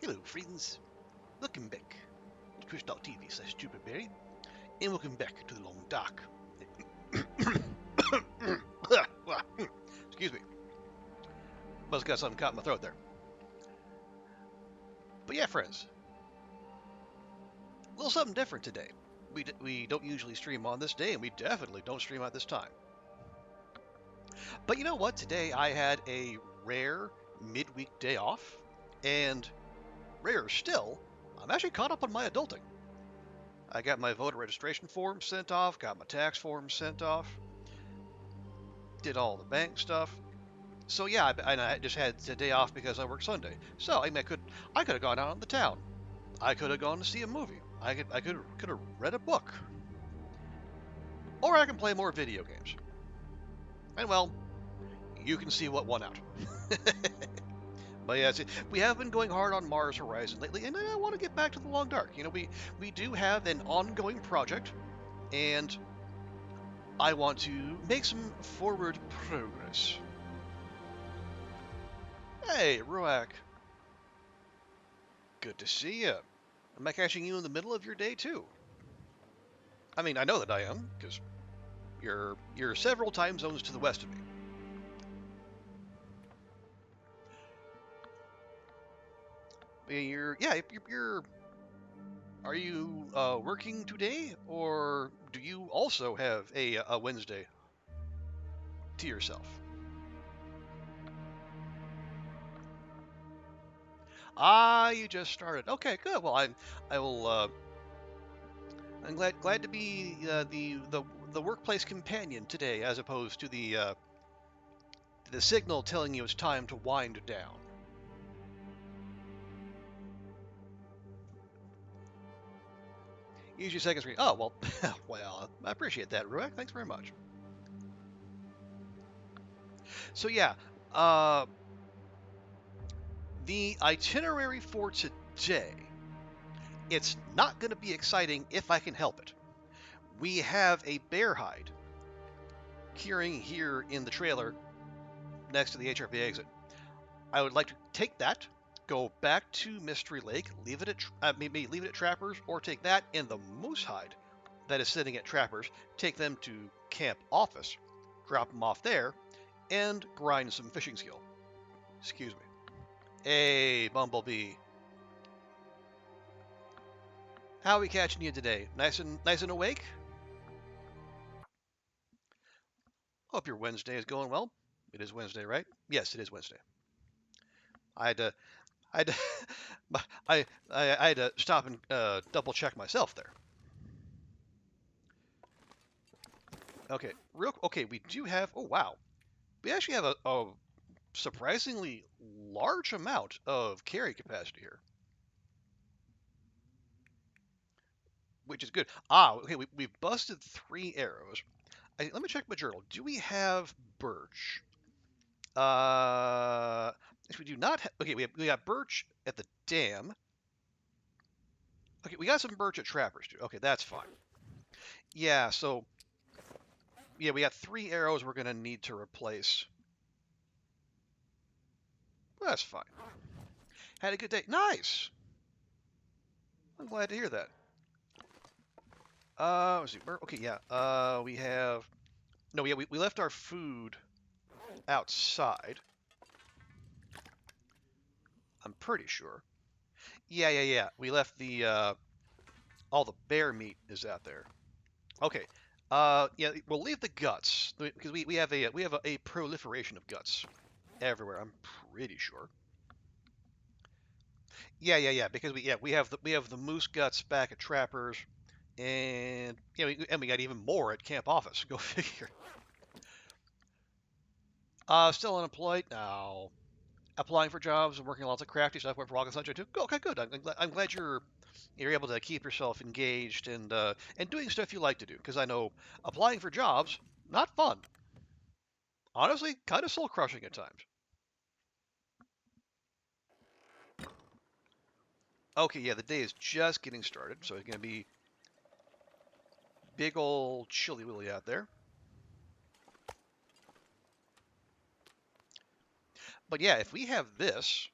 Hello, friends. Welcome back to twitch.tv/stupidberry, and welcome back to the long dark. Excuse me. Must have got something caught in my throat there. But yeah, friends, a little something different today. We don't usually stream on this day, and we definitely don't stream at this time. But you know what? Today I had a rare midweek day off, and rarer still, I'm actually caught up on my adulting. I got my voter registration form sent off, got my tax form sent off, did all the bank stuff. So yeah, I just had the day off because I work Sunday. So I mean, I could have gone out in the town. I could have gone to see a movie. I could have read a book, or I can play more video games. And well, you can see what won out. But yeah, see, we have been going hard on Mars Horizon lately, and I want to get back to the Long Dark. You know, we do have an ongoing project, and I want to make some forward progress. Hey, Ruak. Good to see you. Am I catching you in the middle of your day too? I mean, I know that I am, because you're several time zones to the west of me. You're. Are you working today, or do you also have a Wednesday to yourself? Ah, you just started. Okay, good. Well, I will. I'm glad to be the workplace companion today, as opposed to the signal telling you it's time to wind down. Usually second screen. Oh well, well, I appreciate that, Ruek. Thanks very much. So yeah, uh, the itinerary for today. It's not going to be exciting if I can help it. We have a bear hide curing here in the trailer next to the HRP exit. I would like to take that, go back to Mystery Lake, leave it at maybe leave it at Trappers, or take that and the moosehide that is sitting at Trappers, take them to Camp Office, drop them off there, and grind some fishing skill. Excuse me. Hey, Bumblebee. How are we catching you today? Nice and awake? Hope your Wednesday is going well. It is Wednesday, right? Yes, it is Wednesday. I had to, I had to, I had to stop and double check myself there. Okay, okay. We do have. Oh wow, we actually have a surprisingly large amount of carry capacity here, which is good. Ah, okay. We've busted 3 arrows. Let me check my journal. Do we have birch? Yes, we do not. Okay, we got birch at the dam. Okay, we got some birch at Trappers too. Okay, that's fine. Yeah, so yeah, we got 3 arrows we're gonna need to replace. That's fine. Had a good day. Nice. I'm glad to hear that. Let's see. Okay, yeah. We have. No, yeah, we left our food outside. I'm pretty sure. Yeah. We left the all the bear meat is out there. Okay. Yeah, we'll leave the guts because we have a proliferation of guts everywhere. I'm pretty sure. Yeah. Because we have the moose guts back at Trappers, and yeah, we got even more at Camp Office. Go figure. Still unemployed? No. Applying for jobs and working lots of crafty stuff. Went for Walking Sunshine too. Okay, good. I'm glad you're able to keep yourself engaged and doing stuff you like to do. Because I know applying for jobs not fun. Honestly, kind of soul crushing at times. Okay, yeah, the day is just getting started, so it's gonna be big old chilly willy out there. But yeah, if we have this,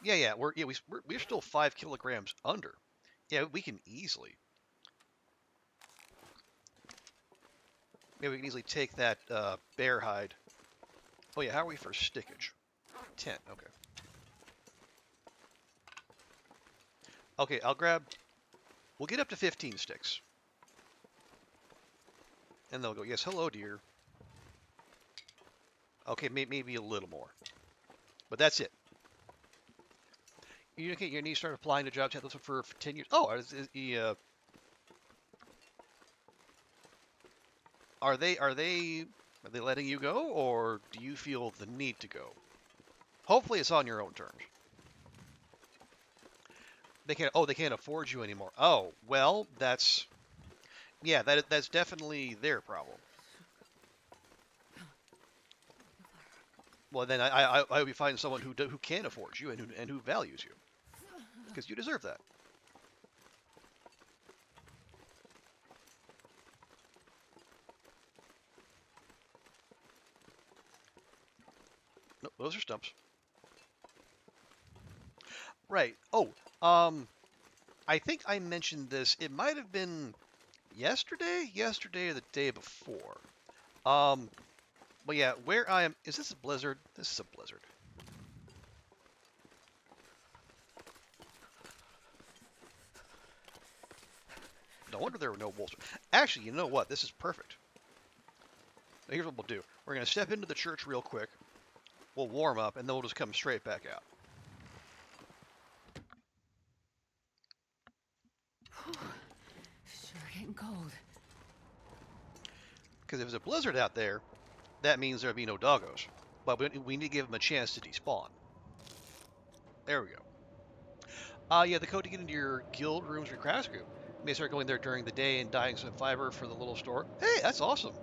Yeah. We're still 5 kilograms under. Yeah, we can easily. Yeah, we can easily take that bear hide. Oh yeah, how are we for stickage? 10. Okay. Okay, I'll grab. We'll get up to 15 sticks, and they'll go. Yes, hello, dear. Okay, maybe a little more, but that's it. You need to start applying to jobs for 10 years. Oh, are they letting you go, or do you feel the need to go? Hopefully, it's on your own terms. They can't afford you anymore. Oh, well, that's definitely their problem. Well, then I hope you find someone who can afford you and who values you, because you deserve that. No, those are stumps. Right. Oh, I think I mentioned this. It might have been yesterday or the day before. Um, but yeah, where I am, is this a blizzard? This is a blizzard. No wonder there were no wolves. Actually, you know what? This is perfect. Now, here's what we'll do. We're going to step into the church real quick. We'll warm up, and then we'll just come straight back out. Sure getting cold. Because if there's a blizzard out there, that means there'll be no doggos. But we need to give them a chance to despawn. There we go. Yeah, the code to get into your guild rooms or crafts group. You may start going there during the day and buying some fiber for the little store. Hey, that's awesome.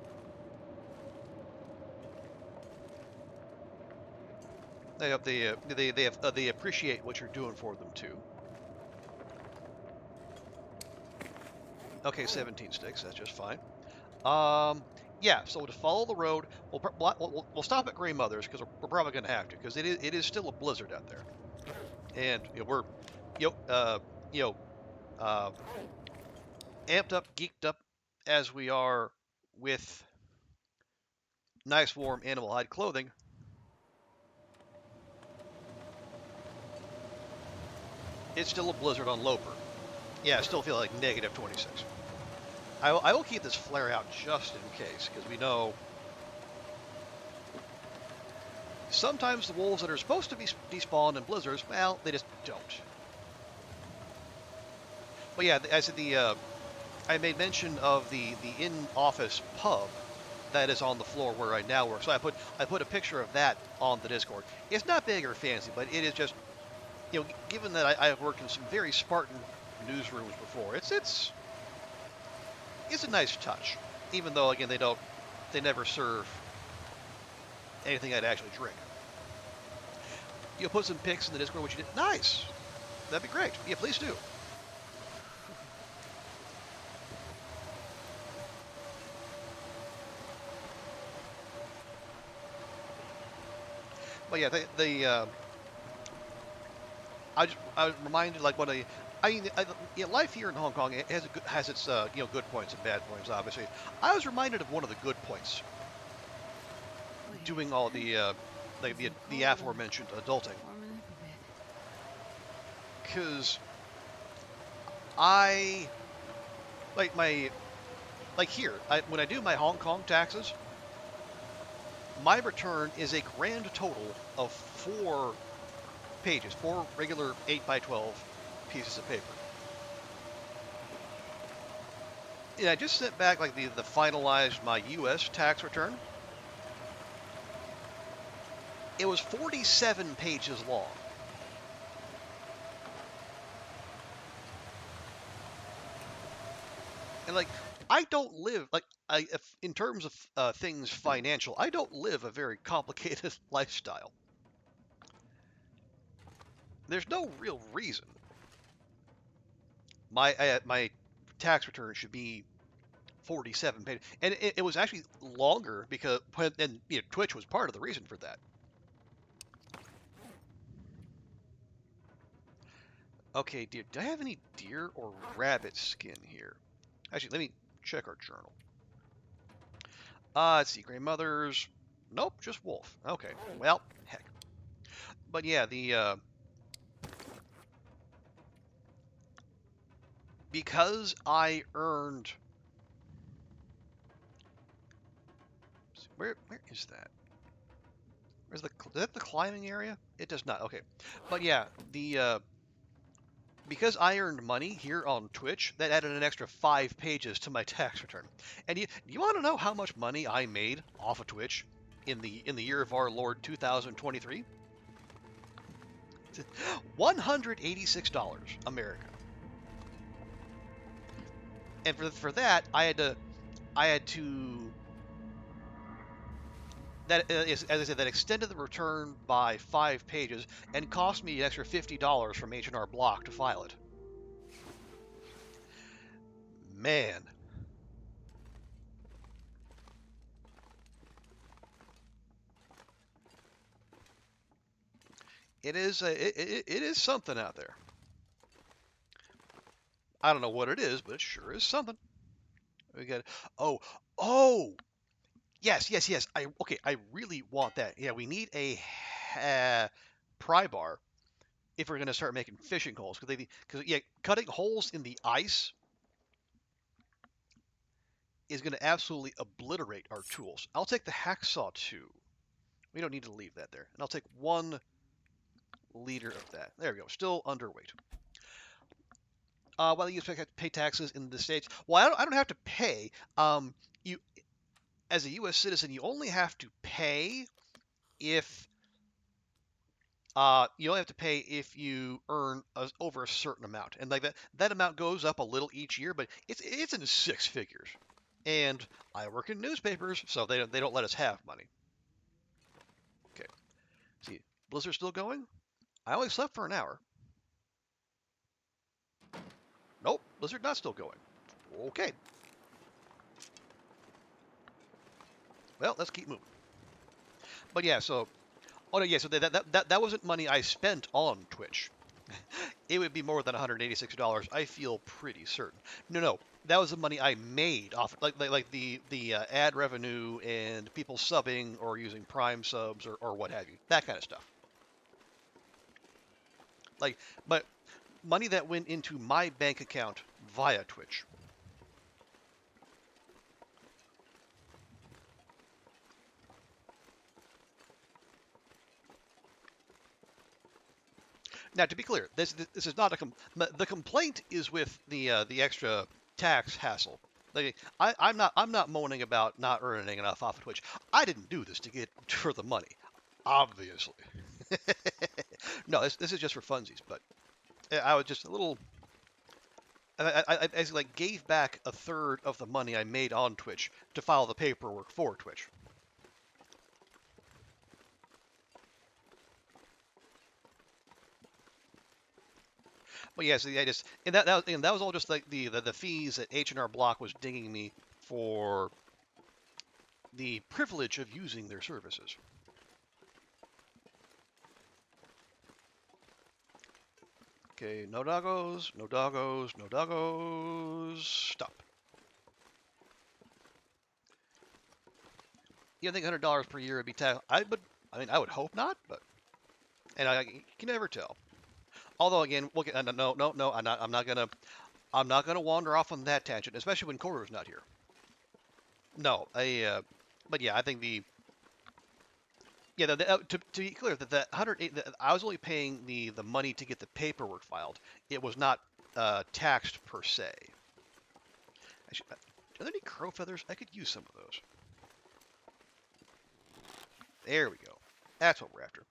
They hope they appreciate what you're doing for them too. Okay, 17 sticks. That's just fine. Yeah. So to follow the road, we'll stop at Gray Mother's because we're probably going to have to because it is still a blizzard out there, and we're you know uh you know uh amped up, geeked up as we are with nice warm animal hide clothing. It's still a blizzard on Loper. Yeah, I still feel like negative 26. I will keep this flare out just in case, because we know sometimes the wolves that are supposed to be despawned in blizzards, well, they just don't. But yeah, as I made mention of the in-office pub that is on the floor where I now work. So I put a picture of that on the Discord. It's not big or fancy, but it is just given that I have worked in some very Spartan newsrooms before, it's a nice touch. Even though again they never serve anything I'd actually drink. You'll put some pics in the Discord what you did. Nice. That'd be great. Yeah, please do. But yeah, I was reminded like what life here in Hong Kong has its good points and bad points. Obviously, I was reminded of one of the good points doing all the aforementioned adulting, because I here when I do my Hong Kong taxes, my return is a grand total of 4 pages, 4 regular 8x12 pieces of paper. And I just sent back like the finalized my U.S. tax return. It was 47 pages long. And like I don't live in terms of things financial, I don't live a very complicated lifestyle. There's no real reason my tax return should be 47 pages, and it was actually longer because Twitch was part of the reason for that. Okay, deer. Do I have any deer or rabbit skin here? Actually, let me check our journal. Let's see. Grandmother's. Nope, just wolf. Okay. Well, heck. But yeah, the because I earned. Where is that? Is that the climbing area? It does not. Okay, but yeah, the because I earned money here on Twitch, that added an extra 5 pages to my tax return. And you want to know how much money I made off of Twitch in the year of our Lord 2023? $186 America. And for that, I had to that is, as I said, that extended the return by 5 pages and cost me an extra $50 from H&R Block to file it. Man, it is something out there. I don't know what it is, but it sure is something. We got oh oh yes. I really want that. Yeah, we need a pry bar if we're gonna start making fishing holes because yeah, cutting holes in the ice is gonna absolutely obliterate our tools. I'll take the hacksaw too. We don't need to leave that there, and I'll take 1 liter of that. There we go. Still underweight. Whether you expect to pay taxes in the states, well, I don't have to pay. You as a U.S. citizen, you only have to pay if you only have to pay if you earn over a certain amount, and like that amount goes up a little each year, but it's in 6 figures. And I work in newspapers, so they don't let us have money. Okay, see, Blizzard still going? I only slept for an hour. Nope, Blizzard not still going. Okay, well let's keep moving. But yeah, so oh no, yeah, so that wasn't money I spent on Twitch. It would be more than $186. I feel pretty certain. No, that was the money I made off like the ad revenue and people subbing or using Prime subs or what have you. That kind of stuff. Like, but money that went into my bank account via Twitch. Now, to be clear, this is not the complaint is with the extra tax hassle. Like, I'm not moaning about not earning enough off of Twitch. I didn't do this to get for the money, obviously. No, this is just for funsies. But I was just a little. I like gave back a third of the money I made on Twitch to file the paperwork for Twitch. Well, yeah, so I just and that was all just like the fees that H&R Block was dinging me for the privilege of using their services. Okay, no doggos, no doggos, no doggos. Stop. You think $100 per year would be tax? I would hope not, but you can never tell. Although again, we'll get, no, I'm not gonna wander off on that tangent, especially when Cordo's not here. No, but yeah, I think to be clear, that 108, I was only paying the money to get the paperwork filed. It was not taxed per se. Actually, are there any crow feathers? I could use some of those. There we go. That's what we're after.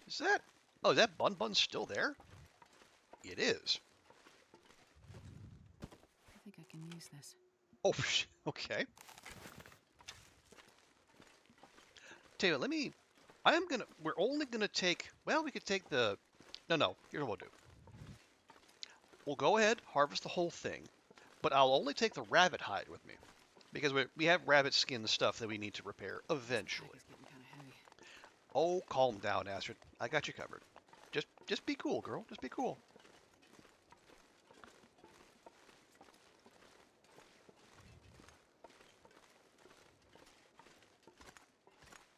Is that? Oh, is that Bun still there? It is. I think I can use this. Oh, okay. Tell you what, we're only gonna take, well, we could take no, here's what we'll do. We'll go ahead, harvest the whole thing, but I'll only take the rabbit hide with me. Because we have rabbit skin stuff that we need to repair eventually. Bag is getting kind of heavy. Oh, calm down, Astrid. I got you covered. Just be cool, girl. Just be cool.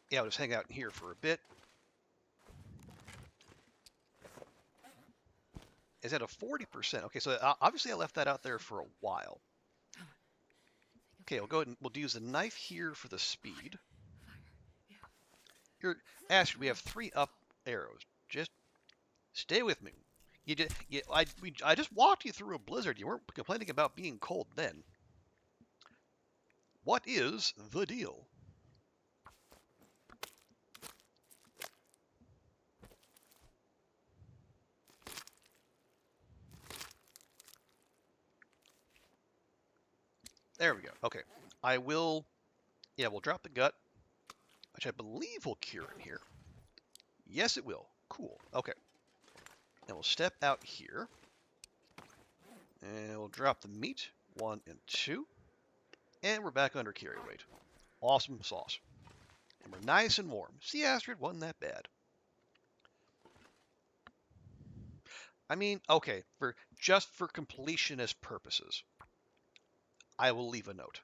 Yeah, I'll just hang out in here for a bit. Is at a 40%. Okay, so obviously I left that out there for a while. Okay, we'll go ahead and we'll use the knife here for the speed. Here, Astrid, we have 3 up arrows. Just stay with me. I just walked you through a blizzard. You weren't complaining about being cold then. What is the deal? There we go. Okay. We'll drop the gut, which I believe will cure in here. Yes, it will. Cool. Okay. And we'll step out here. And we'll drop the meat. 1 and 2. And we're back under carry weight. Awesome sauce. And we're nice and warm. See, Astrid, wasn't that bad. I mean, okay, just for completionist purposes, I will leave a note.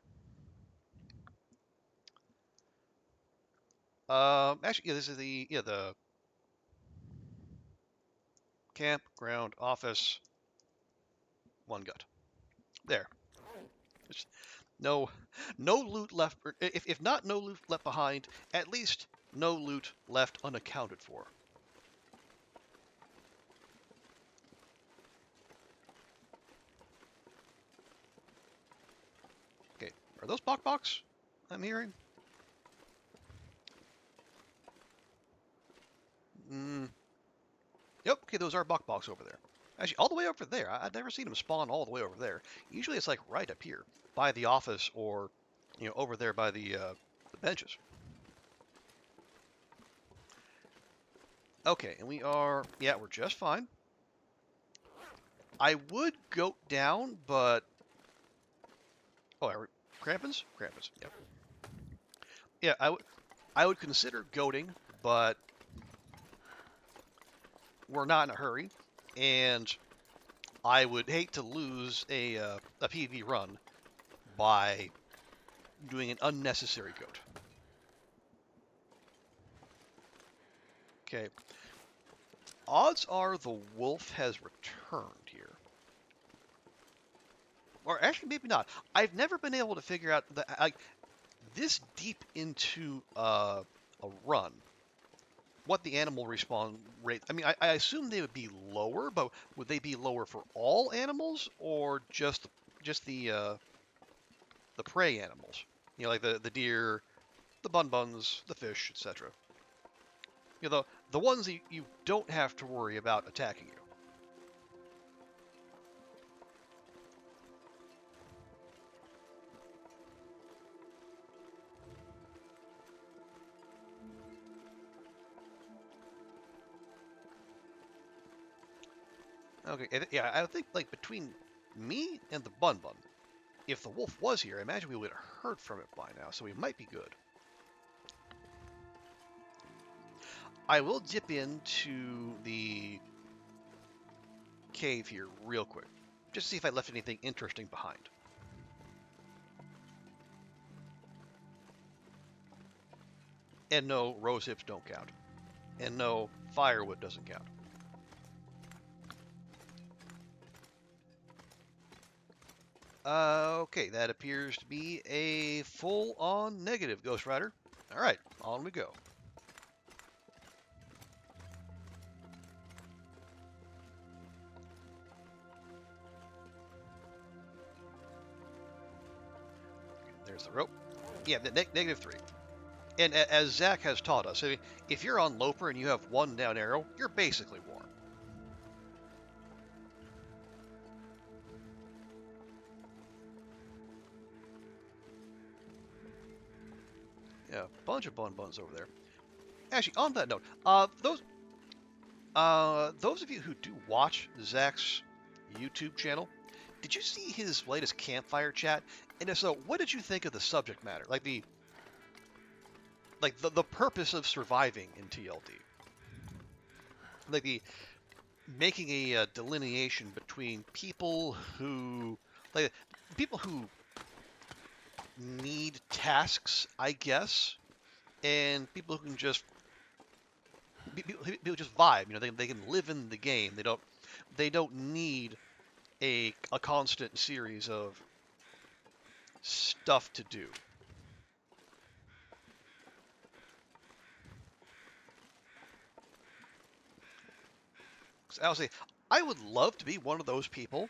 Actually, yeah, this is the campground office 1 gut. There. There's no loot left. If not no loot left behind, at least no loot left unaccounted for. Okay, are those bok-boks I'm hearing? Yep, okay, those are bok-boks over there. Actually, all the way over there. I've never seen them spawn all the way over there. Usually it's like right up here by the office or, over there by the benches. Okay, and we're just fine. I would goat down, but... Oh, Crampons? Crampons, yep. Yeah, I would consider goating, but we're not in a hurry, and I would hate to lose a PV run by doing an unnecessary goat. Okay. Odds are the wolf has returned here. Or actually, maybe not. I've never been able to figure out this deep into a run what the animal respawn rate. I mean, I assume they would be lower, but would they be lower for all animals or just the prey animals? Like the deer, the bun-buns, the fish, etc. The ones that you don't have to worry about attacking you. Okay, yeah, I think like between me and the bun-bun, if the wolf was here, I imagine we would have heard from it by now, so we might be good. I will dip into the cave here real quick, just to see if I left anything interesting behind. And no, rose hips don't count. And no, firewood doesn't count. Okay, that appears to be a full-on negative, Ghost Rider. All right, on we go. There's the rope. Yeah, -3. And as Zach has taught us, if you're on Loper and you have 1 down arrow, you're basically warm. Yeah, a bunch of bun-buns over there. Actually, on that note, those of you who do watch Zach's YouTube channel, did you see his latest campfire chat? And if so, what did you think of the subject matter? Like the purpose of surviving in TLD. Like the making a delineation between people who like people who need tasks, I guess, and people who can just people just vibe. You know, they can live in the game. They don't need a constant series of stuff to do. 'Cause I'll say I would love to be one of those people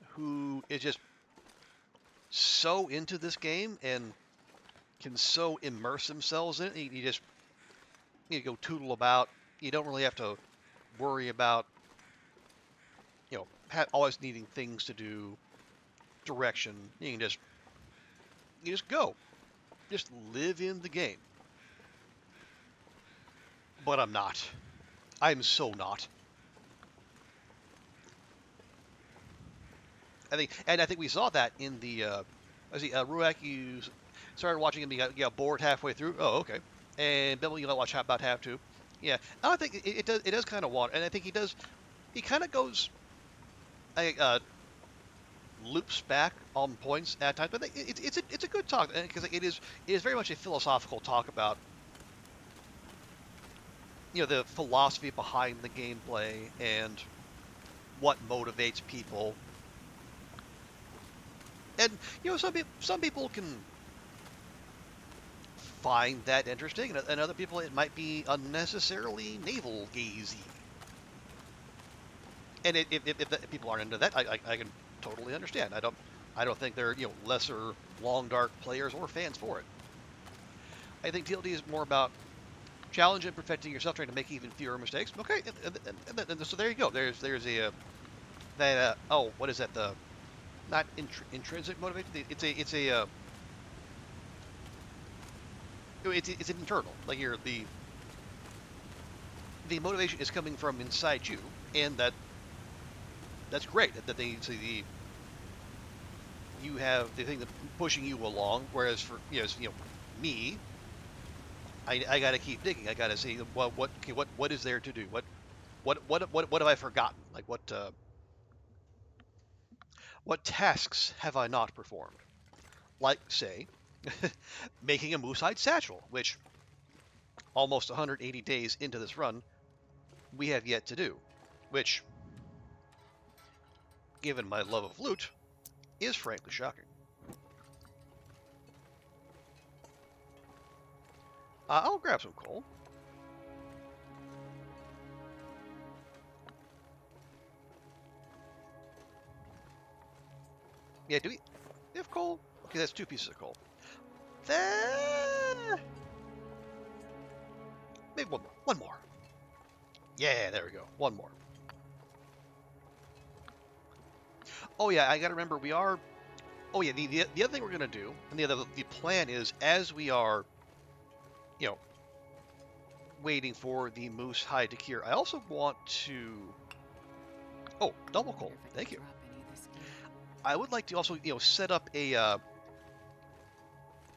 who is just so into this game and can so immerse themselves in it. You just go tootle about. You don't really have to worry about always needing things to do, direction. You just go, just live in the game. But I'm not. I'm so not. I think we saw that in the. I see, Ruak, you started watching him. You got bored halfway through. Oh, okay. And Bill, you got watch about half two. Yeah, I think it does kind of want, and I think he does. He kind of goes, loops back on points at times, but it's a good talk because it is very much a philosophical talk about the philosophy behind the gameplay and what motivates people. And some people can find that interesting, and other people it might be unnecessarily navel gazy. And if people aren't into that, I can totally understand. I don't think they're lesser long dark players or fans for it. I think TLD is more about challenge and perfecting yourself, trying to make even fewer mistakes. Okay, and so there you go. There's a that oh, what is that? The not intrinsic motivation. It's an internal. Like the motivation is coming from inside you, and that's great. That they see you have the thing that's pushing you along. Whereas for me, I got to keep digging. I got to see what is there to do. What have I forgotten? Like what tasks have I not performed? Like say making a moosehide satchel, which almost 180 days into this run we have yet to do, which, given my love of loot, is frankly shocking. I'll grab some coal. Yeah, do we have coal? Okay, that's 2 pieces of coal. Maybe one more. One more. Yeah, there we go. One more. Oh yeah, I gotta remember we are. Oh yeah, the other thing we're gonna do, and the plan is as we are, you know, waiting for the moose hide to cure. I also want to. Oh, double coal. Thank you. I would like to also set up a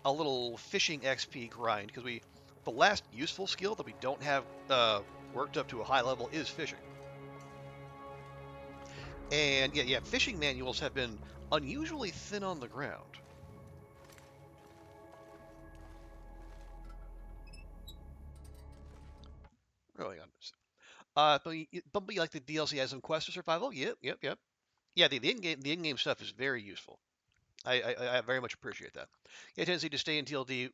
little fishing XP grind because the last useful skill that we don't have worked up to a high level is fishing. And yeah, fishing manuals have been unusually thin on the ground. Going on. But like the DLC has some quest for survival. Yep. Yeah, the in-game stuff is very useful. I very much appreciate that. Yeah, tendency to stay in TLD.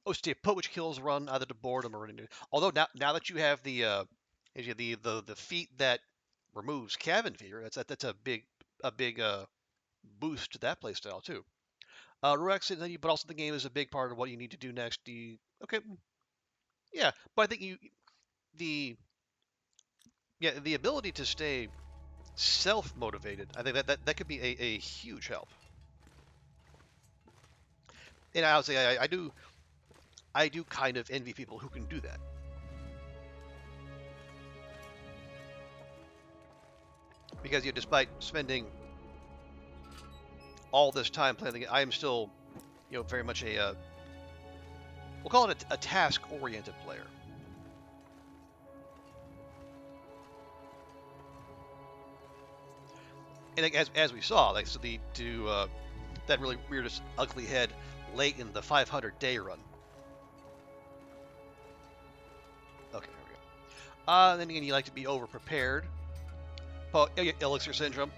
Oh, stay put, which kills run either to boredom or into. Although now that you have the feat that removes cabin fever, that's a big boost to that playstyle too. Ruex, but also the game is a big part of what you need to do next. Okay, yeah, but I think the the ability to stay self motivated, I think that could be a huge help. And I would say I do kind of envy people who can do that. Because despite spending all this time playing the game, I am still, very much we'll call it a task-oriented player. And like, as we saw, like so that really weirdest ugly head late in the 500-day run. Okay, here we go. Then again, you like to be over-prepared. Elixir syndrome.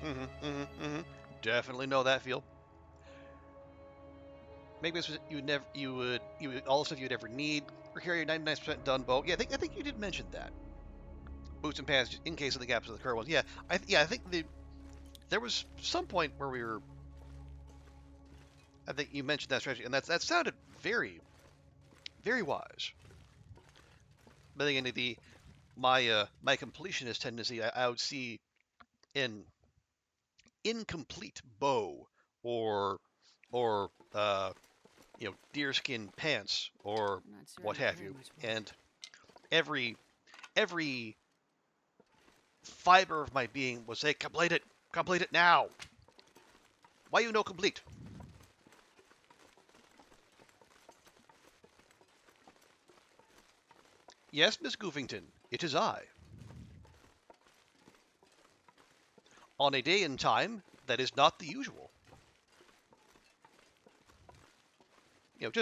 Definitely know that feel. Maybe you would all the stuff you'd ever need. Or carry your 99% done bow. Yeah, I think you did mention that. Boots and pants in case of the gaps of the current ones. Yeah, I think there was some point where we were. I think you mentioned that strategy, and that sounded very, very wise. But again, my completionist tendency, I would see an incomplete bow or deerskin pants or I'm not sure what I got have very you, much for it. and every fiber of my being would say, complete it now. Why you no complete? Yes, Miss Goofington, it is I. On a day and time that is not the usual.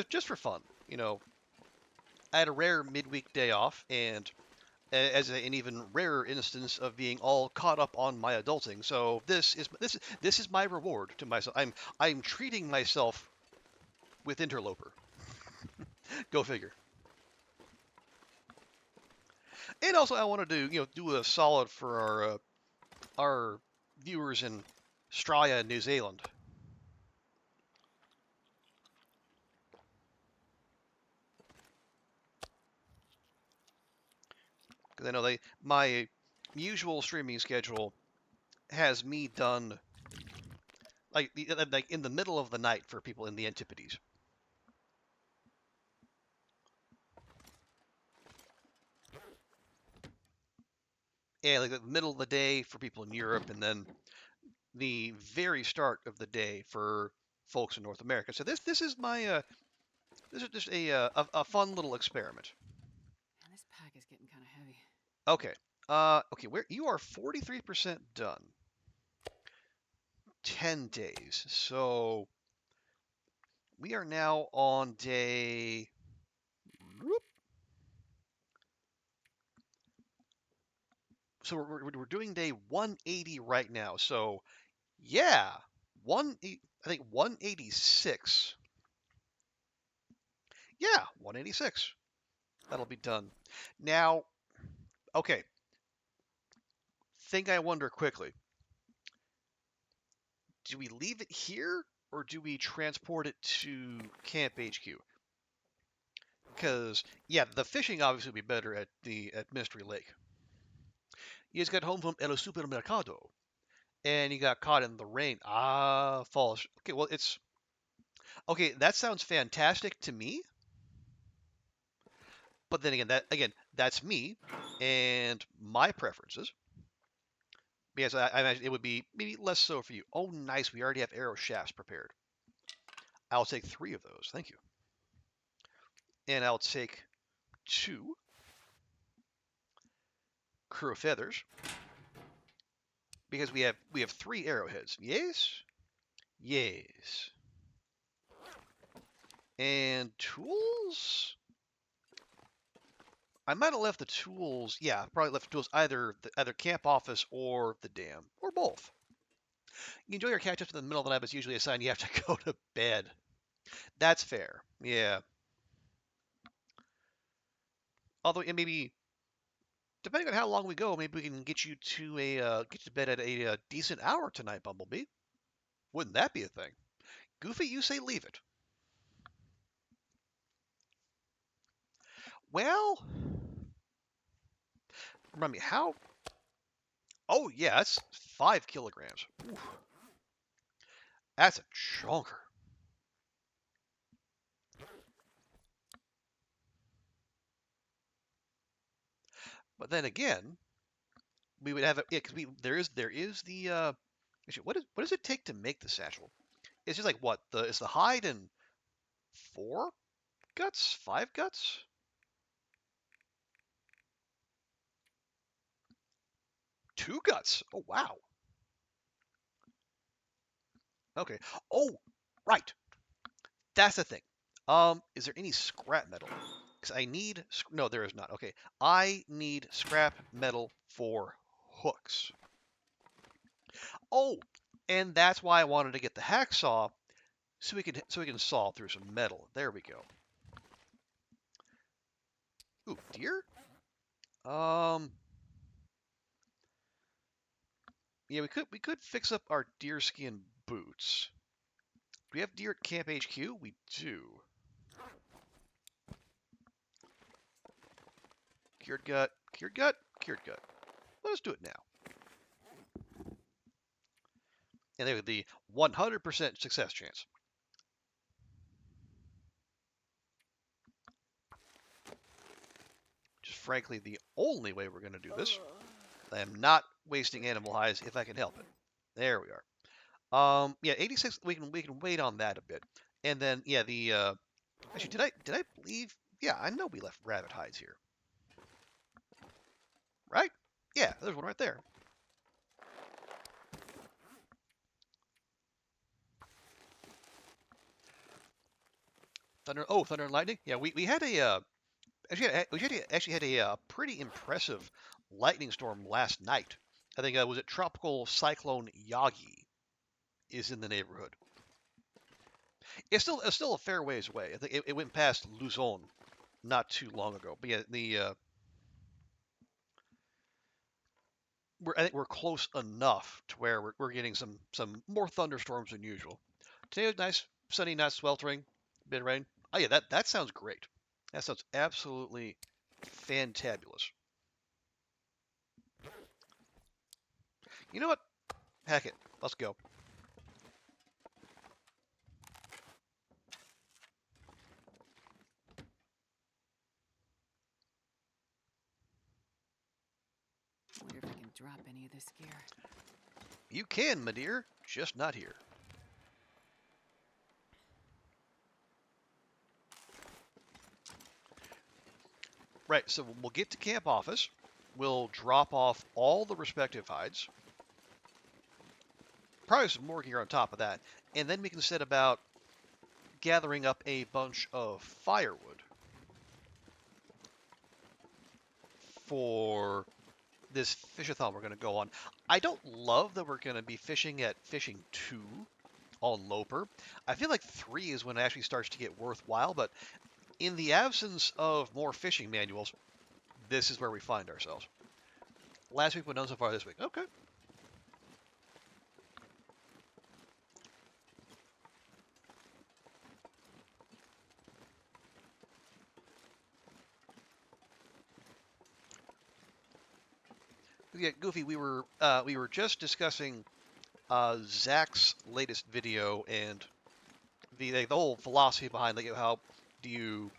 Just for fun. I had a rare midweek day off, and as an even rarer instance of being all caught up on my adulting. So this is my reward to myself. I'm treating myself with Interloper. Go figure. And also, I want to do a solid for our viewers in Australia and New Zealand. Because I know my usual streaming schedule has me done like in the middle of the night for people in the Antipodes. Yeah, like the middle of the day for people in Europe, and then the very start of the day for folks in North America. So this is this is just a fun little experiment. Man, this pack is getting kind of heavy. Okay. Okay, where you are 43% done. 10 days. So we are now on day. So we're doing day 180 right now. So yeah, I think 186. Yeah, 186. That'll be done. Now, okay. Think I wonder quickly. Do we leave it here or do we transport it to Camp HQ? Because yeah, the fishing obviously would be better at Mystery Lake. You just got home from El Supermercado and you got caught in the rain. Ah, falls. Okay, well it's okay. That sounds fantastic to me. But then again, that's me and my preferences. Because I imagine it would be maybe less so for you. Oh, nice. We already have arrow shafts prepared. I'll take 3 of those. Thank you. And I'll take 2 crew of feathers because we have 3 arrowheads. Yes, yes. And tools. I might have left the tools. Yeah, probably left the tools either camp office or the dam or both. You enjoy your catch up in the middle of the night, but it's usually a sign you have to go to bed. That's fair. Yeah. Although and maybe depending on how long we go, maybe we can get you to bed at a decent hour tonight, Bumblebee. Wouldn't that be a thing? Goofy, you say leave it. Well, remind me how. Oh yeah, that's 5 kilograms. Oof, that's a chunker. But then again, we would have it because there is the actually what does it take to make the satchel? it's just like what is the hide and 4 guts, 5 guts? Two guts. Oh wow. Okay. Oh, right. That's the thing. Is there any scrap metal? Because I need. No, there is not. Okay. I need scrap metal for hooks. Oh, and that's why I wanted to get the hacksaw so we can saw through some metal. There we go. Ooh, deer? Um, yeah, we could fix up our deerskin boots. Do we have deer at Camp HQ? We do. Cured gut, cured gut, cured gut. Let's do it now. And there the 100% success chance. Just frankly the only way we're going to do this. I am not wasting animal hides if I can help it. There we are. Yeah, 86. We can wait on that a bit, and then yeah, the actually did I leave? Yeah, I know we left rabbit hides here, right? Yeah, there's one right there. Thunder and lightning. Yeah, we had a actually had a pretty impressive lightning storm last night. I think was it Tropical Cyclone Yagi is in the neighborhood. It's still a fair ways away. I think it went past Luzon not too long ago. But yeah, I think we're close enough to where we're getting some more thunderstorms than usual. Today was nice, sunny, not sweltering, bit of rain. Oh yeah, that sounds great. That sounds absolutely fantabulous. You know what? Heck it, let's go. Wonder if I can drop any of this gear. You can, my dear, just not here. Right, so we'll get to Camp Office. We'll drop off all the respective hides. Probably some more gear on top of that. And then we can set about gathering up a bunch of firewood for this fishathon we're going to go on. I don't love that we're going to be fishing at fishing 2 on Loper. I feel like 3 is when it actually starts to get worthwhile, but in the absence of more fishing manuals, this is where we find ourselves. Last week, we've done so far this week. Okay. Yeah, Goofy, we were just discussing Zach's latest video and the whole philosophy behind like how do you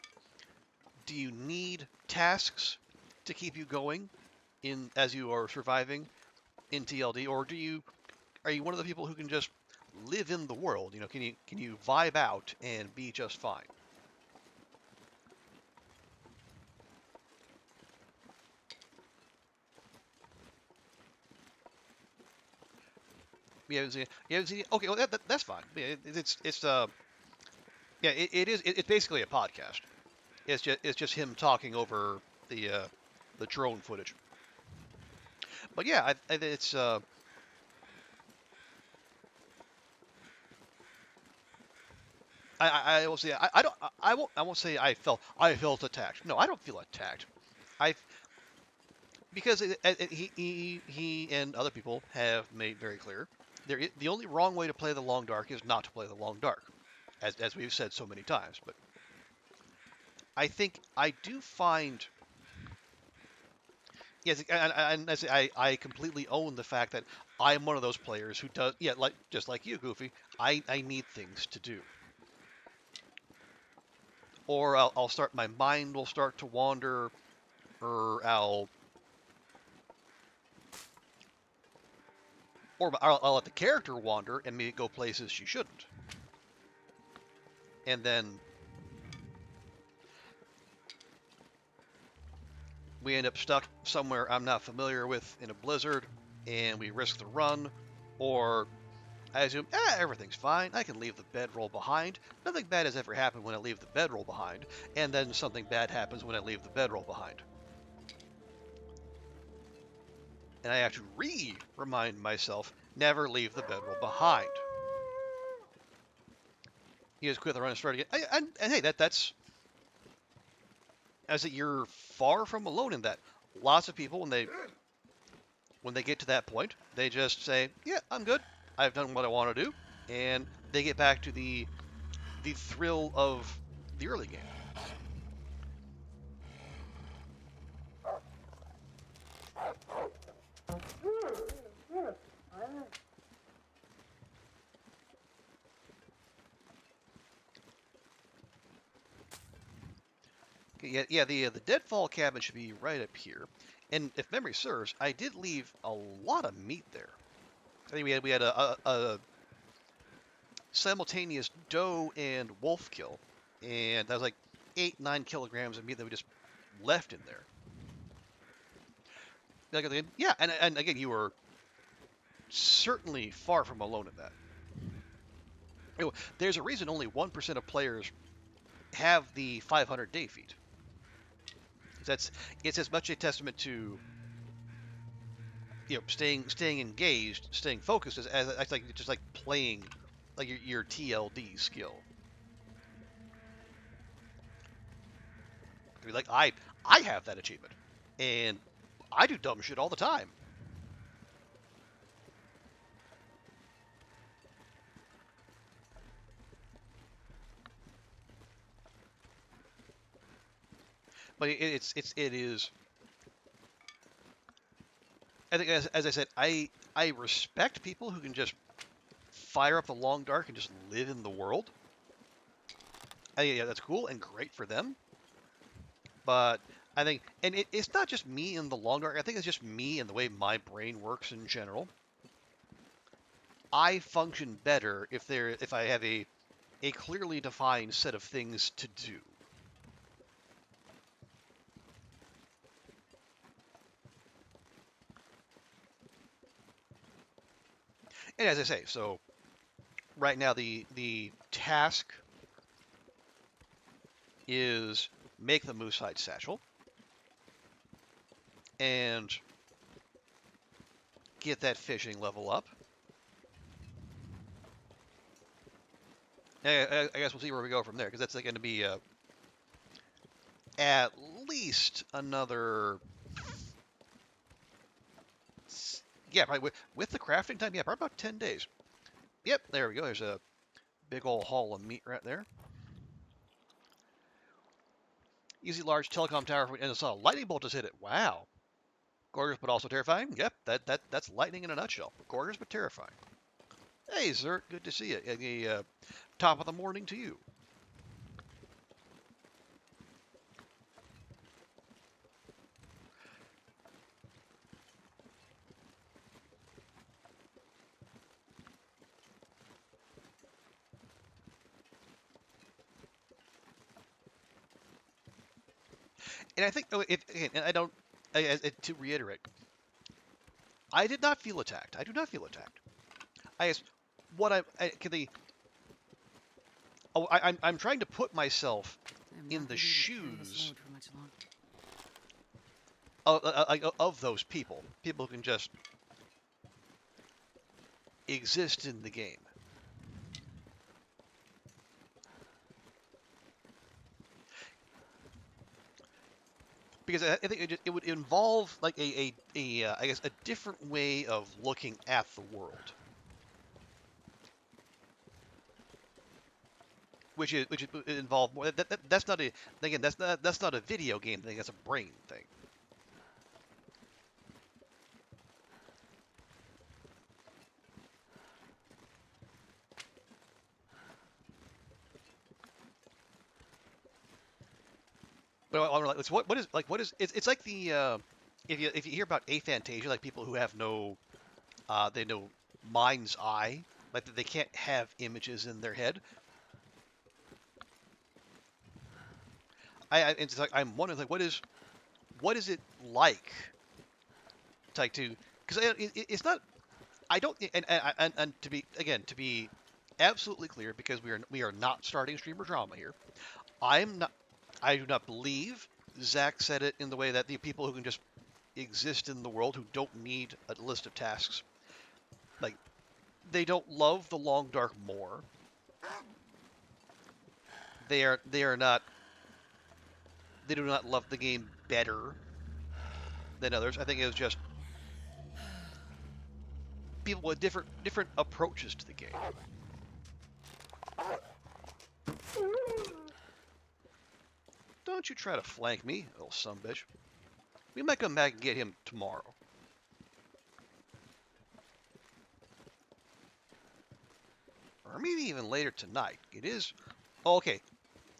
do you need tasks to keep you going in as you are surviving in TLD, or are you one of the people who can just live in the world? You know, can you vibe out and be just fine? You haven't seen it? Okay, well that's fine. Yeah, it's yeah, it's basically a podcast. It's just him talking over the drone footage. But yeah, it's I will say I don't I won't say I felt attacked. No, I don't feel attacked. I because he and other people have made very clear the only wrong way to play the long dark is not to play the long dark, as we've said so many times. But I think I do find yes, and I completely own the fact that I'm one of those players who does yeah like just like you, Goofy. I need things to do, or I'll start my mind will start to wander, or I'll let the character wander and maybe go places she shouldn't. and then we end up stuck somewhere I'm not familiar with in a blizzard, and we risk the run, or I assume, everything's fine, I can leave the bedroll behind. Nothing bad has ever happened when I leave the bedroll behind, and then something bad happens when I leave the bedroll behind. And I have to remind myself, never leave the bedroll behind. He just quit the run and started again. And hey, that's as that you're far from alone in that. Lots of people, when they get to that point, they just say, "Yeah, I'm good. I've done what I want to do," and they get back to the thrill of the early game. Okay, yeah. The deadfall cabin should be right up here. And if memory serves, I did leave a lot of meat there. I think we had a simultaneous doe and wolf kill, and that was like 8-9 kilograms of meat that we just left in there. Yeah, and again, you were certainly far from alone in that. There's a reason only 1% of players have the 500-day feat. It's as much a testament to staying engaged, staying focused as like just like playing like your TLD skill. I mean, like I have that achievement, and I do dumb shit all the time. But it is. I think as I said, I respect people who can just fire up the long dark and just live in the world. Yeah, that's cool and great for them. But I think, and it's not just me in the long dark. I think it's just me and the way my brain works in general. I function better if I have a clearly defined set of things to do. And as I say, so right now the task is make the moosehide satchel and get that fishing level up. I guess we'll see where we go from there, because that's going to be at least another. Yeah, probably with the crafting time. Yeah, probably about 10 days. Yep, there we go. There's a big old haul of meat right there. Easy large telecom tower, and it's a lightning bolt just hit it. Wow. Gorgeous but also terrifying. Yep, that's lightning in a nutshell. Gorgeous but terrifying. Hey, Zert, good to see you. The top of the morning to you. And I think, and I don't, to reiterate, I did not feel attacked. I do not feel attacked. I guess what can the. Oh, I'm trying to put myself in the shoes of those people who can just exist in the game. Because I think it would involve like I guess a different way of looking at the world, which involve more. That's not a again that's not a video game thing. That's a brain thing. But I'm like, what is it's like the if you hear about aphantasia, like people who have no they know mind's eye, like they can't have images in their head. it's like I'm wondering like what is it like to because it's not I don't and to be absolutely clear because we are not starting streamer drama here. I'm not I do not believe Zach said it in the way that the people who can just exist in the world who don't need a list of tasks like they don't love the long dark more. They are not they do not love the game better than others. I think it was just people with different approaches to the game. Don't you try to flank me, little sumbitch. We might come back and get him tomorrow. Or maybe even later tonight. It is okay.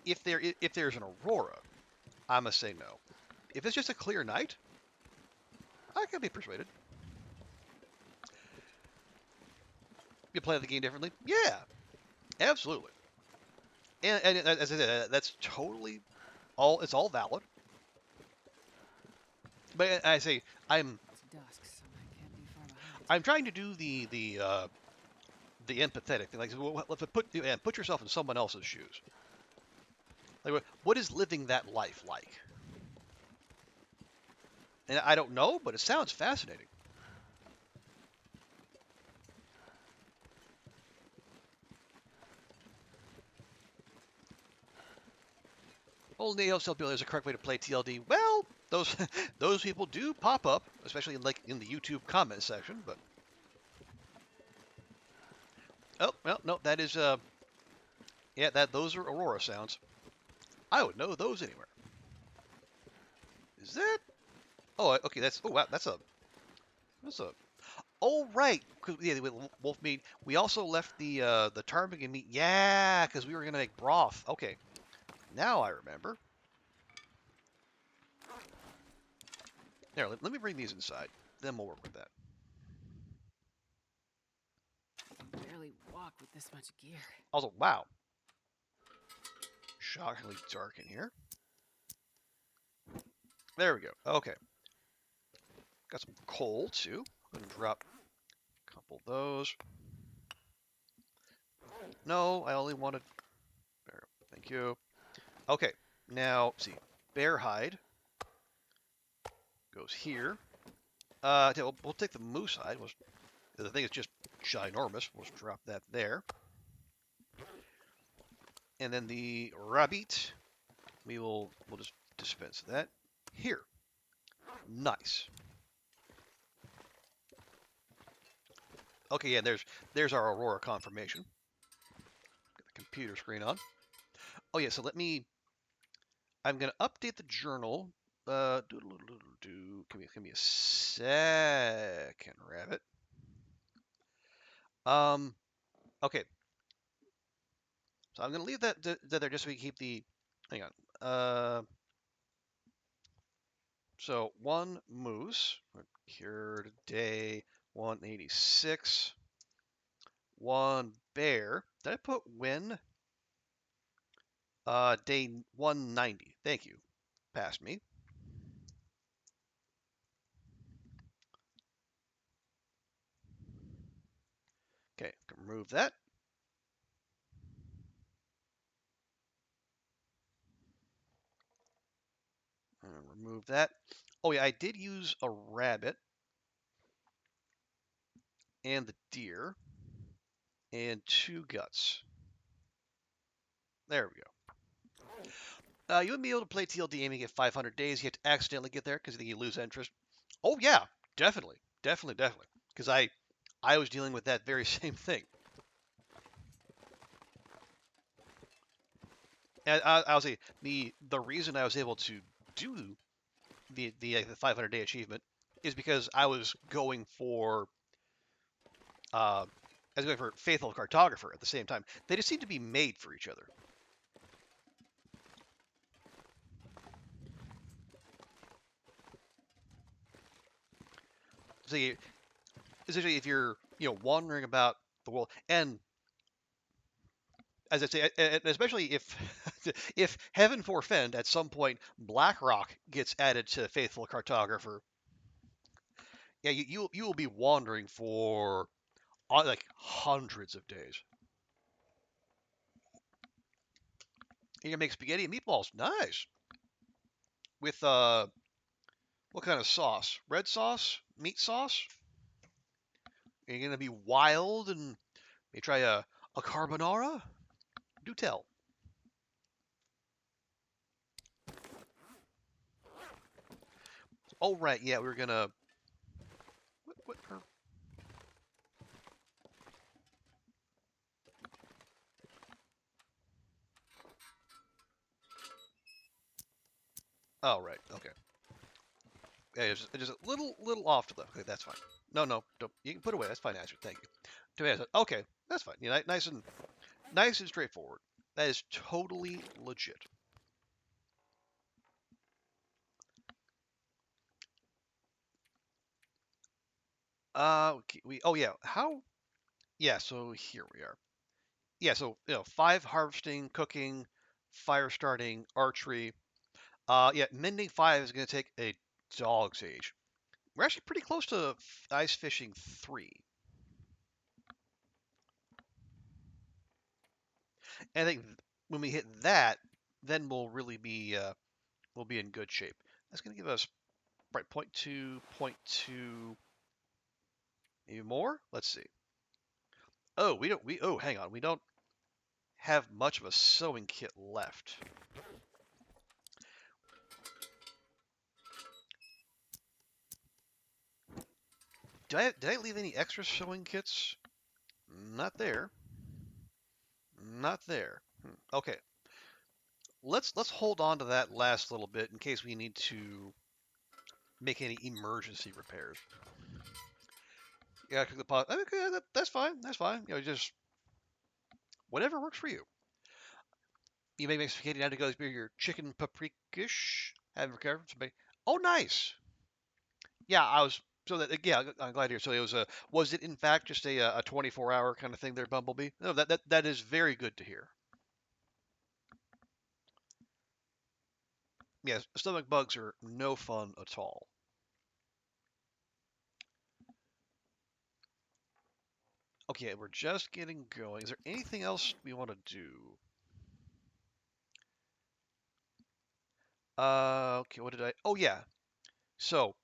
If there's an aurora, I must say no. If it's just a clear night, I can be persuaded. You play the game differently? Yeah, absolutely. And as I said, that's totally all. It's all valid. But I say I'm It's dusk, so I can't be far behind. I'm trying to do the empathetic thing. Like, put yourself in someone else's shoes. Like, what is living that life like? And I don't know, but it sounds fascinating. Old Neo still is a correct way to play TLD. Well, those those people do pop up, especially in the YouTube comment section. But oh well, no, that is yeah, those are Aurora sounds. I would know those anywhere. Is that? Oh, okay. Oh wow, that's a. Oh right, because yeah, with wolf meat. We also left the ptarmigan meat. Yeah, because we were gonna make broth. Okay, now I remember. There, let me bring these inside. Then we'll work with that. Barely walk with this much gear. Also, wow, shockingly dark in here. There we go. Okay, got some coal too. I'm gonna drop a couple of those. No, I only wanted. There, thank you. Okay, now see, bear hide goes here. We'll take the moose hide. The thing is just ginormous. We'll just drop that there. And then the rabbit, we'll just dispense that here. Nice. Okay, yeah, there's our aurora confirmation. Get the computer screen on. Oh yeah, so I'm gonna update the journal. Give me a second, rabbit. Okay. So I'm gonna leave that there just so we keep the. Hang on. So one moose cured day 186. One bear. Did I put when? Day 190. Thank you. Past me. Okay, can remove that. And remove that. Oh yeah, I did use a rabbit and the deer and 2 guts. There we go. You wouldn't be able to play TLD aiming at 500 days. You have to accidentally get there because you lose interest. Oh yeah, definitely, definitely. Because I was dealing with that very same thing. And I'll say the reason I was able to do the 500 day achievement is because uh, I was going for faithful cartographer at the same time. They just seem to be made for each other. So essentially, if you're wandering about the world, and as I say, especially if if heaven forfend at some point BlackRock gets added to faithful cartographer, yeah, you will be wandering for like hundreds of days. You can make spaghetti and meatballs, nice, with what kind of sauce? Red sauce, meat sauce. Are you gonna be wild and maybe try a carbonara? Do tell. Oh right, yeah, we were gonna. What oh right, okay. Yeah, it's just a little off to the. Okay, that's fine. No, no, don't. You can put it away. That's fine, Asher. Thank you. Tomatoes. Okay, that's fine. You know, nice and straightforward. That is totally legit. We. Oh yeah. How? Yeah. So here we are. Yeah. So 5 harvesting, cooking, fire starting, archery. Yeah. Mending 5 is going to take a dog's age. We're actually pretty close to ice fishing 3. And I think when we hit that, then we'll be in good shape. That's going to give us right point two, maybe more. Let's see. Oh, we don't. We oh, hang on. We don't have much of a sewing kit left. Did I leave any extra sewing kits? Not there. Not there. Okay. Let's hold on to that last little bit in case we need to make any emergency repairs. Yeah, cook the pot. Okay, that's fine. That's fine. Just whatever works for you. You may make spaghetti now to go with your chicken paprikash. Have recovered some. Oh, nice. Yeah, I was. So that yeah, I'm glad to hear. So it was a. Was it in fact just a 24-hour kind of thing there, Bumblebee? No, that is very good to hear. Yes, stomach bugs are no fun at all. Okay, we're just getting going. Is there anything else we want to do? Okay, what did I? Oh yeah. So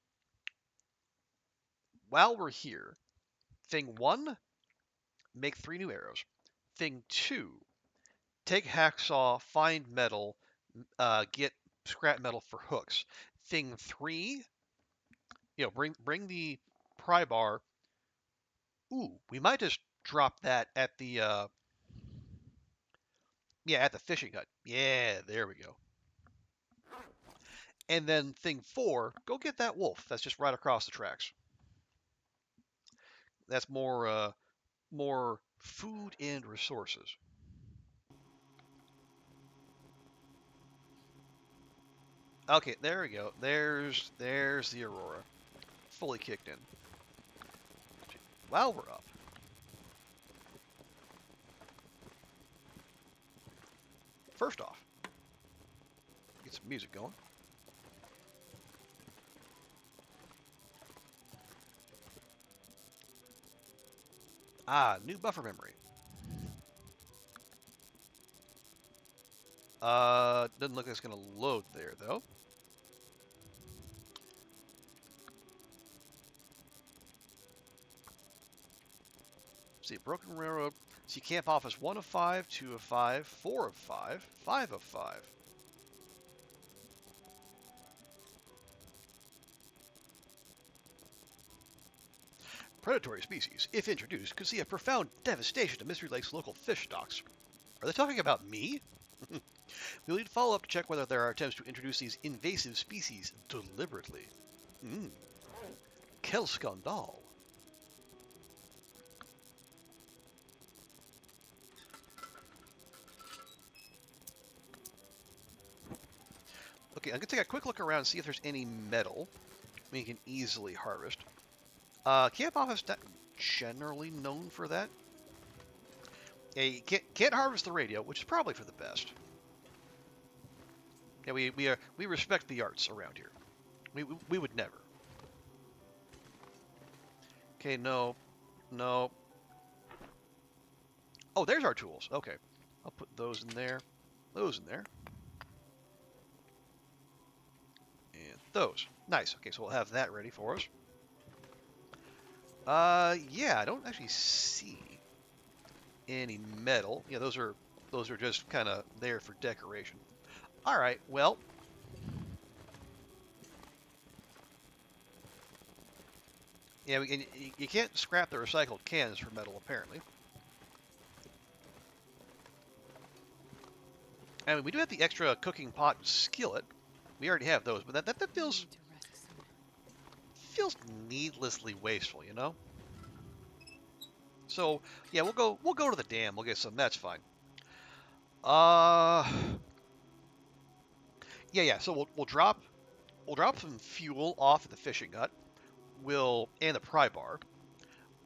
while we're here, thing 1, make 3 new arrows. Thing 2, take hacksaw, find metal, get scrap metal for hooks. Thing 3, bring the pry bar. Ooh, we might just drop that at the at the fishing hut. Yeah, there we go. And then thing 4, go get that wolf. That's just right across the tracks. That's more food and resources. Okay, there we go. There's the aurora, fully kicked in. While we're up, first off, get some music going. Ah, new buffer memory. Doesn't look like it's gonna load there though. See, broken railroad. See, Camp Office 1 of 5, 2 of 5, 4 of 5, 5 of 5. Predatory species, if introduced, could see a profound devastation to Mystery Lake's local fish stocks. Are they talking about me? We'll need to follow up to check whether there are attempts to introduce these invasive species deliberately. Quel scandale. Okay, I'm going to take a quick look around and see if there's any metal we can easily harvest. Camp Office not generally known for that. Yeah, you can't harvest the radio, which is probably for the best. Yeah, we respect the arts around here. We would never. Okay, no, no. Oh, there's our tools. Okay, I'll put those in there, those in there, and those. Nice. Okay, so we'll have that ready for us. Yeah, I don't actually see any metal. Yeah, those are just kind of there for decoration. All right, well, yeah, you can't scrap the recycled cans for metal apparently. I mean, we do have the extra cooking pot and skillet. We already have those, but that I feels need to rest soon. feels needlessly wasteful, you know. So yeah, we'll go to the dam. We'll get some. That's fine. Uh, yeah. So we'll drop some fuel off at the fishing hut. And the pry bar.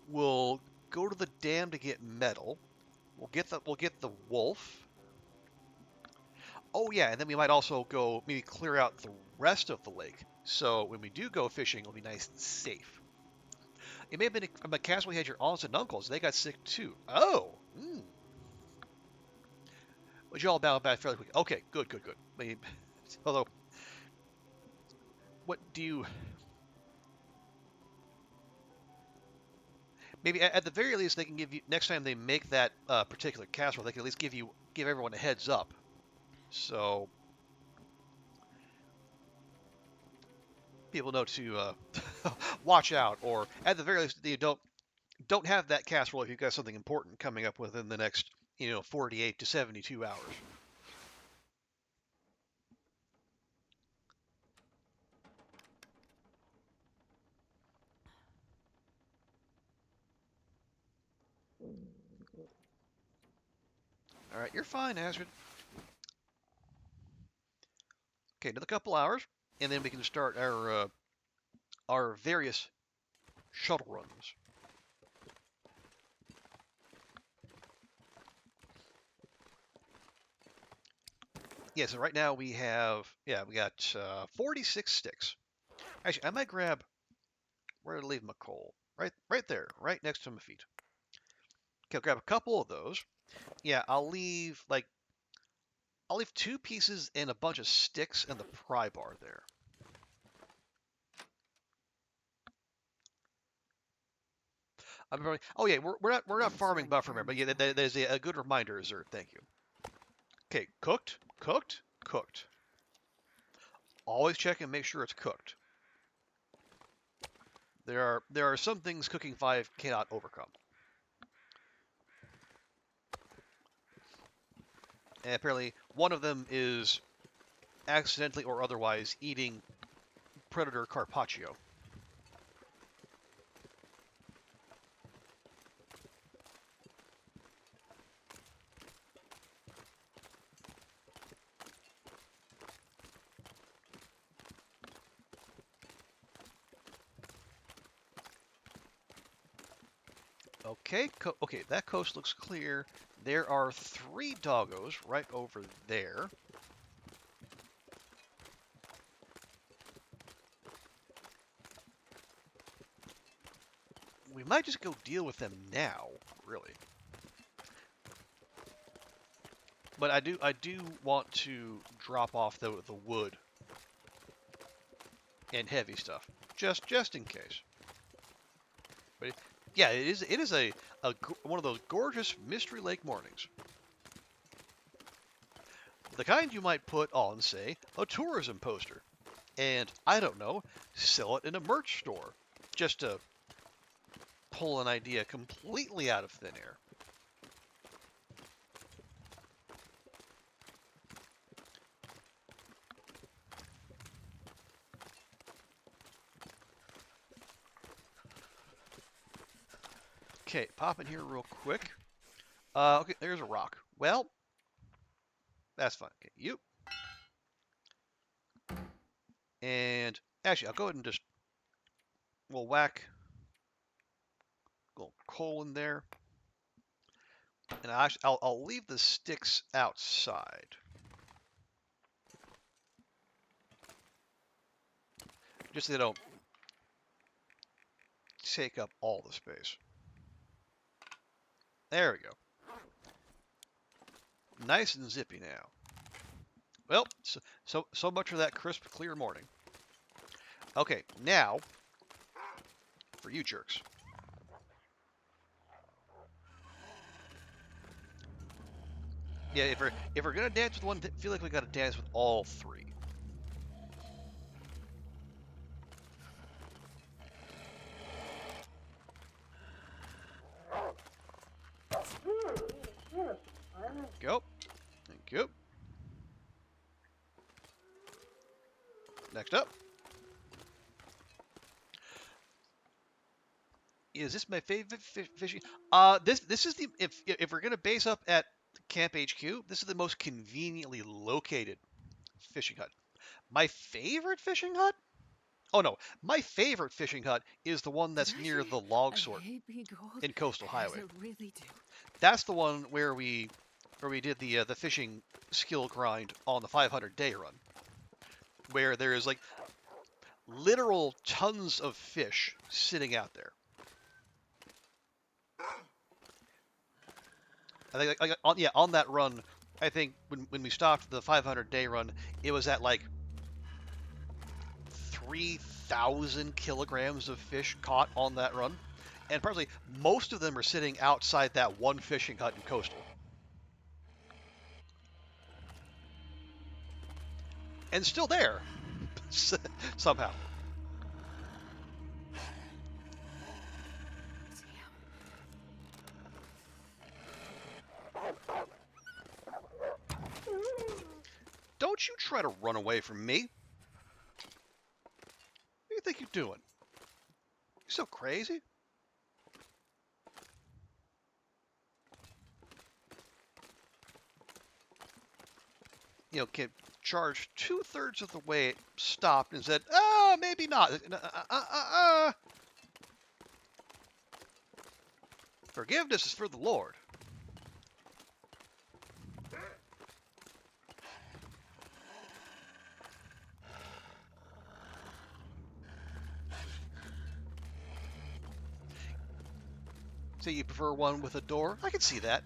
We'll go to the dam to get metal. We'll get the wolf. Oh yeah, and then we might also go maybe clear out the rest of the lake. So when we do go fishing, it'll be nice and safe. It may have been from a castle we had your aunts and uncles. They got sick too. Oh, but you all bound back fairly quick. Okay, good, good, good. Although, what do you? Maybe at the very least they can give you next time they make that particular casserole. They can at least give everyone a heads up. So people know to watch out, or at the very least, you don't have that casserole if you've got something important coming up within the next 48 to 72 hours. All right, you're fine, Astrid. Okay, another couple hours, and then we can start our various shuttle runs. Yeah, so right now we got 46 sticks. Actually, I might grab where did I leave my coal? Right there, right next to my feet. Okay, I'll grab a couple of those. Yeah, I'll leave two pieces and a bunch of sticks in the pry bar there. Oh yeah, we're not I'm sure I farming can buffer, carry but yeah, myself. there's a good reminder, Zert. Thank you. Okay, cooked, cooked, cooked. Always check and make sure it's cooked. There are some things cooking 5 cannot overcome. And apparently one of them is accidentally or otherwise eating predator carpaccio. Okay, okay, that coast looks clear. There are 3 doggos right over there. We might just go deal with them now, really. But I do want to drop off the wood and heavy stuff, just in case. But yeah, it is one of those gorgeous Mystery Lake mornings. The kind you might put on, say, a tourism poster, and I don't know, sell it in a merch store, just to pull an idea completely out of thin air. Okay, pop in here real quick. Okay, there's a rock. Well, that's fine. Okay, you. And actually, I'll go ahead and we'll whack a little coal in there. And I'll leave the sticks outside. Just so they don't take up all the space. There we go. Nice and zippy now. Well, so much for that crisp, clear morning. Okay, now for you jerks. Yeah, if we're gonna dance with one, I feel like we gotta dance with all three. Go. Thank you. Next up. Is this my favorite fishing? This is the if we're gonna base up at Camp HQ, this is the most conveniently located fishing hut. My favorite fishing hut? Oh no, my favorite fishing hut is the one that's near the log I sort hate being cold. in Coastal Highway. I really do. That's the one where we did the fishing skill grind on the 500-day run, where there is like literal tons of fish sitting out there. I think on that run, I think when we stopped the 500-day run, it was at like 3,000 kilograms of fish caught on that run, and probably most of them are sitting outside that one fishing hut in Coastal. And still there, somehow. Don't you try to run away from me. What do you think you're doing? You so crazy? You know, can charge 2/3 of the way, stopped and said, maybe not. Forgiveness is for the Lord. So you prefer one with a door? I can see that.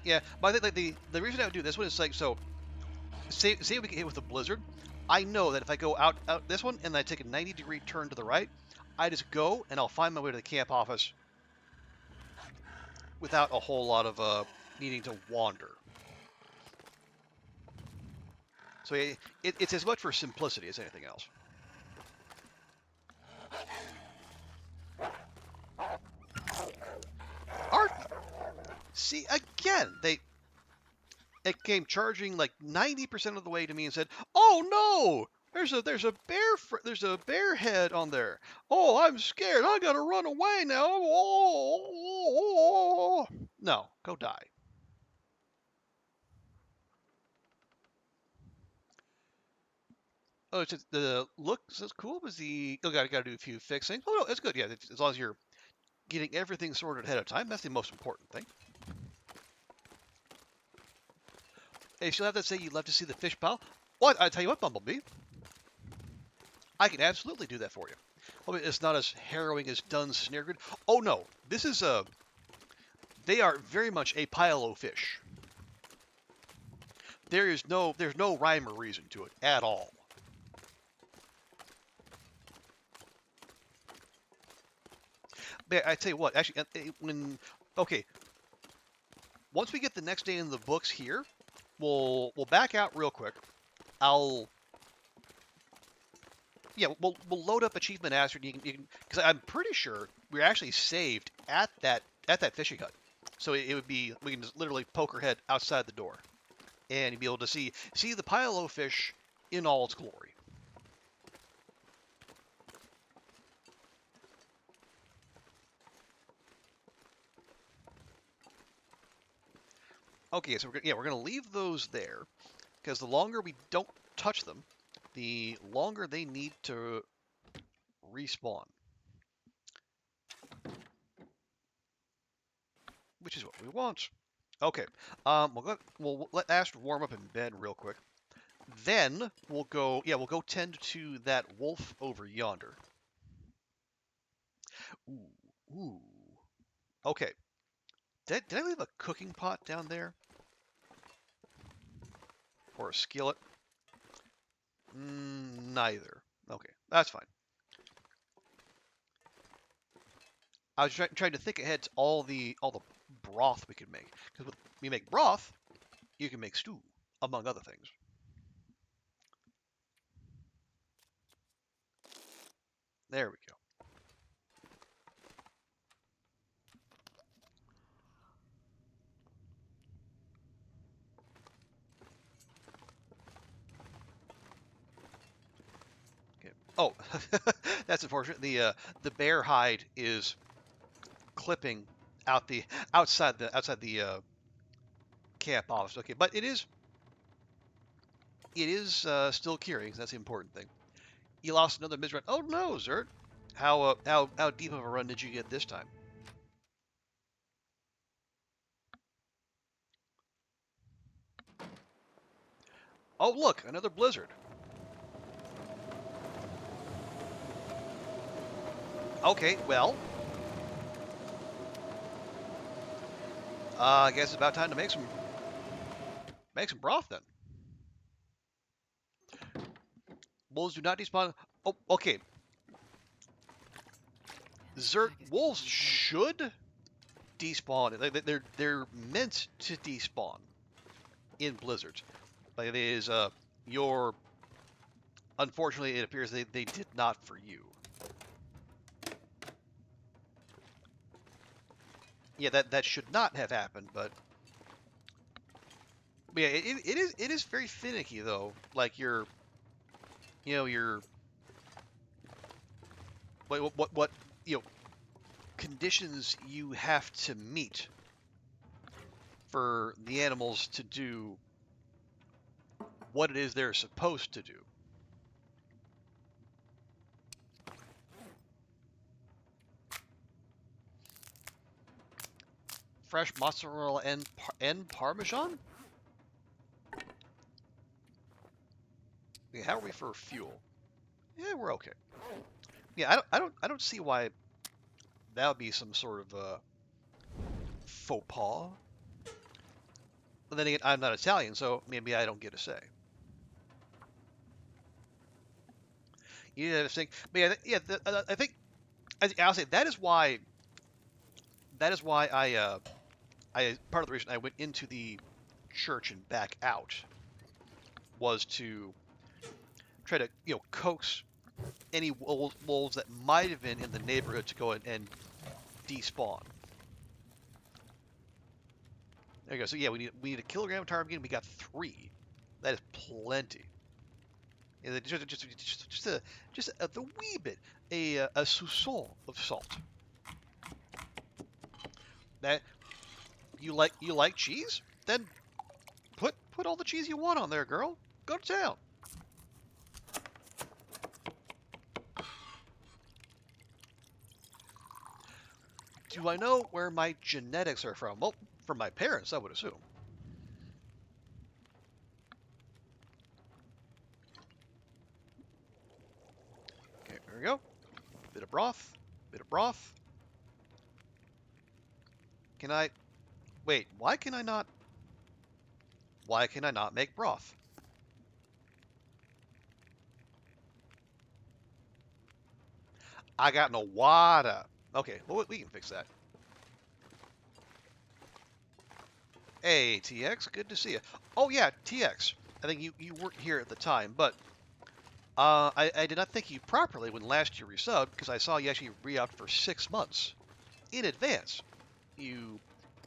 Yeah, but I think like the reason I would do this one is like, so say we get hit with a blizzard, I know that if I go out this one and I take a 90-degree turn to the right, I just go and I'll find my way to the camp office without a whole lot of needing to wander. So it's as much for simplicity as anything else. See, again, it came charging like 90% of the way to me and said, "Oh no, there's a bear head on there. Oh, I'm scared. I gotta run away now. Oh, no, go die." Oh, it's just, the looks is cool. Was the gotta do a few fixing. Oh no, it's good. Yeah, as long as you're getting everything sorted ahead of time, that's the most important thing. Hey, she'll have to say you'd love to see the fish pile. Well, I tell you what, Bumblebee, I can absolutely do that for you. I mean, it's not as harrowing as Dunn's snare grid. Oh no, this is they are very much a pile of fish. There's no rhyme or reason to it at all. But I tell you what, actually, once we get the next day in the books here, we'll back out real quick. We'll load up achievement Astrid. You can because I'm pretty sure we're actually saved at that fishing hut. So it would be, we can just literally poke our head outside the door, and you'll be able to see the pile of fish in all its glory. Okay, so we're gonna leave those there because the longer we don't touch them, the longer they need to respawn. Which is what we want. Okay. We'll let Astrid warm up in bed real quick. Then we'll go. Yeah, we'll go tend to that wolf over yonder. Ooh, ooh. Okay. Did I leave a cooking pot down there? Or a skillet? Neither. Okay, that's fine. I was trying to think ahead to all the broth we could make. Because when you make broth, you can make stew, among other things. There we go. Okay. Oh, that's unfortunate. The bear hide is clipping out the outside the camp office. Okay, but it is still curing. So that's the important thing. You lost another mid run. Oh no, Zert. How deep of a run did you get this time? Oh look, another blizzard. Okay, well, I guess it's about time to make some broth then. Wolves do not despawn. Oh, okay. Zert wolves should despawn. They're meant to despawn in blizzards. But it is your unfortunately it appears they did not for you. Yeah, that should not have happened, but yeah, it is very finicky though. Like your what conditions you have to meet for the animals to do what it is they're supposed to do. Fresh mozzarella and parmesan? Yeah, how are we for fuel? Yeah, we're okay. Yeah, I don't see why that would be some sort of faux pas. But then again, I'm not Italian, so maybe I don't get a say. You know, think, but I think I'll say that is why I part of the reason I went into the church and back out was to try to coax any wolves that might have been in the neighborhood to go and despawn. There you go. So yeah, we need a kilogram of ptarmigan. We got 3. That is plenty. Yeah, just the wee bit, a soupçon of salt. That you like cheese? Then put all the cheese you want on there, girl. Go to town. Do I know where my genetics are from? Well, from my parents, I would assume. Okay, there we go. Bit of broth. Bit of broth. Can I... Wait, why can I not... Why can I not make broth? I got no water. Okay, well, we can fix that. Hey, TX, good to see you. Oh, yeah, TX. I think you weren't here at the time, but I did not thank you properly when last you resubbed because I saw you actually re-upped for 6 months in advance. You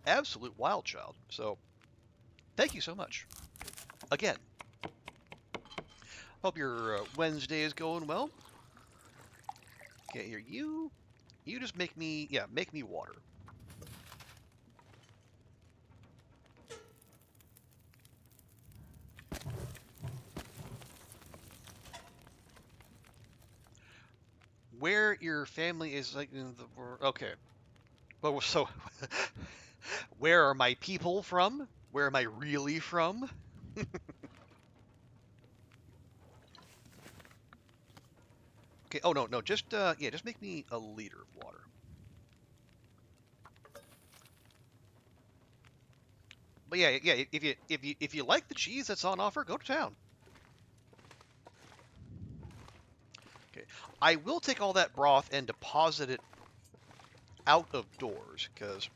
absolute wild child. So, thank you so much. Again. Hope your Wednesday is going well. Okay, here, you just make me water. where your family is like in the world. Okay. But so, where are my people from? Where am I really from? Okay. Oh no, no. Just yeah. Just make me a liter of water. But yeah, yeah. If you like the cheese that's on offer, go to town. Okay. I will take all that broth and deposit it out of doors because,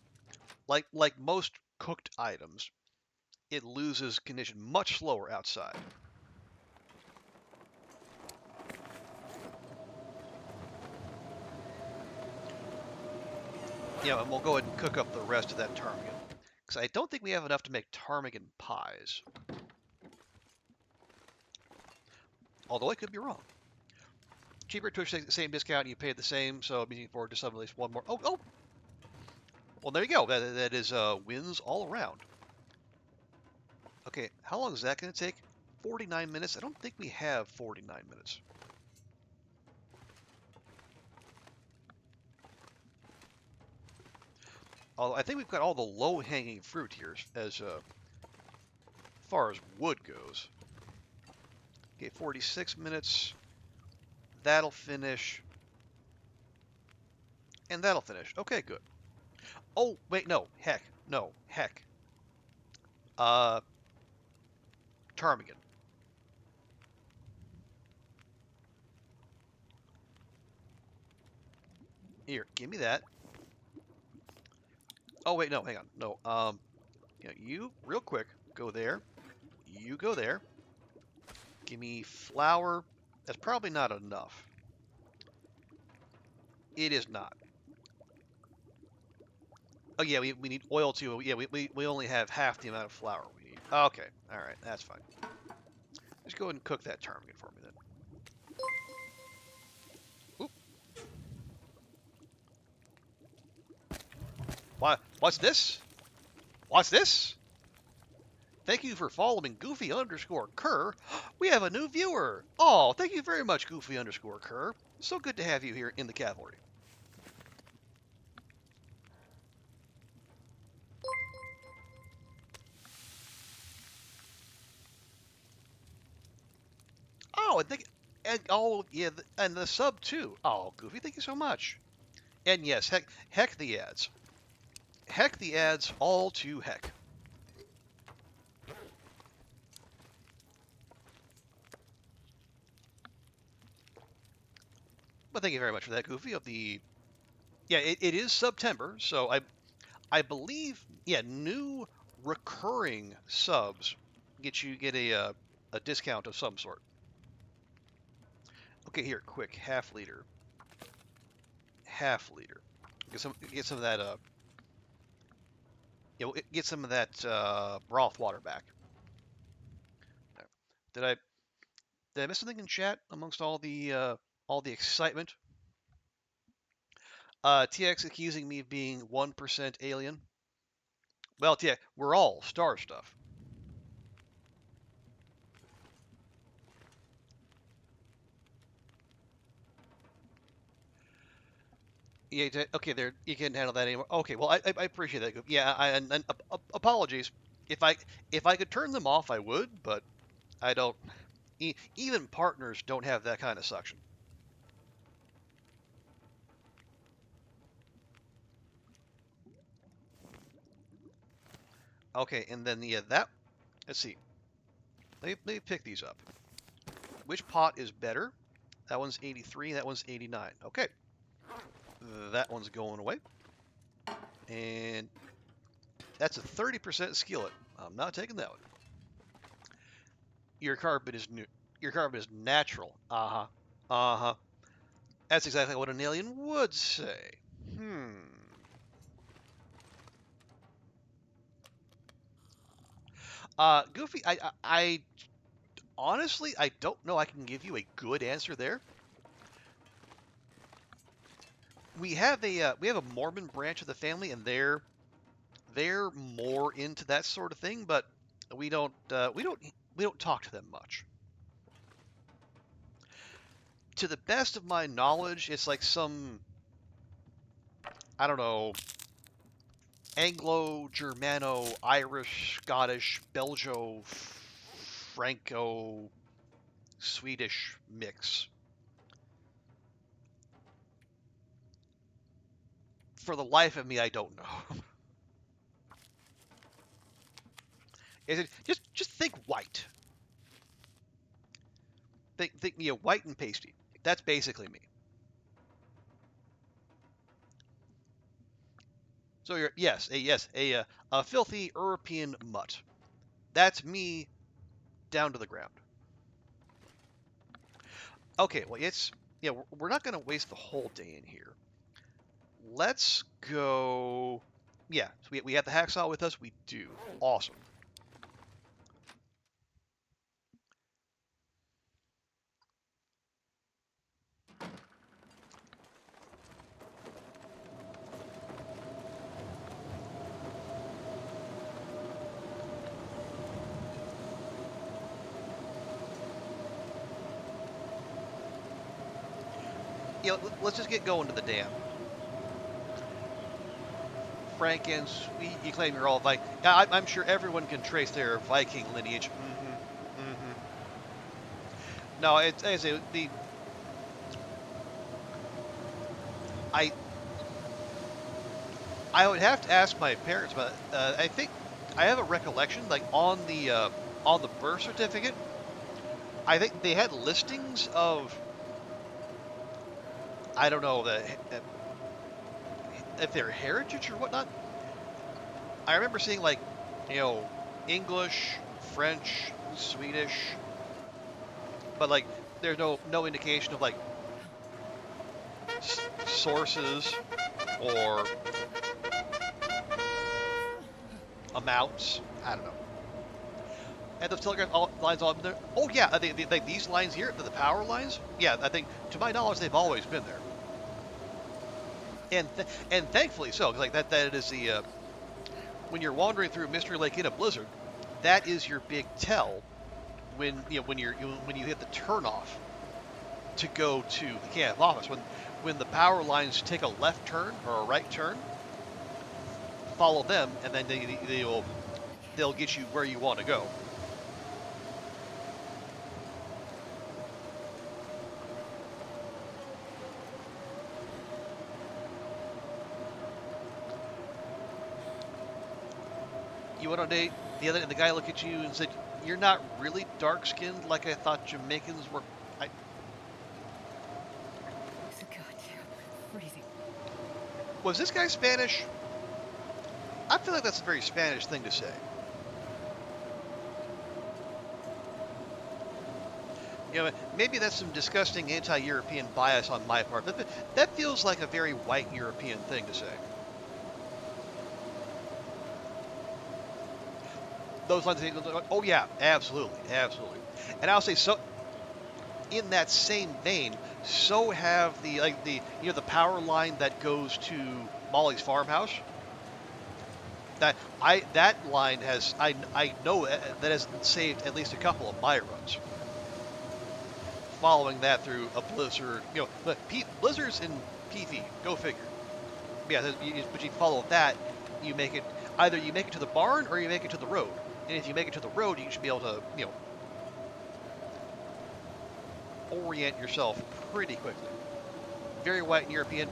like most cooked items, it loses condition much slower outside. Yeah, and we'll go ahead and cook up the rest of that ptarmigan. Because I don't think we have enough to make ptarmigan pies. Although I could be wrong. Cheaper Twitch takes the same discount, you pay the same, so I'm looking forward to some at least one more. Oh, oh! Well, there you go. That is wins all around. Okay, how long is that going to take? 49 minutes? I don't think we have 49 minutes. Although I think we've got all the low-hanging fruit here as far as wood goes. Okay, 46 minutes. That'll finish. And that'll finish. Okay, good. Oh, wait, no. Heck. No. Heck. Uh, ptarmigan. Here, give me that. Oh, wait, no, hang on. No, you, real quick, go there. You go there. Give me flour. That's probably not enough. It is not. Oh, yeah, we need oil, too. Yeah, we only have half the amount of flour we need. Okay, all right, that's fine. Just go ahead and cook that ptarmigan for me, then. Oop. What's this? What's this? Thank you for following Goofy_Kerr. We have a new viewer. Oh, thank you very much, Goofy_Kerr. So good to have you here in the cavalry. Oh, oh yeah, and the sub too. Oh, Goofy, thank you so much. And yes, heck the ads. Heck the ads, all to heck. But thank you very much for that, Goofy. Yeah, it is September, so I believe new recurring subs get a discount of some sort. Okay, here, quick, half liter. Get some of that get some of that broth water back. Did I did I miss something in chat amongst all the excitement? TX accusing me of being 1% alien. Well, TX, we're all star stuff. Yeah, okay, there you can't handle that anymore. Okay, well, I appreciate that. Yeah, and apologies. If I could turn them off, I would, but I don't. Even partners don't have that kind of suction. Okay, and then that. Let's see. Let me pick these up. Which pot is better? That one's 83. That one's 89. Okay, that one's going away. And that's a 30% skillet. I'm not taking that one. Your carpet is new. Your carpet is natural. Uh-huh. Uh-huh. That's exactly what an alien would say. Goofy, I honestly, I don't know I can give you a good answer there. We have a Mormon branch of the family, and they're more into that sort of thing, but we don't talk to them much. to the best of my knowledge, it's like some, I don't know, Anglo, Germano, Irish, Scottish, Belgio, Franco, Swedish mix. For the life of me, I don't know. Is it just think white? Think white and pasty. That's basically me. So you're a filthy European mutt. That's me down to the ground. Okay, well we're not gonna waste the whole day in here. Let's go. Yeah, so we have the hacksaw with us. We do. Awesome. Let's just get going to the dam. Frank and Sweet, you claim you're all Viking. I'm sure everyone can trace their Viking lineage. No, it's as the I I would have to ask my parents, but I think I have a recollection, like on the birth certificate, I think they had listings of, I don't know, if they're heritage or whatnot. I remember seeing like, English, French, Swedish, but like there's no indication of like sources or amounts. I don't know. And those telegraph lines all there. Oh yeah, like these lines here, the power lines. Yeah, I think to my knowledge they've always been there. And thankfully so, 'cause like that is the when you're wandering through Mystery Lake in a blizzard, that is your big tell when when you hit the turnoff to go to the camp office. When the power lines take a left turn or a right turn, follow them, and then they'll get you where you want to go. You went on a date, the guy looked at you and said, "You're not really dark-skinned like I thought Jamaicans were." God, yeah, freezing. Was this guy Spanish? I feel like that's a very Spanish thing to say. Maybe that's some disgusting anti-European bias on my part. That feels like a very white European thing to say. Those lines, oh yeah, absolutely. And I'll say so. In that same vein, so have the power line that goes to Molly's farmhouse. That line has I know that has saved at least a couple of my runs. Following that through a blizzard, but blizzards in PV, go figure. Yeah, but you follow that, you make it either you make it to the barn or you make it to the road. And if you make it to the road, you should be able to, orient yourself pretty quickly. Very white and European.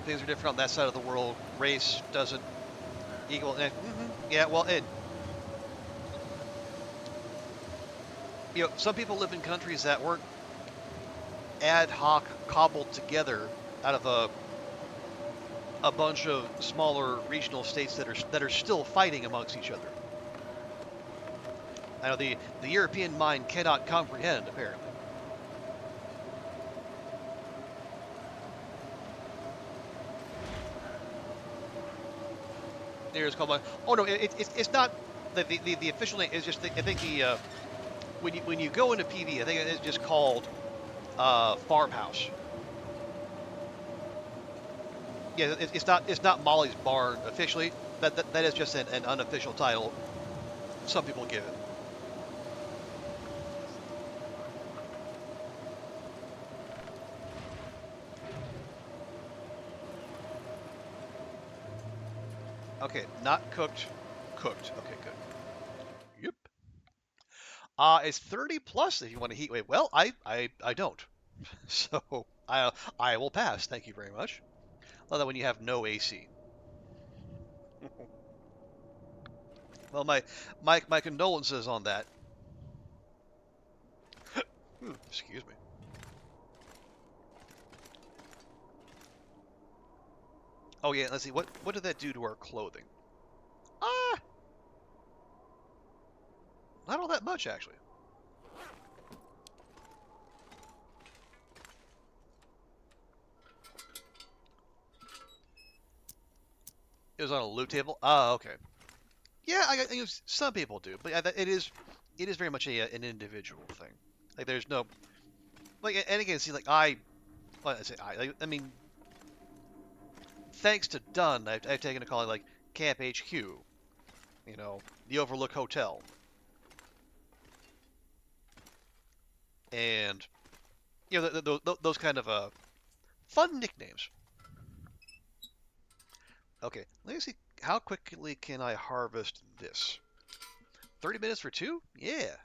Things are different on that side of the world. Race doesn't equal. Yeah, well, some people live in countries that weren't ad hoc cobbled together out of a bunch of smaller regional states that are still fighting amongst each other. I know the European mind cannot comprehend, apparently. It's called. Oh no, it's not. The official name is just. I think when you go into PV, I think it's just called farmhouse. Yeah, it's not Molly's barn officially. That is just an unofficial title some people give it. Okay, not cooked, cooked. Okay, good. Yep. It's 30 plus if you want to heat wave. Well, I don't. So I will pass. Thank you very much. Although when you have no AC. Well, my condolences on that. Excuse me. Oh yeah, let's see. What did that do to our clothing? Ah, not all that much actually. It was on a loot table. Ah, okay. Yeah, some people do, but it is very much an individual thing. Like there's no like, and again, see, like well, I say I mean, thanks to Dunn, I've taken a call like Camp HQ, the Overlook Hotel, and those kind of fun nicknames. Okay, let me see how quickly can I harvest this. 30 minutes for two? Yeah.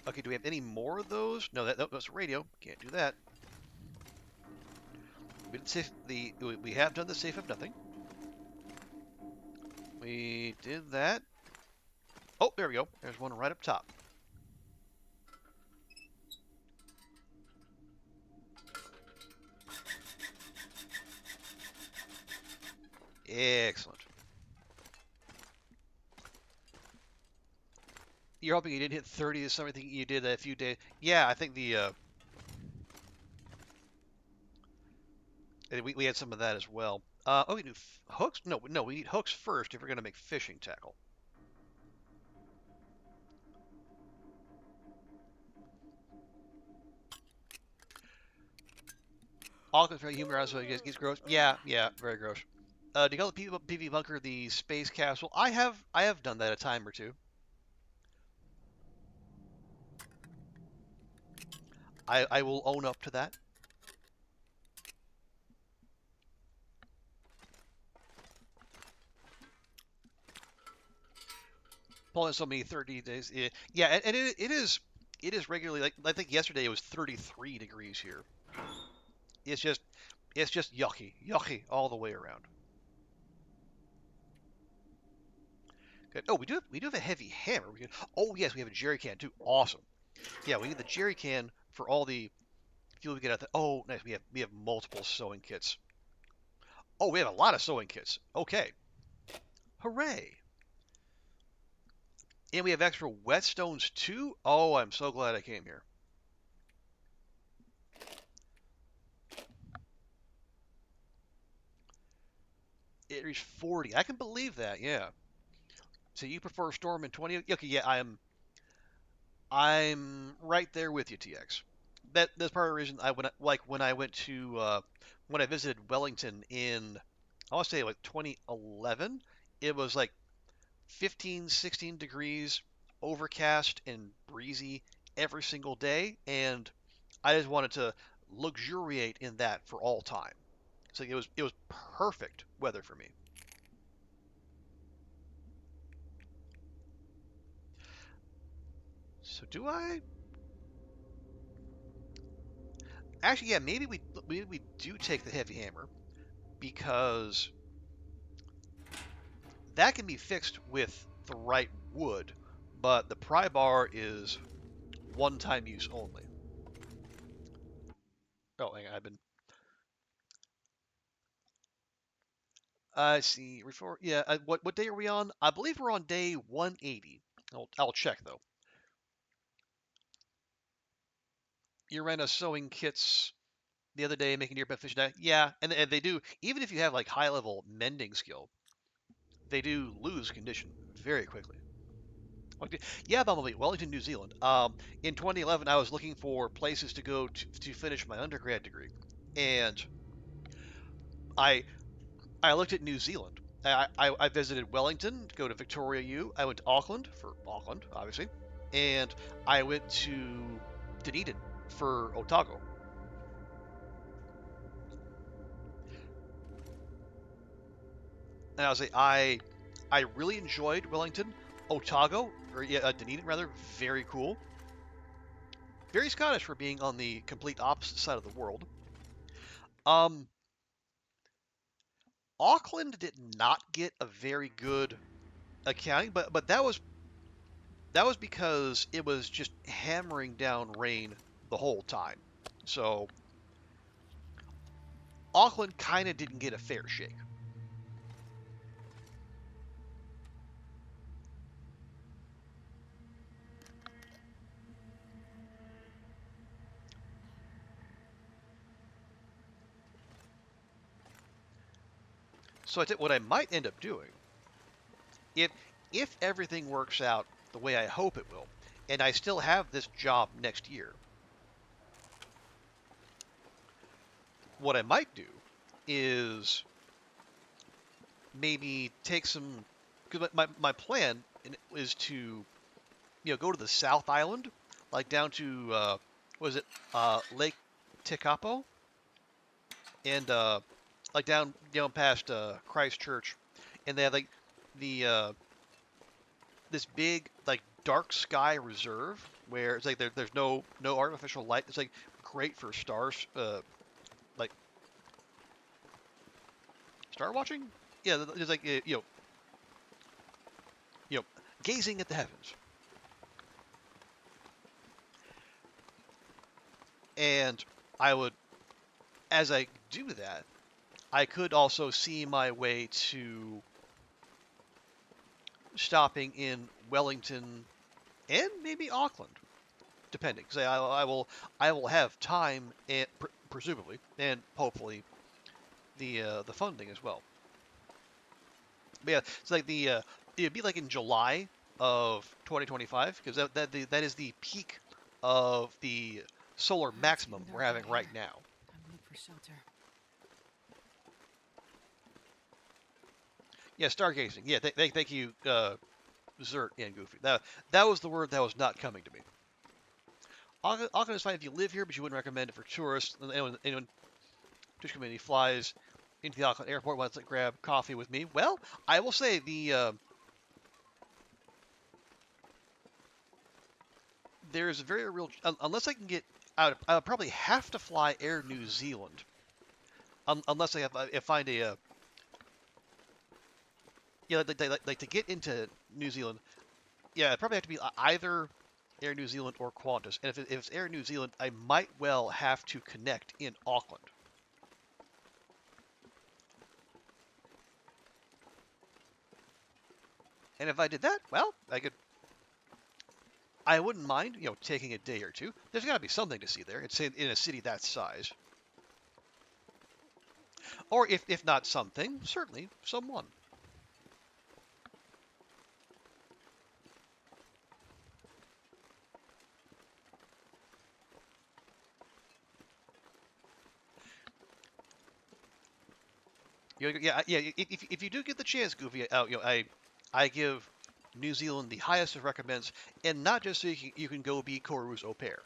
Okay, do we have any more of those? No, that's radio. Can't do that. We did safe we have done the safe of nothing. We did that. Oh, there we go. There's one right up top. Excellent. You're hoping you didn't hit 30 or something you did a few days. Yeah, I think we had some of that as well. We do hooks? No, no, we need hooks first if we're going to make fishing tackle. All very humor, so it gets gross. Yeah, yeah, very gross. Do you call the PV bunker the space capsule? I have done that a time or two. I will own up to that. Pulling so many 30 days. Yeah, and it is regularly, like I think yesterday it was 33 degrees here. It's just yucky, yucky all the way around. Good. Oh, we do have a heavy hammer. Oh yes, we have a jerry can too. Awesome. Yeah, we need the jerry can for all the fuel we get out. Oh, nice. We have multiple sewing kits. Oh, we have a lot of sewing kits. Okay. Hooray. And we have extra whetstones too. Oh, I'm so glad I came here. It reached 40. I can believe that. Yeah. So you prefer Storm in 20? Okay, yeah, I'm right there with you, TX. That's part of the reason when I went to when I visited Wellington in I want to say like 2011. It was like 15, 16 degrees, overcast and breezy every single day, and I just wanted to luxuriate in that for all time. So it was perfect weather for me. So do I? Actually, yeah, maybe we do take the heavy hammer because that can be fixed with the right wood, but the pry bar is one-time use only. Oh, hang on, I've been. I see. Yeah. What day are we on? I believe we're on day 180. I'll check though. you ran a sewing kits the other day making your fish net. Yeah, and they do. Even if you have like high level mending skill, they do lose condition very quickly. Okay. Yeah, Bumblebee, Wellington, New Zealand. In 2011, I was looking for places to go to finish my undergrad degree, and I I looked at New Zealand. I visited Wellington to go to Victoria U. I went to Auckland for Auckland, obviously, and I went to Dunedin for Otago. And I was like, I really enjoyed Wellington, Otago, or yeah, Dunedin rather. Very cool. Very Scottish for being on the complete opposite side of the world. Um, Auckland did not get a very good accounting, but that was because it was just hammering down rain the whole time. So Auckland kind of didn't get a fair shake. So I think what I might end up doing, if if everything works out the way I hope it will, and I still have this job next year, what I might do is maybe take some, because my plan is to go to the South Island, like down to was it Lake Tekapo, and like down past Christchurch, and they have like the this big like dark sky reserve where it's like there's no artificial light. It's like great for stars, like star watching. Yeah, it's like you know gazing at the heavens. And I would, as I do that, I could also see my way to stopping in Wellington and maybe Auckland, depending. Because I will have time and presumably and hopefully the funding as well. But yeah, it's like it'd be like in July of 2025 because that is the peak of the solar It's getting maximum we're dark having out right here. now. Time to look for shelter. Yeah, stargazing. Yeah, thank you, Zert and Goofy. That was the word that was not coming to me. Auckland is fine if you live here, but you wouldn't recommend it for tourists. Anyone Twitch community flies into the Auckland airport wants to grab coffee with me. Well, I will say there's a very real unless I can get out. I'll probably have to fly Air New Zealand unless I find a like to get into New Zealand. Yeah, it'd probably have to be either Air New Zealand or Qantas. And if it's Air New Zealand, I might well have to connect in Auckland. And if I did that, well, I wouldn't mind, taking a day or two. There's got to be something to see there. It's in a city that size. Or if not something, certainly someone. Yeah. If you do get the chance, Goofy, I give New Zealand the highest of recommends, and not just so you can go be Koru's au pair.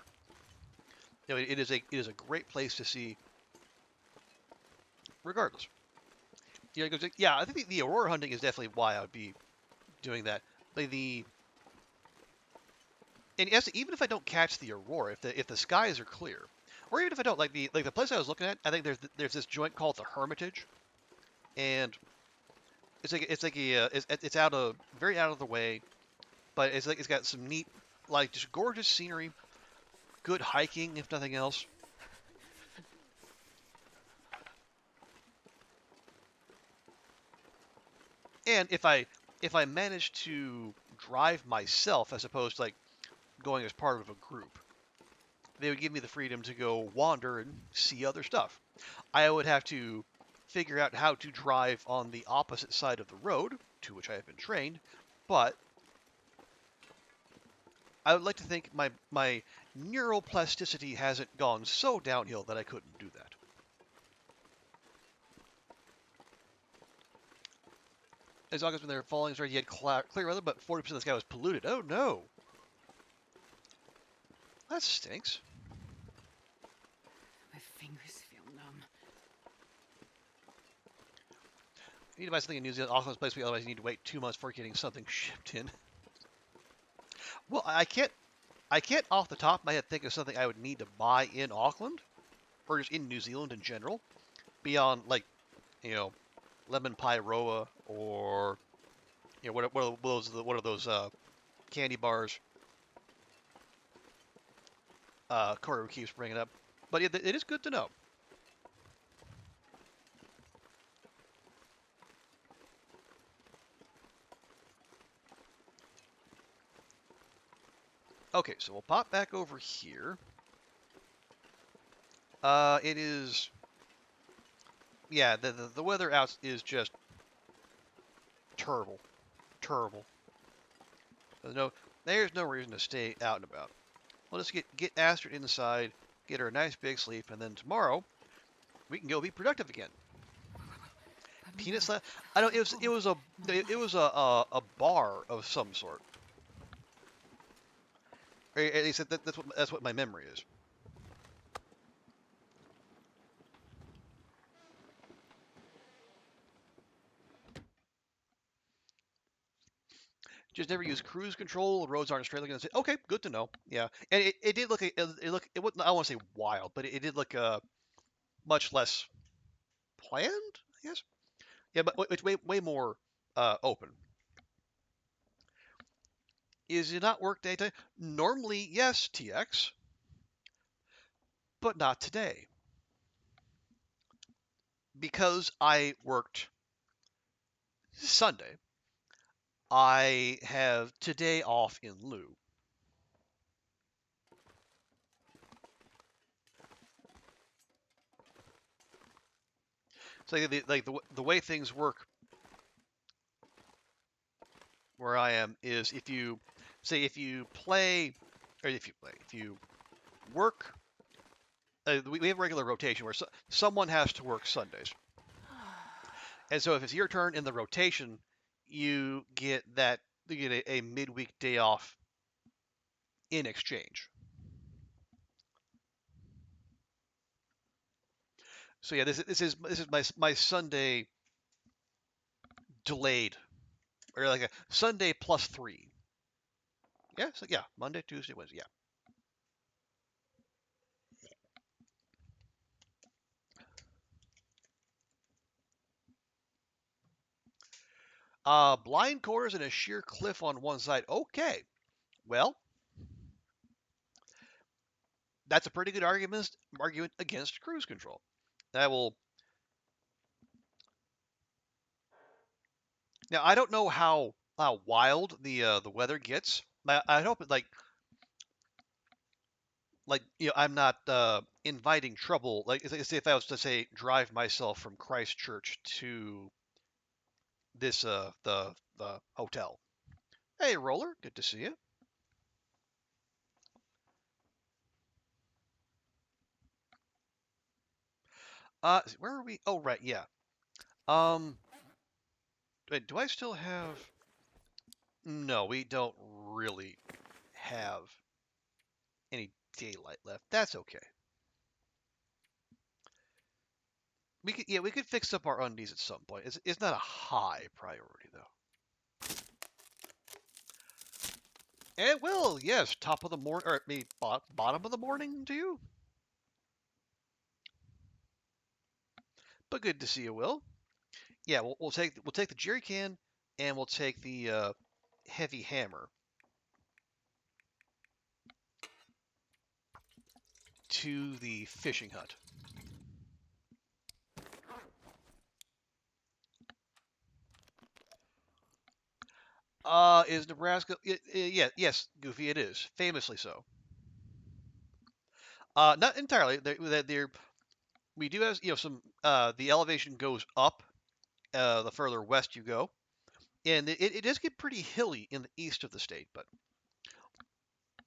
It is a great place to see, regardless. Yeah, I think the aurora hunting is definitely why I would be doing that. Like and yes, even if I don't catch the aurora, if the skies are clear, or even if I don't, like the place I was looking at, I think there's this joint called the Hermitage, and it's out of very out of the way, but it's got some neat, like just gorgeous scenery, good hiking if nothing else. And if I manage to drive myself as opposed to like going as part of a group, they would give me the freedom to go wander and see other stuff. I would have to figure out how to drive on the opposite side of the road, to which I have been trained, but I would like to think my neuroplasticity hasn't gone so downhill that I couldn't do that. As long as when they were falling, sorry, you had clear weather, but 40% of the sky was polluted. Oh no, that stinks. My fingers feel numb. You need to buy something in New Zealand, Auckland's place, otherwise you need to wait 2 months before getting something shipped in. Well, I can't off the top of my head think of something I would need to buy in Auckland, or just in New Zealand in general, beyond like, you know, lemon pie roa or what are those candy bars? Corey keeps bringing up, but it is good to know. Okay, so we'll pop back over here. It is, yeah, the weather out is just terrible, terrible. There's no reason to stay out and about. We'll just get Astrid inside, get her a nice big sleep, and then tomorrow we can go be productive again. Peanut slab. I don't. It was a bar of some sort. Or at least that's what my memory is. Just never use cruise control. The roads aren't straight. Like okay, good to know. Yeah, and it did look it wasn't, I don't want to say wild, but it did look much less planned, I guess. Yeah, but it's way more open. Is it not work daytime? Normally, yes, TX, but not today because I worked Sunday. I have today off in lieu. So the way things work where I am is if you play or if you work, we have regular rotation where someone has to work Sundays, and so if it's your turn in the rotation, you get a midweek day off in exchange. So yeah, this is my Sunday delayed, or like a Sunday plus 3. Yeah, so yeah, Monday, Tuesday, Wednesday. Yeah. Blind quarters and a sheer cliff on one side. Okay, well, that's a pretty good argument against cruise control. I will. Now I don't know how wild the weather gets. I hope it I'm not inviting trouble. Like if I was to say drive myself from Christchurch to this the hotel. Hey, Roller, good to see you. Where are we? Oh, right, yeah. Um, wait, do I still have? No, we don't really have any daylight left. That's okay. We could fix up our undies at some point. It's not a high priority though. It will, yes, top of the morning, or maybe bottom of the morning to you. But good to see you, Will. Yeah, we'll take the jerry can and we'll take the heavy hammer to the fishing hut. Is Nebraska? Yeah, yes, Goofy, it is famously so. Not entirely. They're we do have some the elevation goes up the further west you go, and it does get pretty hilly in the east of the state, but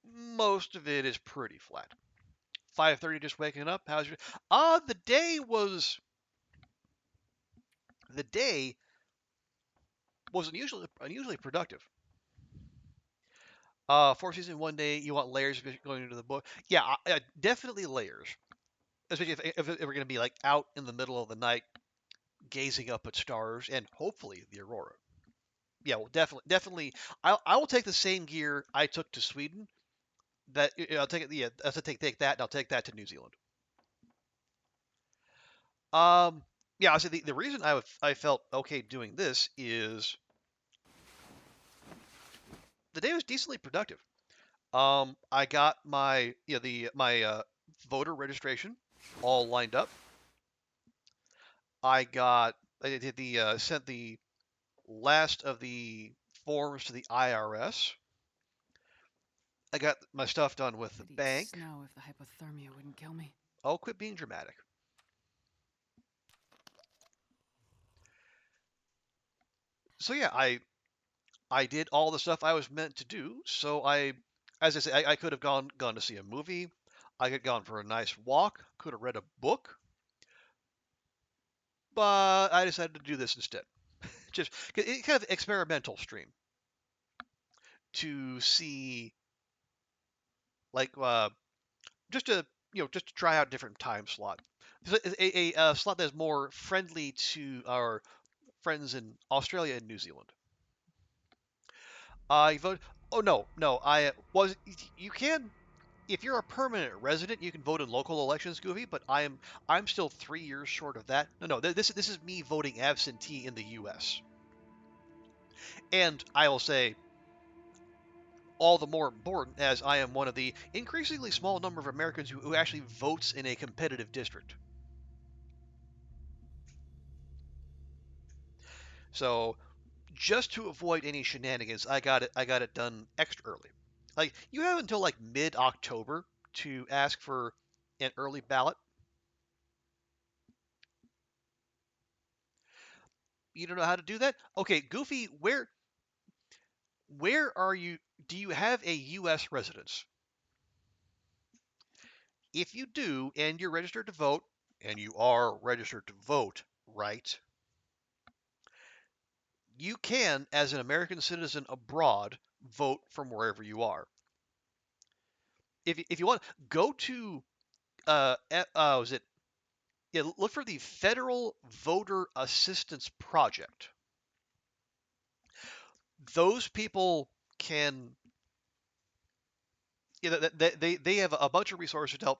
most of it is pretty flat. 5:30, just waking up. How's your? The day was the day was unusually productive. 4 seasons in one day. You want layers if you're going into the book? Yeah, definitely layers. Especially if we're going to be like out in the middle of the night, gazing up at stars and hopefully the aurora. Yeah, well, definitely. I will take the same gear I took to Sweden. I'll take it. Yeah, I'll take that, and I'll take that to New Zealand. Um, yeah. I say the reason I felt okay doing this is the day was decently productive. I got my the my voter registration all lined up. I did the sent the last of the forms to the IRS. I got my stuff done with the I'd eat bank. snow if the hypothermia wouldn't kill me. Oh, quit being dramatic. So yeah, I did all the stuff I was meant to do. So as I say, I could have gone to see a movie. I could have gone for a nice walk. Could have read a book, but I decided to do this instead. Just kind of experimental stream to see like just to just to try out different time slot. A slot that's more friendly to our friends in Australia and New Zealand. I vote. Oh no. I was. You can, if you're a permanent resident, you can vote in local elections, Goofy. But I'm still 3 years short of that. No. This is me voting absentee in the U.S. And I will say, all the more important as I am one of the increasingly small number of Americans who actually votes in a competitive district. So just to avoid any shenanigans, I got it done extra early. Like you have until like mid-October to ask for an early ballot. You don't know how to do that? Okay, Goofy, where are you? Do you have a U.S. residence? If you do, and you're registered to vote, and you are registered to vote, right? You can, as an American citizen abroad, vote from wherever you are. If you want, go to was it? Yeah, look for the Federal Voter Assistance Project. Those people can, they have a bunch of resources to help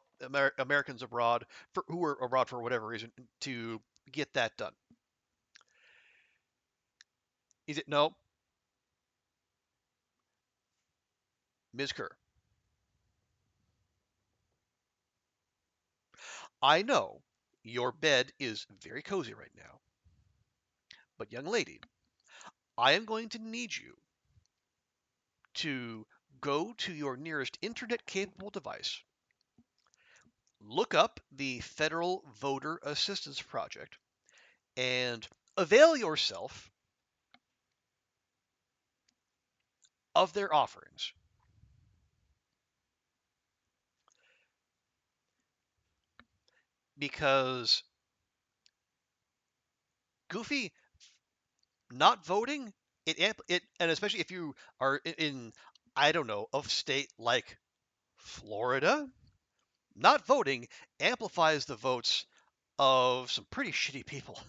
Americans abroad who are abroad for whatever reason to get that done. Is it no, Ms. Kerr? I know your bed is very cozy right now, but young lady, I am going to need you to go to your nearest internet capable device, look up the Federal Voter Assistance Project, and avail yourself of their offerings. Because Goofy not voting, it and especially if you are in I don't know, of state like Florida, not voting amplifies the votes of some pretty shitty people.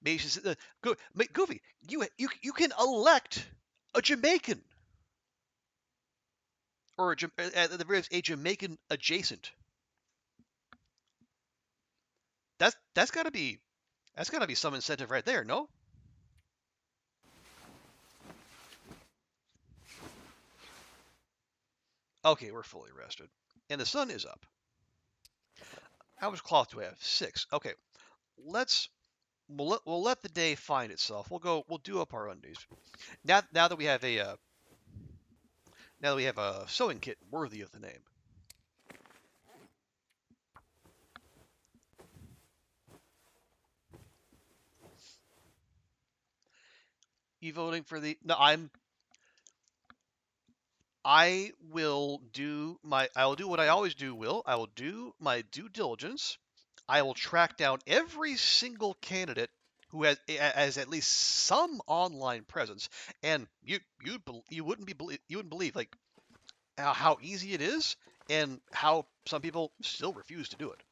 Maybe Goofy, you can elect a Jamaican or at the very least a Jamaican adjacent. That's got to be some incentive right there, no? Okay, we're fully rested, and the sun is up. How much cloth do I have? 6. Okay, let's we'll let the day find itself. We'll do up our undies. Now that we have a Now that we have a sewing kit worthy of the name. You voting for the? No, I will do what I always do, Will. I will do my due diligence. I will track down every single candidate who has at least some online presence, and you wouldn't believe like how easy it is, and how some people still refuse to do it.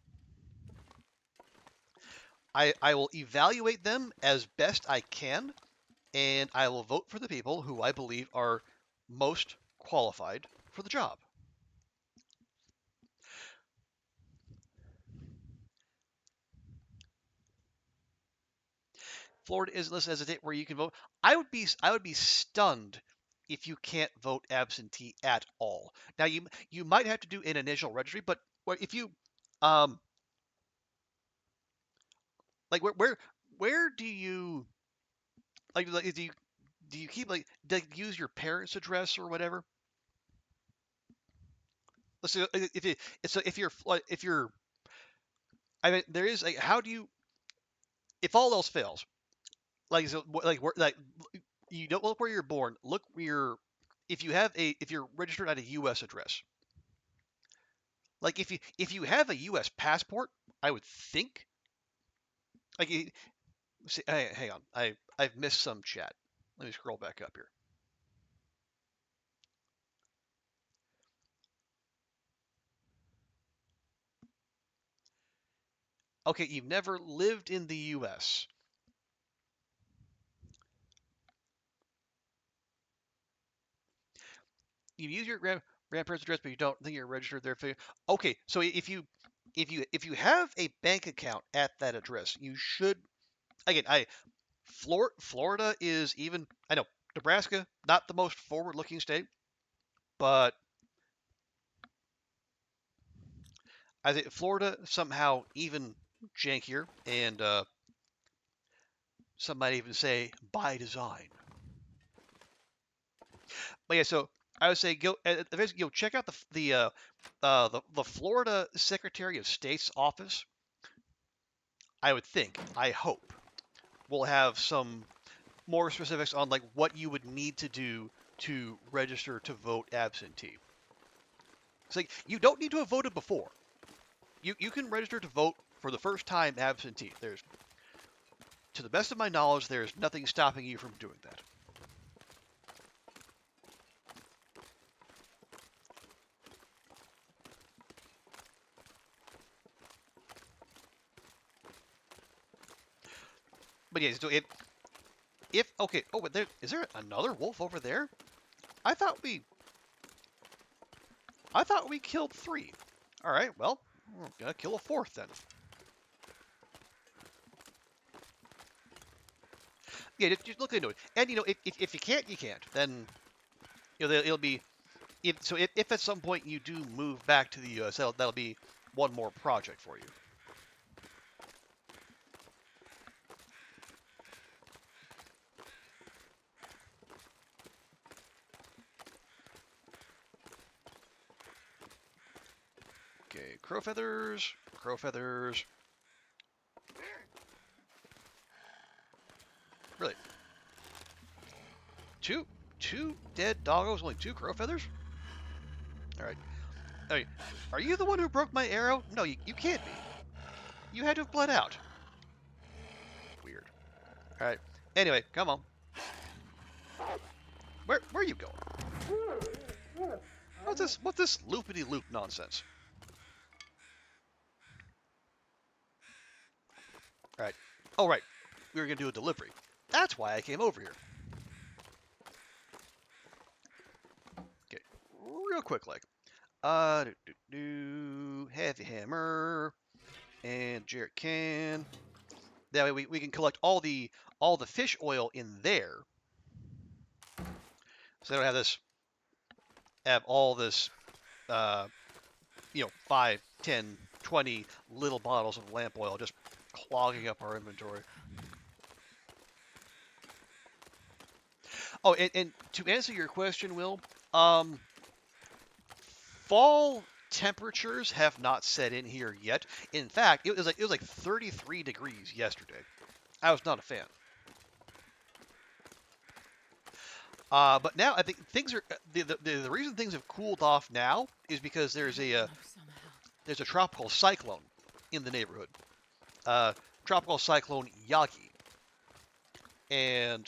I will evaluate them as best I can, and I will vote for the people who I believe are most qualified for the job. Florida is listed as a state where you can vote. I would be stunned if you can't vote absentee at all. Now you might have to do an initial registry, but if you um like where do you like do you keep like use your parents' address or whatever? Let's say if you so if you're I mean there is like how do you if all else fails like you don't look where you're born, look where you're if you're registered at a U.S. address. Like if you have a U.S. passport, I would think like hang on, I've missed some chat. Let me scroll back up here. Okay, you've never lived in the U.S. You use your grandparents' address, but you don't think you're registered there. Okay, so if you have a bank account at that address, you should again. Florida is even. I know Nebraska, not the most forward-looking state, but I think Florida somehow even jankier, and some might even say by design. But yeah, so I would say check out the Florida Secretary of State's office. I would think, I hope, will have some more specifics on like what you would need to do to register to vote absentee. It's like you don't need to have voted before. You can register to vote for the first time absentee. To the best of my knowledge, there's nothing stopping you from doing that. But yeah, so if okay, oh, but is there another wolf over there? I thought we killed 3. All right, well, we're gonna kill a 4th then. Yeah, just look into it. And if you can't, you can't. Then it'll be if at some point you do move back to the U.S., that'll be one more project for you. Okay, crow feathers, crow feathers. Really? Two dead doggos, only 2 crow feathers? All right. All right. Are you the one who broke my arrow? No, you can't be. You had to have bled out. Weird. All right. Anyway, come on. Where are you going? What's this loopity loop nonsense? All right. Oh right. We were gonna do a delivery. That's why I came over here. Okay. Real quick, like. Heavy hammer and jerry can. That way we can collect all the fish oil in there. So I don't have all this 5, 10, 20 little bottles of lamp oil just clogging up our inventory. Oh, and to answer your question, Will, Fall temperatures have not set in here yet. In fact, it was like 33 degrees yesterday. I was not a fan. But now I think things are the reason things have cooled off now is because there's a tropical cyclone in the neighborhood. Uh, Tropical cyclone Yagi, and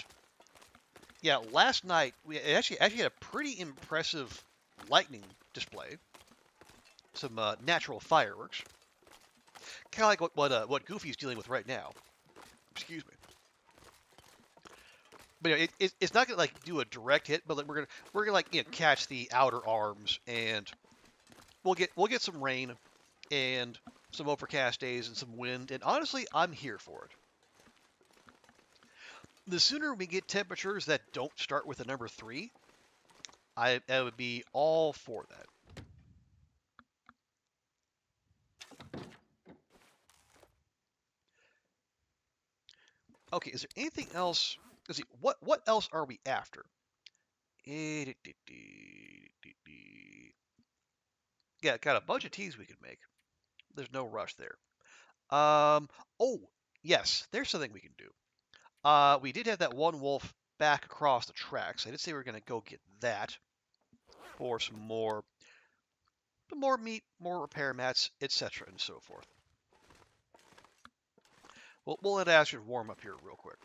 yeah, last night we actually had a pretty impressive lightning display. Some natural fireworks, kind of like what Goofy's dealing with right now. Excuse me. But it's not gonna like do a direct hit, but like, we're gonna like catch the outer arms, and we'll get some rain and some overcast days and some wind. And honestly, I'm here for it. The sooner we get temperatures that don't start with the number 3, I would be all for that. Okay, is there anything else? Let's see, what else are we after? Yeah, got a bunch of teas we could make. There's no rush there. Oh, yes, there's something we can do. We did have that one wolf back across the tracks. I did say we were gonna go get that for some more meat, more repair mats, etc., and so forth. We'll let Astrid warm up here real quick.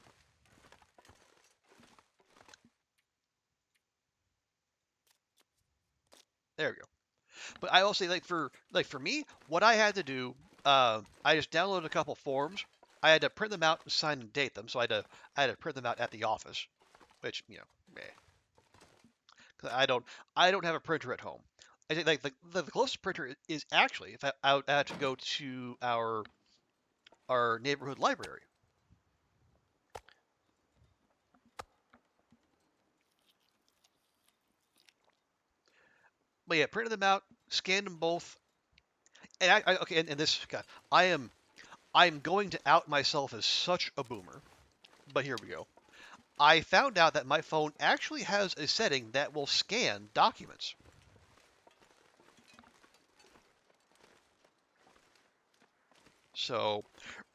There we go. But I will say, for me, what I had to do, I just downloaded a couple forms. I had to print them out, sign and date them. So I had to print them out at the office, which meh. 'Cause I don't have a printer at home. I think like the closest printer is actually if I had to go to our neighborhood library. But yeah, printed them out, scanned them both, and okay. And this, God, I'm going to out myself as such a boomer. But here we go. I found out that my phone actually has a setting that will scan documents. So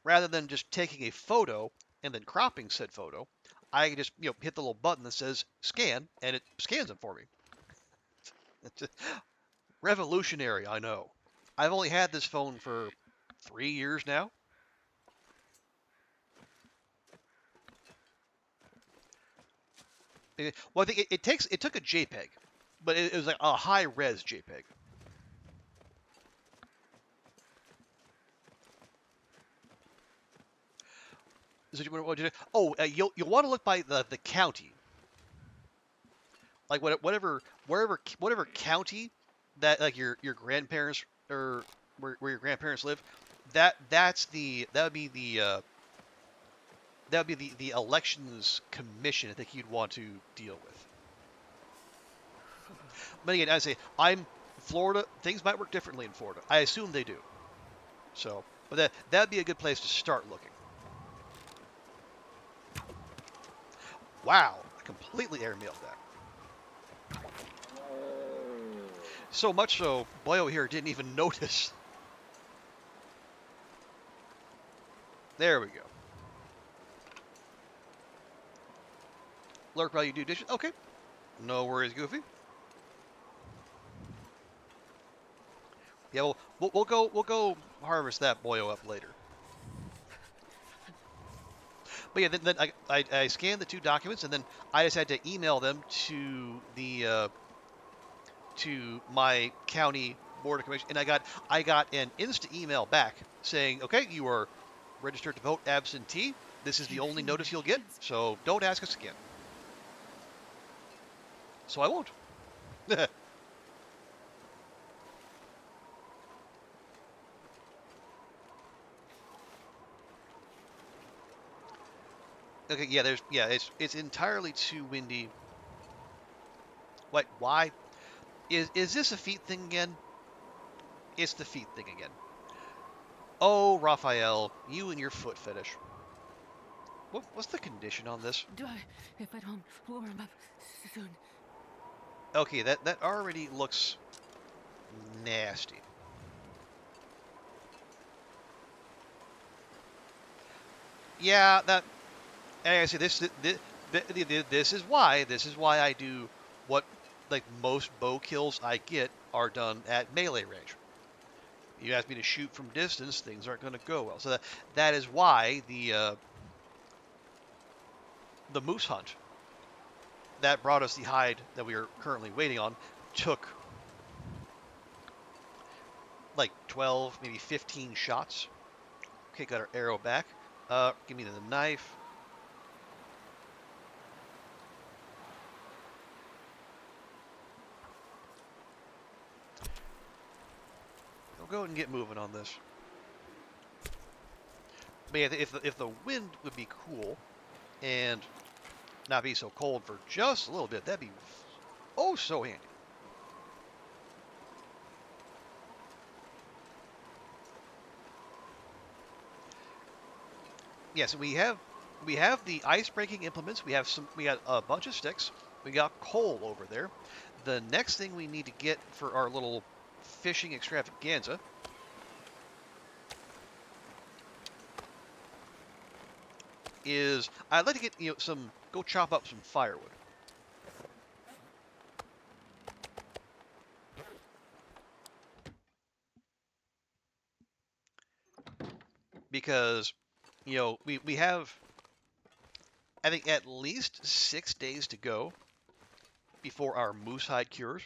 rather than just taking a photo and then cropping said photo, I can just hit the little button that says scan, and it scans it for me. It's revolutionary, I know. I've only had this phone for 3 years now. Well, I think it took a JPEG, but it was like a high res JPEG. So what you do? Oh, you'll want to look by the county, like whatever county that like your grandparents or where your grandparents live. That would be the elections commission I think you'd want to deal with. But again, I say I'm Florida. Things might work differently in Florida. I assume they do. So, but that'd be a good place to start looking. Wow, I completely airmailed that. So much so, Boyo here didn't even notice. There we go. Lurk while you do dishes. Okay. No worries, Goofy. Yeah, we'll go harvest that Boyo up later. But yeah, then I scanned the 2 documents, and then I just had to email them to my county board of commission, and I got an instant email back saying, okay, you are registered to vote absentee. This is the only notice you'll get, so don't ask us again. So I won't. Okay, it's entirely too windy. What? Why? Is this a feet thing again? It's the feet thing again. Oh, Raphael, you and your foot fetish. What's the condition on this? If I don't warm up soon. Okay, that already looks nasty. Yeah, that. And I say this is why I do what like most bow kills I get are done at melee range. You ask me to shoot from distance, things aren't going to go well. So that is why the moose hunt that brought us the hide that we are currently waiting on took like 12, maybe 15 shots. Okay, got our arrow back. Give me the knife. We'll go ahead and get moving on this. But yeah, if the wind would be cool and not be so cold for just a little bit, that'd be oh so handy. Yes, we have the ice breaking implements. We got a bunch of sticks. We got coal over there. The next thing we need to get for our little fishing extravaganza is I'd like to get go chop up some firewood. Because we have I think at least 6 days to go before our moosehide cures.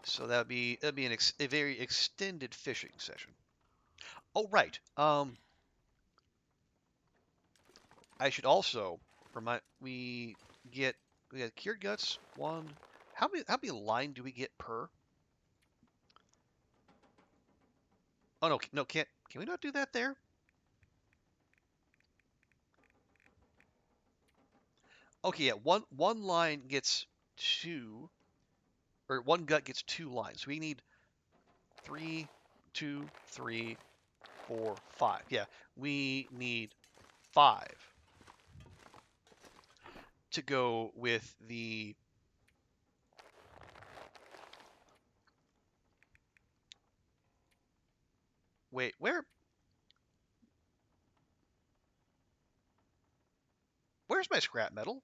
So that'd be a very extended fishing session. Oh right. I should also remind get we got cured guts one. How many line do we get per? Oh no can't can we not do that there? Okay, yeah, one line gets two, or one gut gets 2 lines. So we need 3, 2, 3, 4, 5. Yeah, we need 5 to go with the. Wait, where's my scrap metal?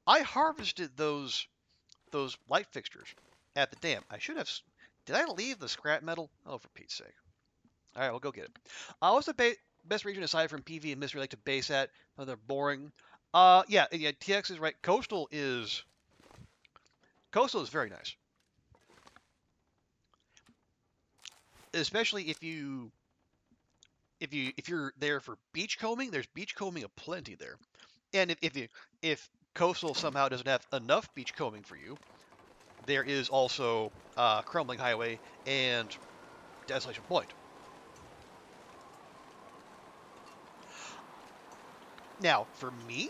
I harvested those light fixtures at the dam. I should have. Did I leave the scrap metal? Oh, for Pete's sake! All right, we'll go get it. What's the best region aside from PV and Mystery like to base at? Oh, they're boring. Yeah. TX is right. Coastal is very nice, especially if you're there for beach combing. There's beach combing aplenty there, and if coastal somehow doesn't have enough beach combing for you, there is also Crumbling Highway and Desolation Point. Now, for me,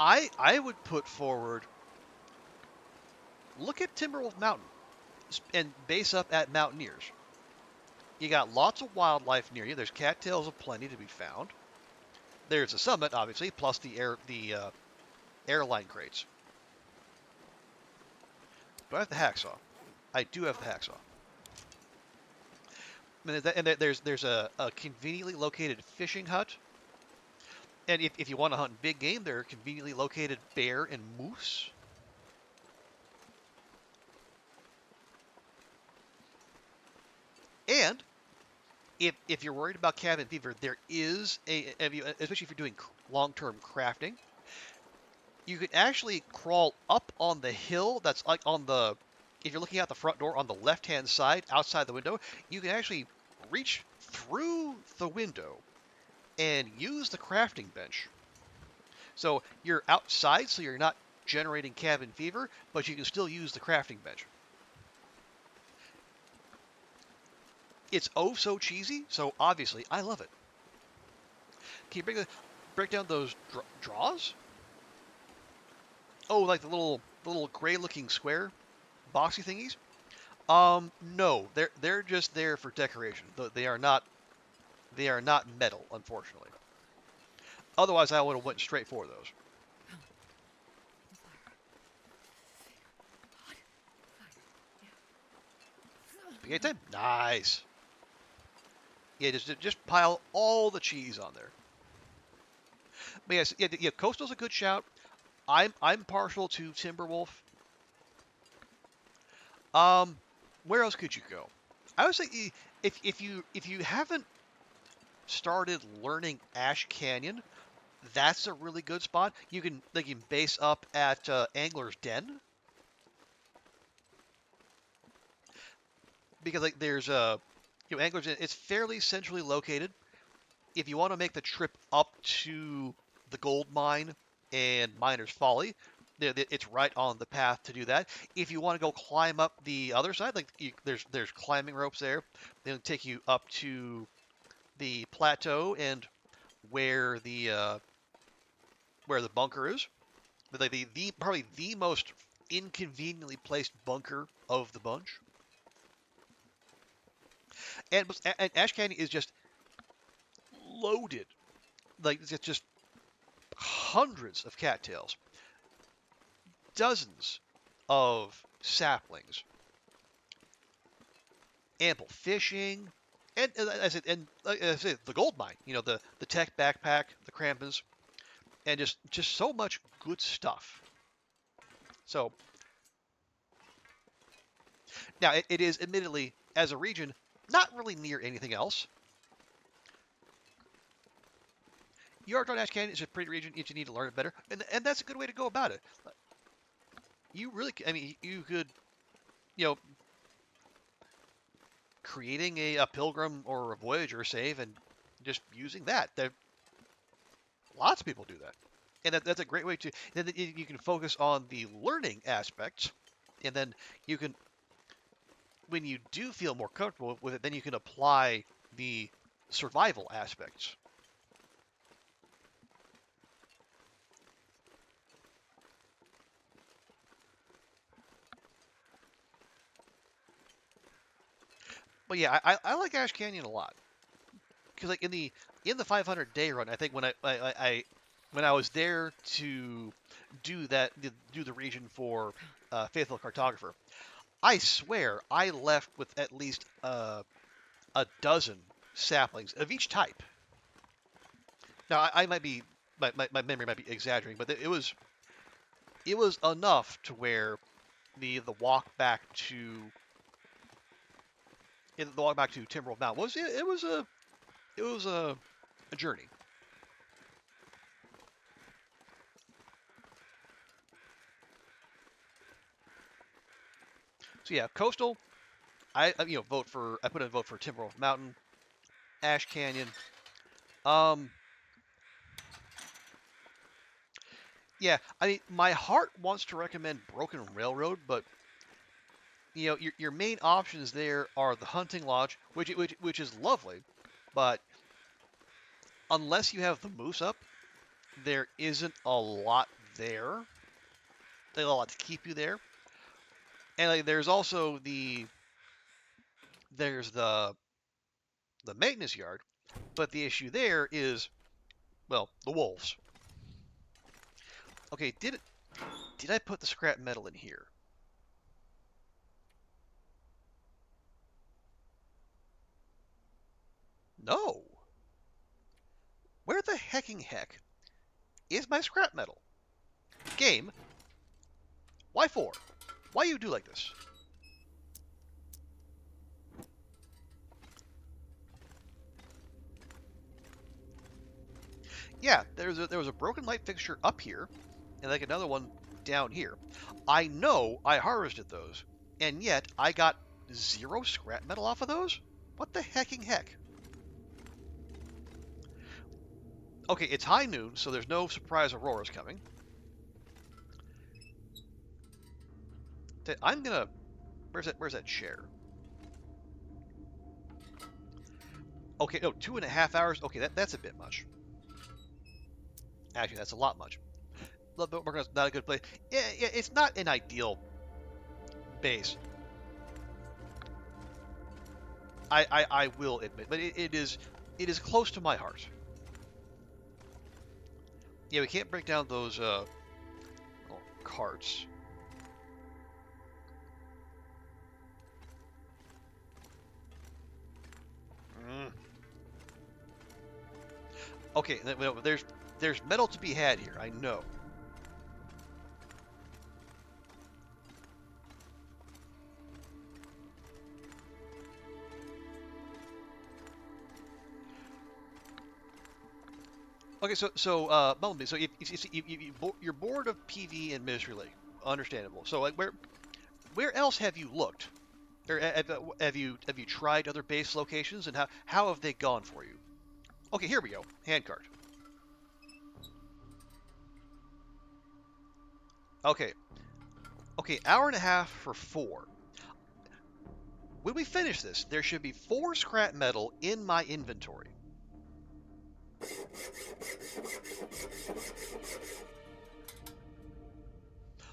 I would put forward look at Timberwolf Mountain and base up at Mountaineers. You got lots of wildlife near you. There's cattails aplenty to be found. There's a summit, obviously, plus the airline crates. Do I have the hacksaw? I do have the hacksaw. And there's a conveniently located fishing hut. And if you want to hunt big game, there are conveniently located bear and moose. And if you're worried about cabin fever, there is especially if you're doing long-term crafting, you can actually crawl up on the hill that's like if you're looking out the front door on the left-hand side outside the window, you can actually reach through the window and use the crafting bench. So you're outside, so you're not generating cabin fever, but you can still use the crafting bench. It's oh so cheesy, so obviously I love it. Can you break down those draws? Oh, like the little gray-looking square boxy thingies? No, they're just there for decoration. They are not metal, unfortunately. Otherwise, I would have went straight for those. Spaghetti time? Nice. Yeah, just pile all the cheese on there. But yes, yeah, Coastal's a good shout. I'm partial to Timberwolf. Um, where else could you go? I would say if you haven't started learning Ash Canyon, that's a really good spot. You can base up at Angler's Den because like there's Angler's Den. It's fairly centrally located. If you want to make the trip up to the gold mine and Miner's Folly, it's right on the path to do that. If you want to go climb up the other side, there's climbing ropes there. They'll take you up to the plateau and where the bunker is. But like the probably the most inconveniently placed bunker of the bunch. And Ash Canyon is just loaded, like it's just hundreds of cattails, dozens of saplings, ample fishing, and like I said, the gold mine. You know, the tech backpack, the Krampus, and just so much good stuff. So now it is admittedly as a region not really near anything else. Yardron Ash Canyon is a pretty region if you need to learn it better, and that's a good way to go about it. You really, I mean, you could, you know, creating a pilgrim or a voyager save and just using that. Lots of people do that, and that's a great way to. Then you can focus on the learning aspects, and then you can, when you do feel more comfortable with it, then you can apply the survival aspects. But yeah, I like Ash Canyon a lot because like in the 500 day run, I think when I was there to do the region for Faithful Cartographer, I swear I left with at least a dozen saplings of each type. Now I might be my memory might be exaggerating, but it was enough to where the walk back to the walk back to Timberwolf Mountain was it was a journey. So yeah, Coastal. I put in a vote for Timberwolf Mountain, Ash Canyon. Um, yeah, I mean my heart wants to recommend Broken Railroad, but you know your main options there are the Hunting Lodge, which is lovely, but unless you have the moose up, there isn't a lot there. There's a lot to keep you there, and like there's also there's the maintenance yard, but the issue there is well the wolves. Okay, did I put the scrap metal in here? No. Where the hecking heck is my scrap metal? Game, why for? Why you do like this? Yeah, there was a broken light fixture up here, and like another one down here. I know I harvested those, and yet I got zero scrap metal off of those? What the hecking heck? Okay, it's high noon, so there's no surprise auroras coming. I'm gonna. Where's that chair? Okay, no, 2.5 hours. Okay, that's a bit much. Actually, that's a lot much. not a good place. Yeah, it's not an ideal base. I will admit, but it is close to my heart. Yeah, we can't break down those carts. Mm. Okay, there's metal to be had here. I know. Okay, Melanie, so you're bored of PV and Mystery Lake, understandable. So like, where else have you looked, or have you tried other base locations, and how have they gone for you? Okay, here we go. Handcart. Okay, okay, hour and a half for 4. When we finish this, there should be 4 scrap metal in my inventory.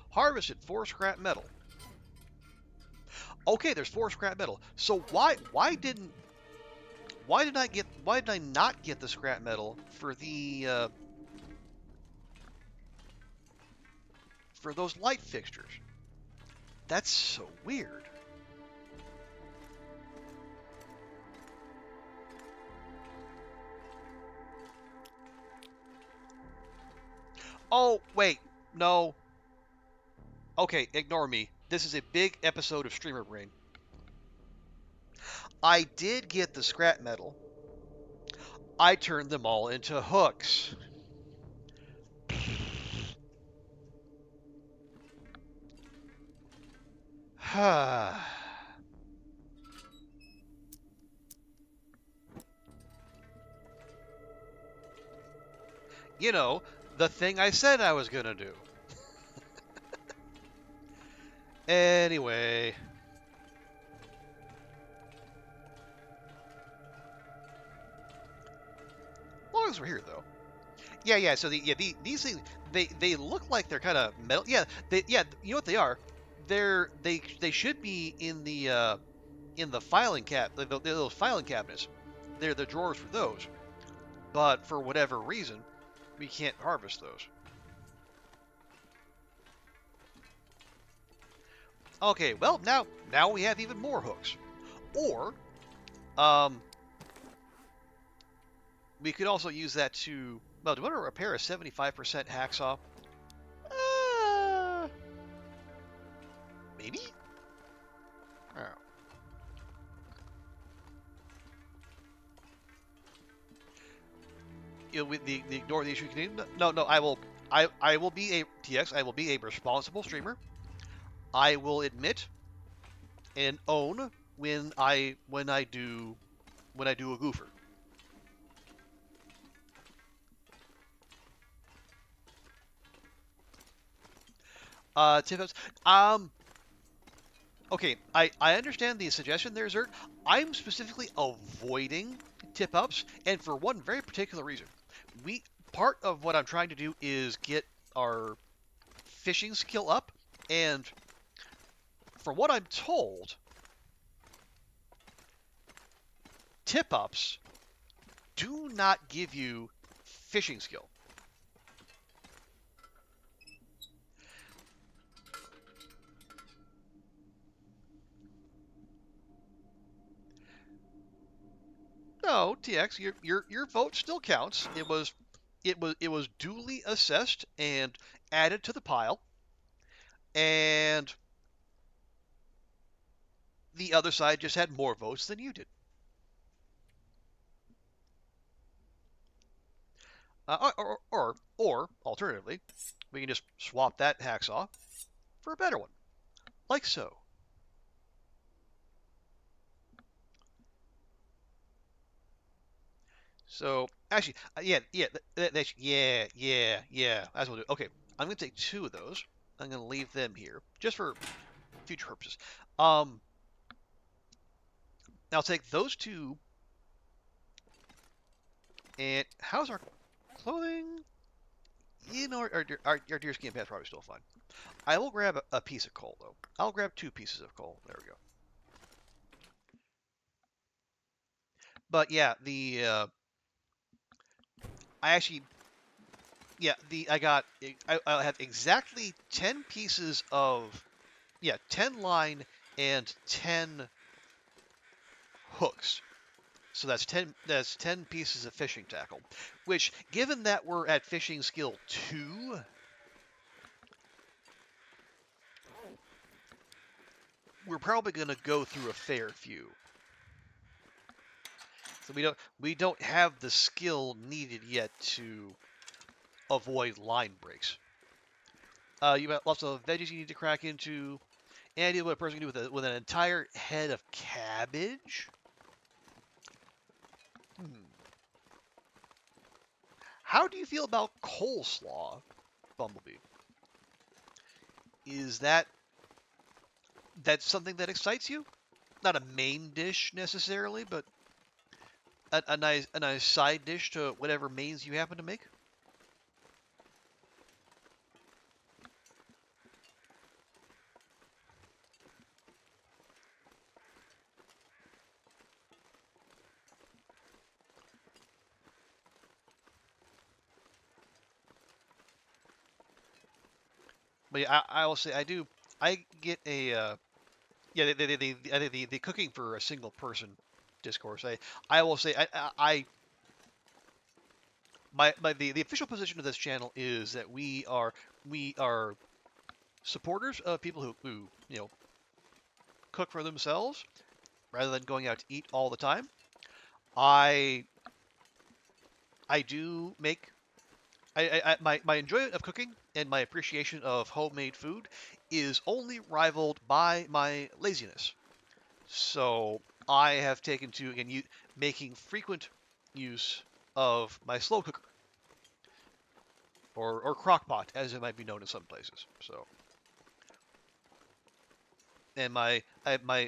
Harvested 4 scrap metal. Okay, there's 4 scrap metal. So why did I not get the scrap metal for those light fixtures? That's so weird. Oh, wait. No. Okay, ignore me. This is a big episode of Streamer Brain. I did get the scrap metal. I turned them all into hooks. You know, the thing I said I was gonna do. Anyway. As long as we're here, though. Yeah. So these things they look like they're kind of metal. Yeah. You know what they are? They should be in the filing those filing cabinets. They're the drawers for those. But for whatever reason, we can't harvest those. Okay. Well, now we have even more hooks. Or um, we could also use that to. Well, do you want to repair a 75% hacksaw? Uh, maybe. Oh. The ignore the issue. No. I will be a TX. I will be a responsible streamer. I will admit and own when I do a goofer. Tip ups. Okay. I understand the suggestion there, Zert. I'm specifically avoiding tip ups, and for one very particular reason. We Part of what I'm trying to do is get our fishing skill up, and from what I'm told, tip ups do not give you fishing skill. No, TX, your vote still counts. It was duly assessed and added to the pile, and the other side just had more votes than you did. Or alternatively, we can just swap that hacksaw for a better one, like so. So actually, yeah. That's what we'll do. Okay, I'm gonna take 2 of those. I'm gonna leave them here just for future purposes. Um, I'll take those 2. And how's our clothing? You know, our deer skin path's probably still fine. I will grab a piece of coal, though. I'll grab 2 pieces of coal. There we go. But yeah, I actually, yeah, I have exactly 10 pieces of, yeah, 10 line and 10 hooks. So that's 10 pieces of fishing tackle, which, given that we're at fishing skill 2, we're probably going to go through a fair few. So we don't have the skill needed yet to avoid line breaks. You got lots of veggies you need to crack into. Any idea what a person can do with an entire head of cabbage? Hmm. How do you feel about coleslaw, Bumblebee? Is that's something that excites you? Not a main dish necessarily, but a nice side dish to whatever mains you happen to make. But yeah, I will say I do. I get a yeah. I think the cooking for a single person discourse. I will say the official position of this channel is that we are supporters of people who cook for themselves rather than going out to eat all the time. I I do make my enjoyment of cooking and my appreciation of homemade food is only rivaled by my laziness. So I have taken to again making frequent use of my slow cooker or crock pot as it might be known in some places. So and my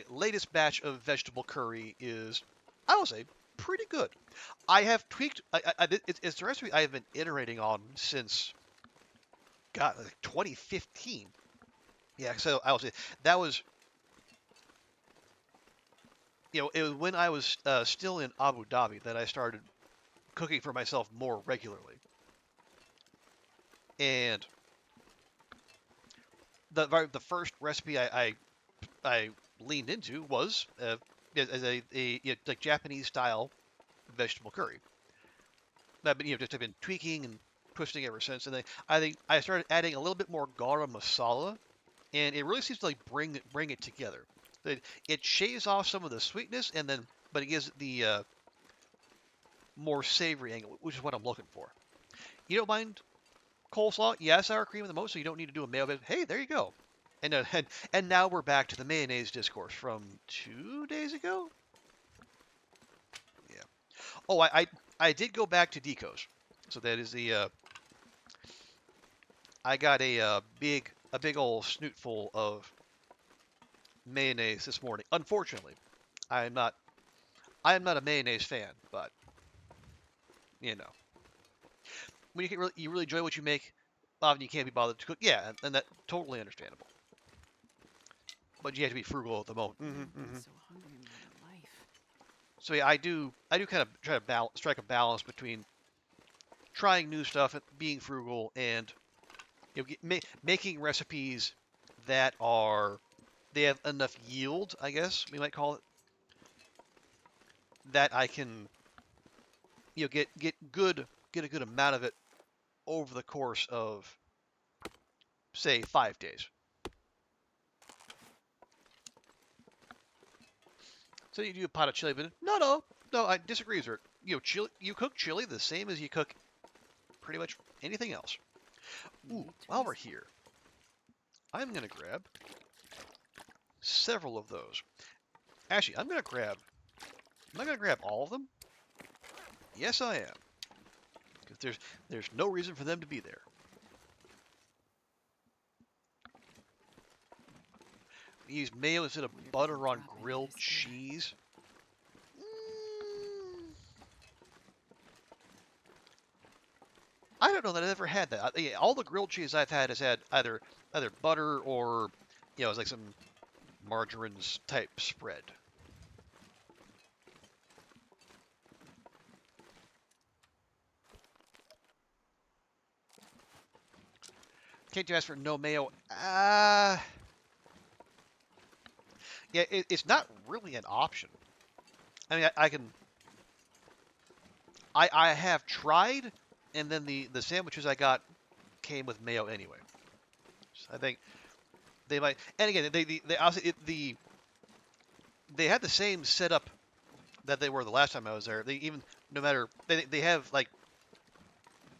latest batch of vegetable curry is, I will say, pretty good. I have tweaked. It's the recipe I have been iterating on since God, like 2015. Yeah, so I will say that was, it was when I was still in Abu Dhabi that I started cooking for myself more regularly. And the first recipe I leaned into was as like Japanese style vegetable curry. I've been just have been tweaking and twisting ever since. And then I think I started adding a little bit more garam masala, and it really seems to like bring it together. It shaves off some of the sweetness, and then but it gives the more savory angle, which is what I'm looking for. You don't mind coleslaw? Yeah, sour cream in the most, so you don't need to do a mayo. But hey, there you go. And now we're back to the mayonnaise discourse from 2 days ago. Yeah. Oh, I did go back to Decos. So that is I got a big old snootful of mayonnaise this morning. Unfortunately, I am not I am not a mayonnaise fan, but you know, when you really enjoy what you make, often you can't be bothered to cook. Yeah, and that totally understandable. But you have to be frugal at the moment. I've been so hungry in my life. So yeah, I do kind of try to strike a balance between trying new stuff, and being frugal, and making recipes that they have enough yield, I guess we might call it, that I can get a good amount of it over the course of, say, 5 days. So you do a pot of chili, but no, I disagree, sir. Chili, you cook chili the same as you cook pretty much anything else. Ooh, while we're here, I'm gonna grab several of those. Actually, I'm not gonna grab all of them. Yes, I am, because there's no reason for them to be there. Use mayo instead of butter on grilled cheese. I don't know that I've ever had that. Yeah, all the grilled cheese I've had has had either butter or, it's like some margarines type spread. Can't you ask for no mayo? Yeah, it's not really an option. I mean, I have tried, and then the sandwiches I got came with mayo anyway. So I think they might. And again, they also they had the same setup that they were the last time I was there. They even no matter they have like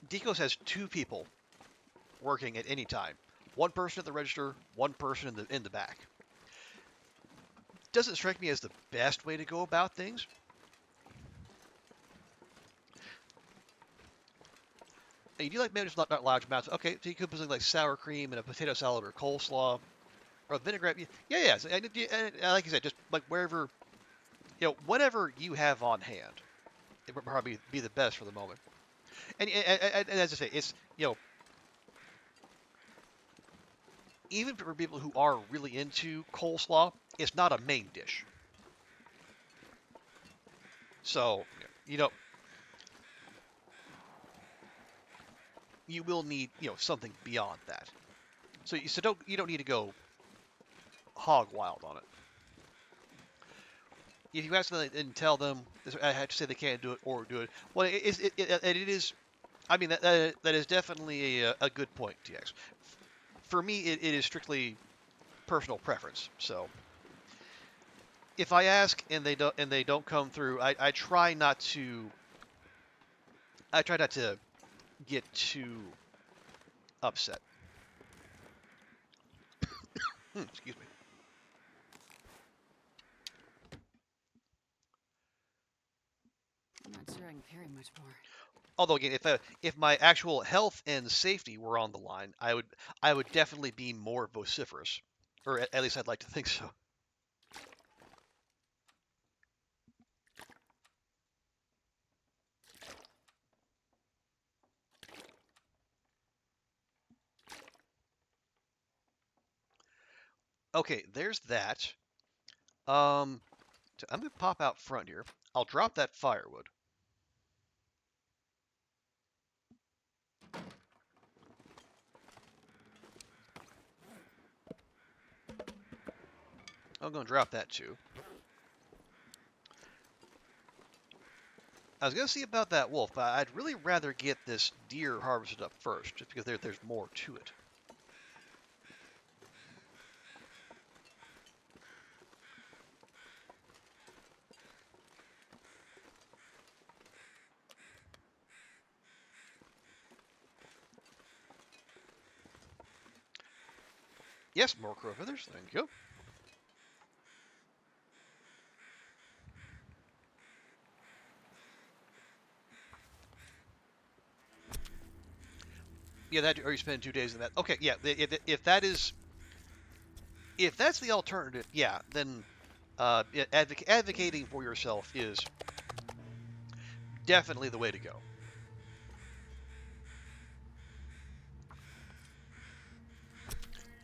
Deco's has two people working at any time. One person at the register, one person in the back. Doesn't strike me as the best way to go about things. You do like mayonnaise, not large amounts. Okay, so you could put something like sour cream and a potato salad or coleslaw or a vinaigrette. Yeah. So, and like you said, just like wherever, whatever you have on hand, it would probably be the best for the moment. And as I say, it's even for people who are really into coleslaw, it's not a main dish. So you will need something beyond that. So you don't need to go hog wild on it. If you ask them and tell them, I have to say they can't do it or do it. Well, it is. I mean, that is definitely a good point, TX. For me, it is strictly personal preference. So if I ask and they don't come through, I try not to. I try not to get too upset. Excuse me. I'm not sure I can carry much more. Although again, if my actual health and safety were on the line, I would definitely be more vociferous, or at least I'd like to think so. Okay, there's that. So I'm gonna pop out front here. I'll drop that firewood. I'm gonna drop that too. I was gonna see about that wolf, but I'd really rather get this deer harvested up first, just because there's more to it. Yes, more crow feathers. Thank you. Yeah, that or you spend 2 days in that. Okay, yeah. If that's the alternative, yeah, then yeah, advocating for yourself is definitely the way to go.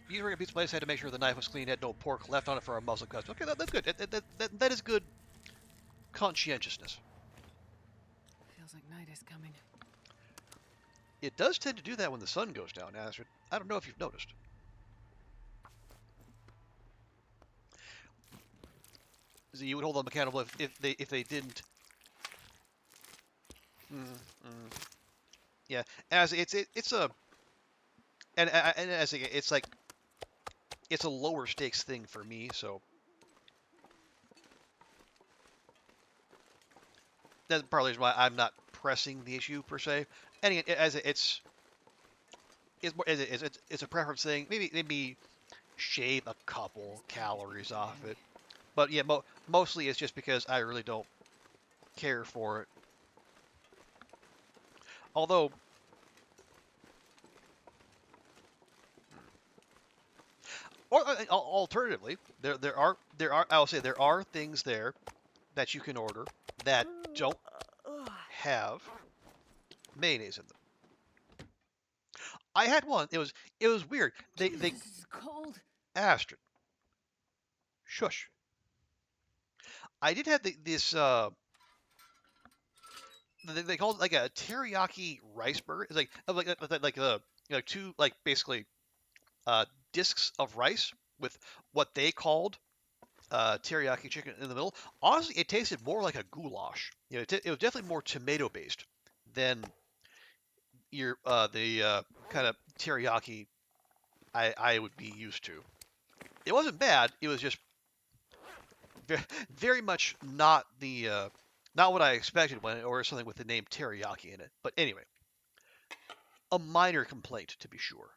Usually a pizza place had to make sure the knife was clean, had no pork left on it for our muzzle cuts. Okay, that's good. That is good conscientiousness. Feels like night is coming. It does tend to do that when the sun goes down, Astrid. I don't know if you've noticed. So you would hold them accountable if they didn't. Mm, mm. Yeah, as it's a and as it's like it's a lower stakes thing for me, so that's partly why I'm not pressing the issue per se. And again, as it's more it's a preference thing. Maybe shave a couple This can't calories be off good. it, but yeah, mostly it's just because I really don't care for it. Although, or alternatively, there are I'll say there are things there that you can order that don't have mayonnaise in them. I had one. It was weird. They This is cold. Astrid, shush. I did have this they called it like a teriyaki rice burger. It's two like basically discs of rice with what they called teriyaki chicken in the middle. Honestly, it tasted more like a goulash. It was definitely more tomato based than your the kind of teriyaki I would be used to. It wasn't bad. It was just very, very much not the not what I expected when I ordered something with the name teriyaki in it. But anyway, a minor complaint to be sure.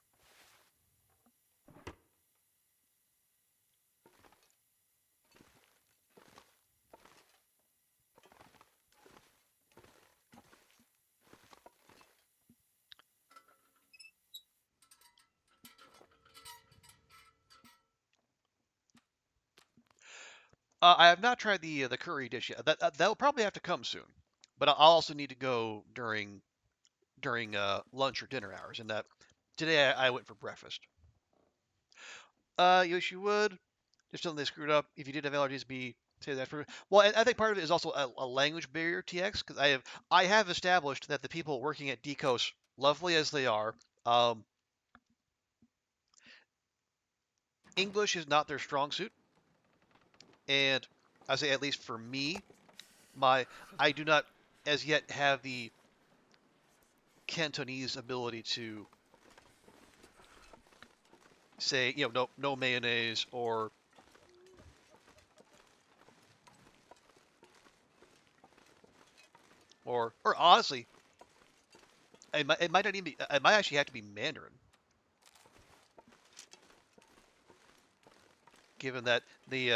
I have not tried the curry dish yet. That'll probably have to come soon. But I'll also need to go during lunch or dinner hours. And that today I went for breakfast. Yes, you would. Just something they screwed up. If you did have allergies, be say that for. Well, and I think part of it is also a language barrier, TX, because I have established that the people working at Decos, lovely as they are, um, English is not their strong suit, and I say at least for me, my I do not as yet have the Cantonese ability to say no mayonnaise or honestly it might not even be it might actually have to be Mandarin, given that the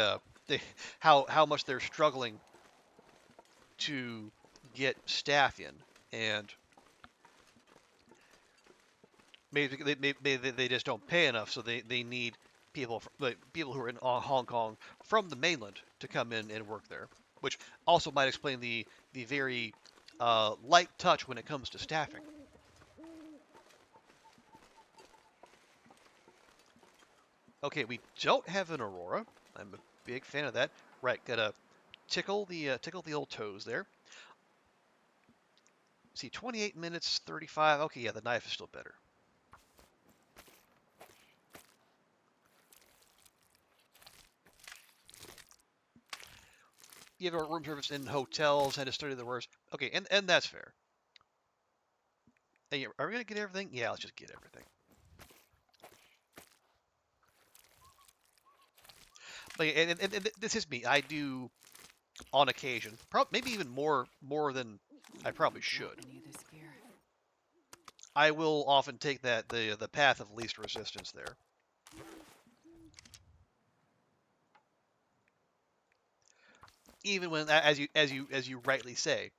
how much they're struggling to get staff in, and maybe they just don't pay enough, so they need people who are in Hong Kong from the mainland to come in and work there, which also might explain the very light touch when it comes to staffing. Okay, we don't have an aurora. I'm a big fan of that. Right, gotta tickle the old toes there. See, 28 minutes 35. Okay, yeah, the knife is still better. You have a room service in hotels, had to study the words. Okay, and that's fair. Hey, are we gonna get everything? Yeah, let's just get everything. But and this is me. I do on occasion, maybe even more than I probably should. Any of this gear. I will often take the path of least resistance there. Even when, as you rightly say,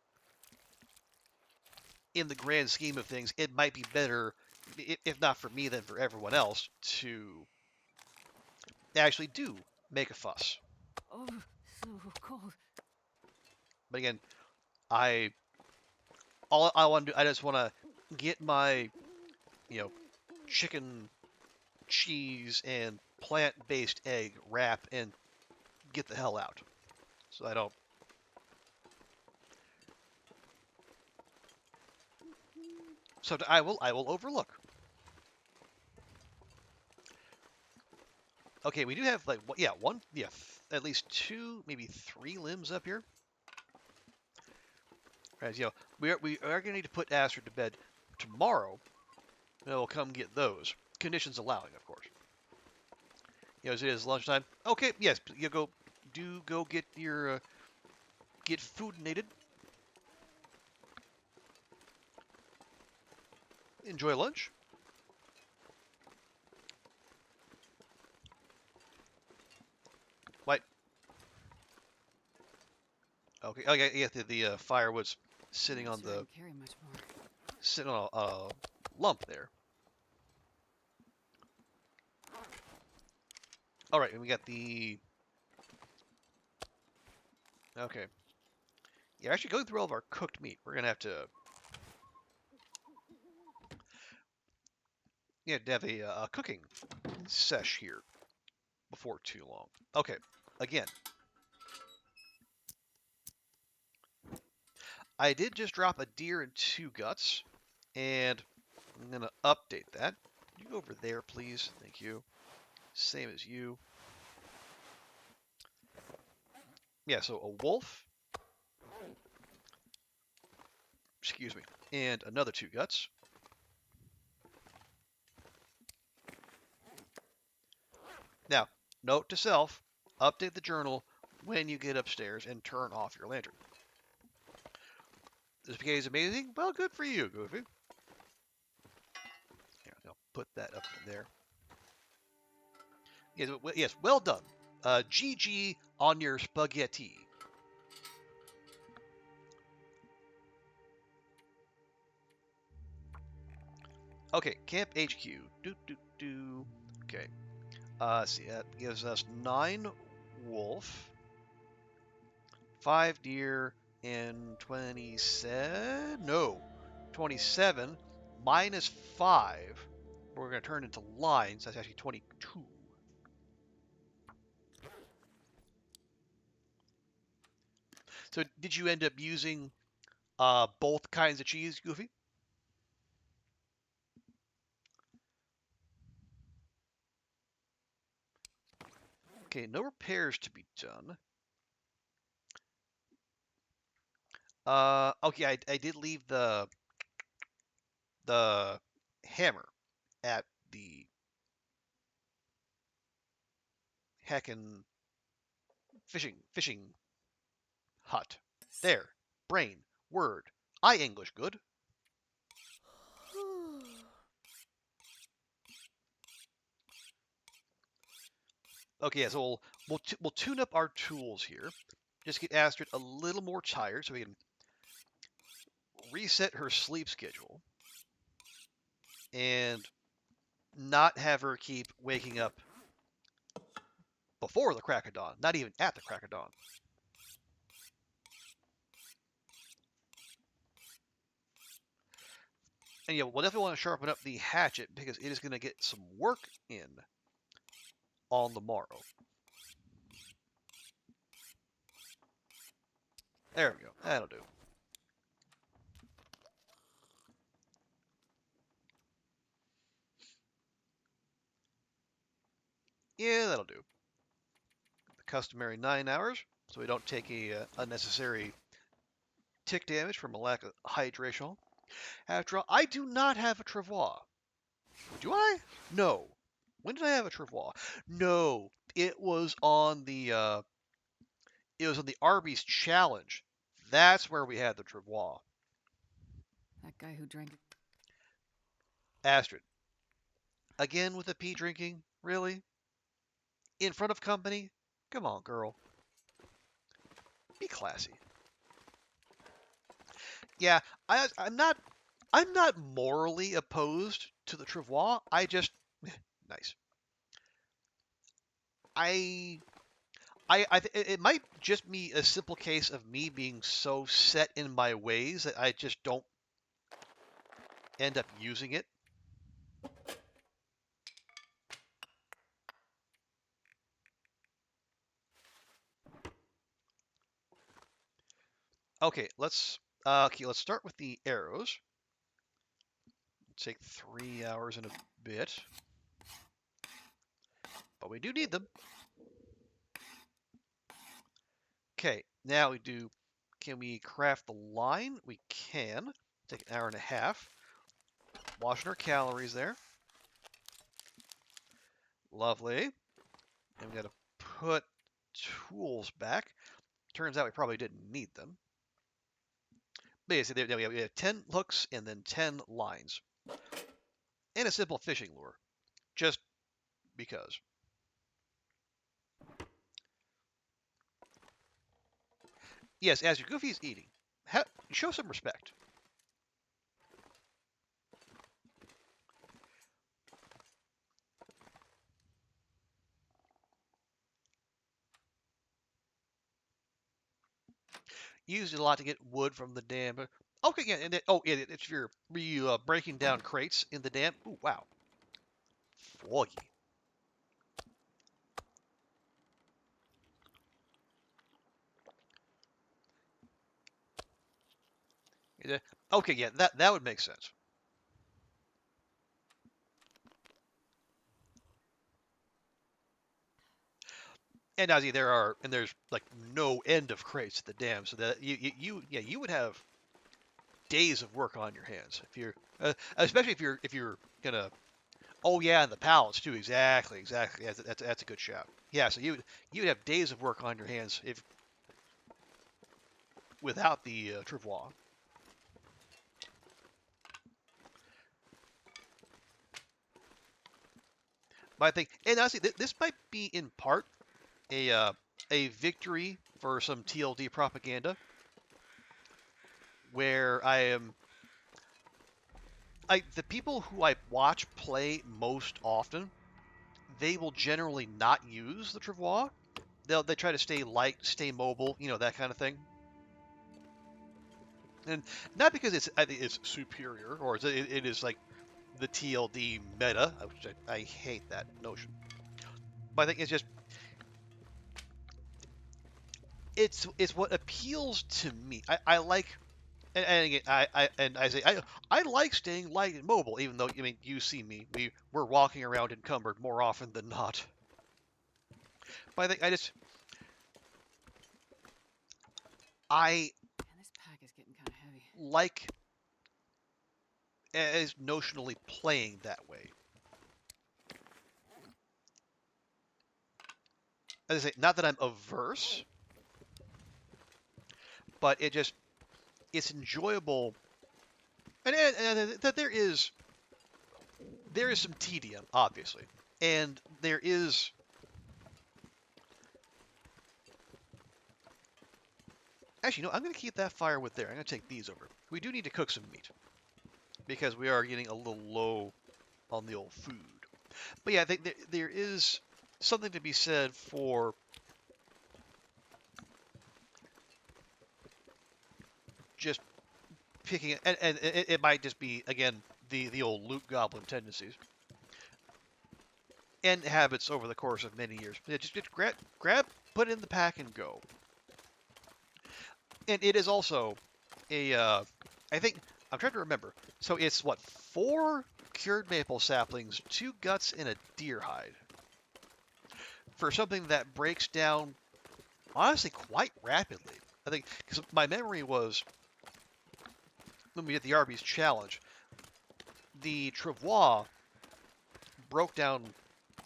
in the grand scheme of things, it might be better, if not for me, then for everyone else, to actually do make a fuss. Oh, so cold. But again, I all I want to do, I just want to get my, you know, chicken, cheese, and plant-based egg wrap and get the hell out. So I don't. So I will overlook. Okay, we do have like at least two, maybe three limbs up here. As we are going to need to put Astrid to bed tomorrow. And we'll come get those, conditions allowing, of course. As it is lunchtime. Okay, yes, you go get your get foodinated. Enjoy lunch. What? Okay, yeah, the firewood's sitting I'm on not sure I the can carry much more. sitting on a lump there. All right, and we got the. Okay. Yeah, actually going through all of our cooked meat, we're gonna have to. Yeah, to have a cooking sesh here before too long. Okay, again, I did just drop a deer and 2 guts, and I'm going to update that. Can you go over there, please? Thank you. Same as you. Yeah, so a wolf, excuse me, and another 2 guts. Now, note to self, update the journal when you get upstairs and turn off your lantern. This spaghetti is amazing? Well, good for you, Goofy. Here, I'll put that up there. Yes, well done. GG on your spaghetti. Okay, Camp HQ. Okay. See, that gives us 9 wolf, 5 deer, and 27. No, 27 minus 5. We're going to turn into lines. That's actually 22. So, did you end up using both kinds of cheese, Goofy? Okay, no repairs to be done. Okay, I did leave the hammer at the heckin' fishing hut. There, brain, word, I English good. Okay, yeah, so we'll tune up our tools here. Just get Astrid a little more tired so we can reset her sleep schedule and not have her keep waking up before the crack of dawn, not even at the crack of dawn. And yeah, we'll definitely want to sharpen up the hatchet because it is going to get some work in on the morrow. There we go. That'll do. Yeah, that'll do. The customary 9 hours, so we don't take a unnecessary tick damage from a lack of hydration. After all, I do not have a travois. Do I? No. When did I have a travois? No, it was on the Arby's challenge. That's where we had the travois. That guy who drank. Astrid, again with the pee drinking? Really? In front of company? Come on, girl. Be classy. Yeah, I'm not morally opposed to the travois. I just nice. I it might just be a simple case of me being so set in my ways that I just don't end up using it. Okay, let's start with the arrows. It'll take 3 hours and a bit, but we do need them. Okay, now we do. Can we craft the line? We can. Take an hour and a half. Washing our calories there. Lovely. And we got to put tools back. Turns out we probably didn't need them. But yeah, see, there we have 10 hooks and then 10 lines. And a simple fishing lure. Just because. Yes, as your Goofy's eating, show some respect. Used it a lot to get wood from the dam. But okay, yeah, and then, oh, yeah, it's for you breaking down crates in the dam. Ooh, wow. travois. Okay, yeah, that would make sense. And now there's like no end of crates at the dam, so that you would have days of work on your hands if you're, especially if you're gonna. Oh yeah, and the pallets too. Exactly. That's a good shout. Yeah, so you'd have days of work on your hands if without the travois. But I think, and honestly, this might be in part a victory for some TLD propaganda, where the people who I watch play most often, they will generally not use the travois. They try to stay light, stay mobile, that kind of thing. And not because I think it's superior or it is like the TLD meta, which I hate that notion. But I think it's what appeals to me. I like, and again, I say I like staying light and mobile, even though you see me, we're walking around encumbered more often than not. But I think I Man, this pack is getting kind of heavy. like as notionally playing that way. As I say, not that I'm averse, but it's enjoyable, and that there is some tedium, obviously, and there is. Actually, no, I'm going to keep that firewood there. I'm going to take these over. We do need to cook some meat because we are getting a little low on the old food. But yeah, I think there is something to be said for just picking, and it might just be again the old loot goblin tendencies and habits over the course of many years. Yeah, just grab, put it in the pack, and go. And it is also I think I'm trying to remember. So it's what, 4 cured maple saplings, 2 guts, and a deer hide for something that breaks down honestly quite rapidly. I think because my memory was when we did the Arby's challenge, the travois broke down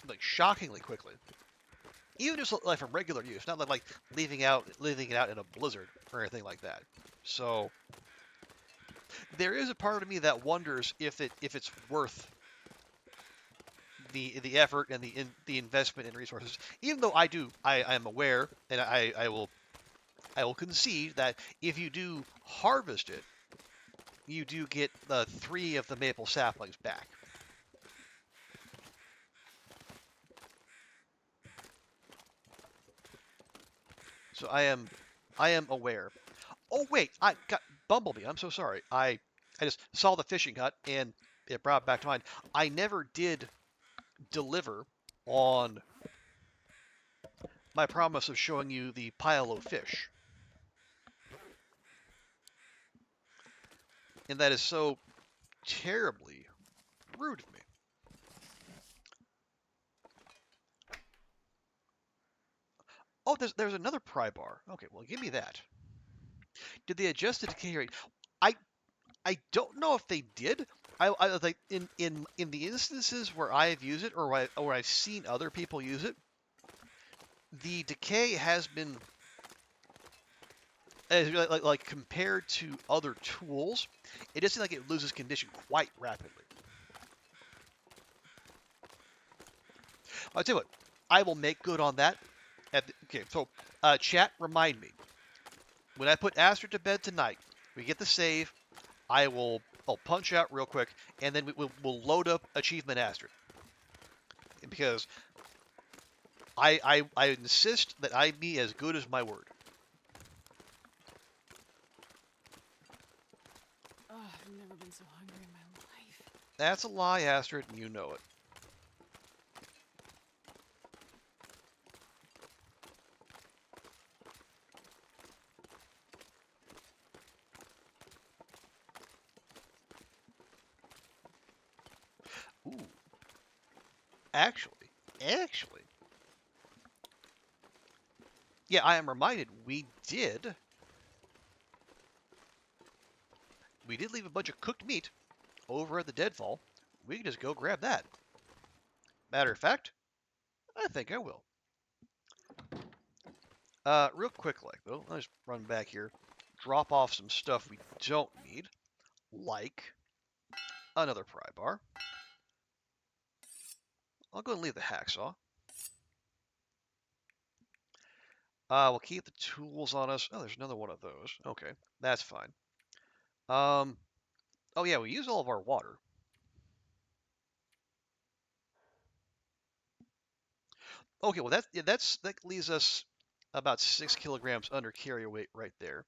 like shockingly quickly. Even just like from regular use, not like leaving it out in a blizzard or anything like that. So there is a part of me that wonders if it's worth the effort and the investment in resources. Even though I am aware, and I will concede that if you do harvest it, you do get the 3 of the maple saplings back. So I am aware. Oh wait, I got Bumblebee. I'm so sorry. I just saw the fishing hut and it brought back to mind. I never did deliver on my promise of showing you the pile of fish, and that is so terribly rude of me. Oh, there's another pry bar. Okay, well give me that. Did they adjust the decay rate? I I don't know if they did. I like in the instances where I have used it or I've seen other people use it, the decay has been like compared to other tools, it doesn't seem like it loses condition quite rapidly. I'll tell you what, I will make good on that. Okay, so chat, remind me when I put Astrid to bed tonight. We get the save. I'll punch out real quick, and then we'll load up achievement Astrid because I insist that I be as good as my word. Oh, I've never been so hungry in my life. That's a lie, Astrid, and you know it. actually, yeah, I am reminded we did leave a bunch of cooked meat over at the deadfall. We can just go grab that. Matter of fact, I think I will. Real quickly, though, let's just run back here, drop off some stuff we don't need, like another pry bar. I'll go and leave the hacksaw. We'll keep the tools on us. Oh, there's another one of those. Okay, that's fine. Oh yeah, we use all of our water. Okay, well that leaves us about 6 kilograms under carry weight right there.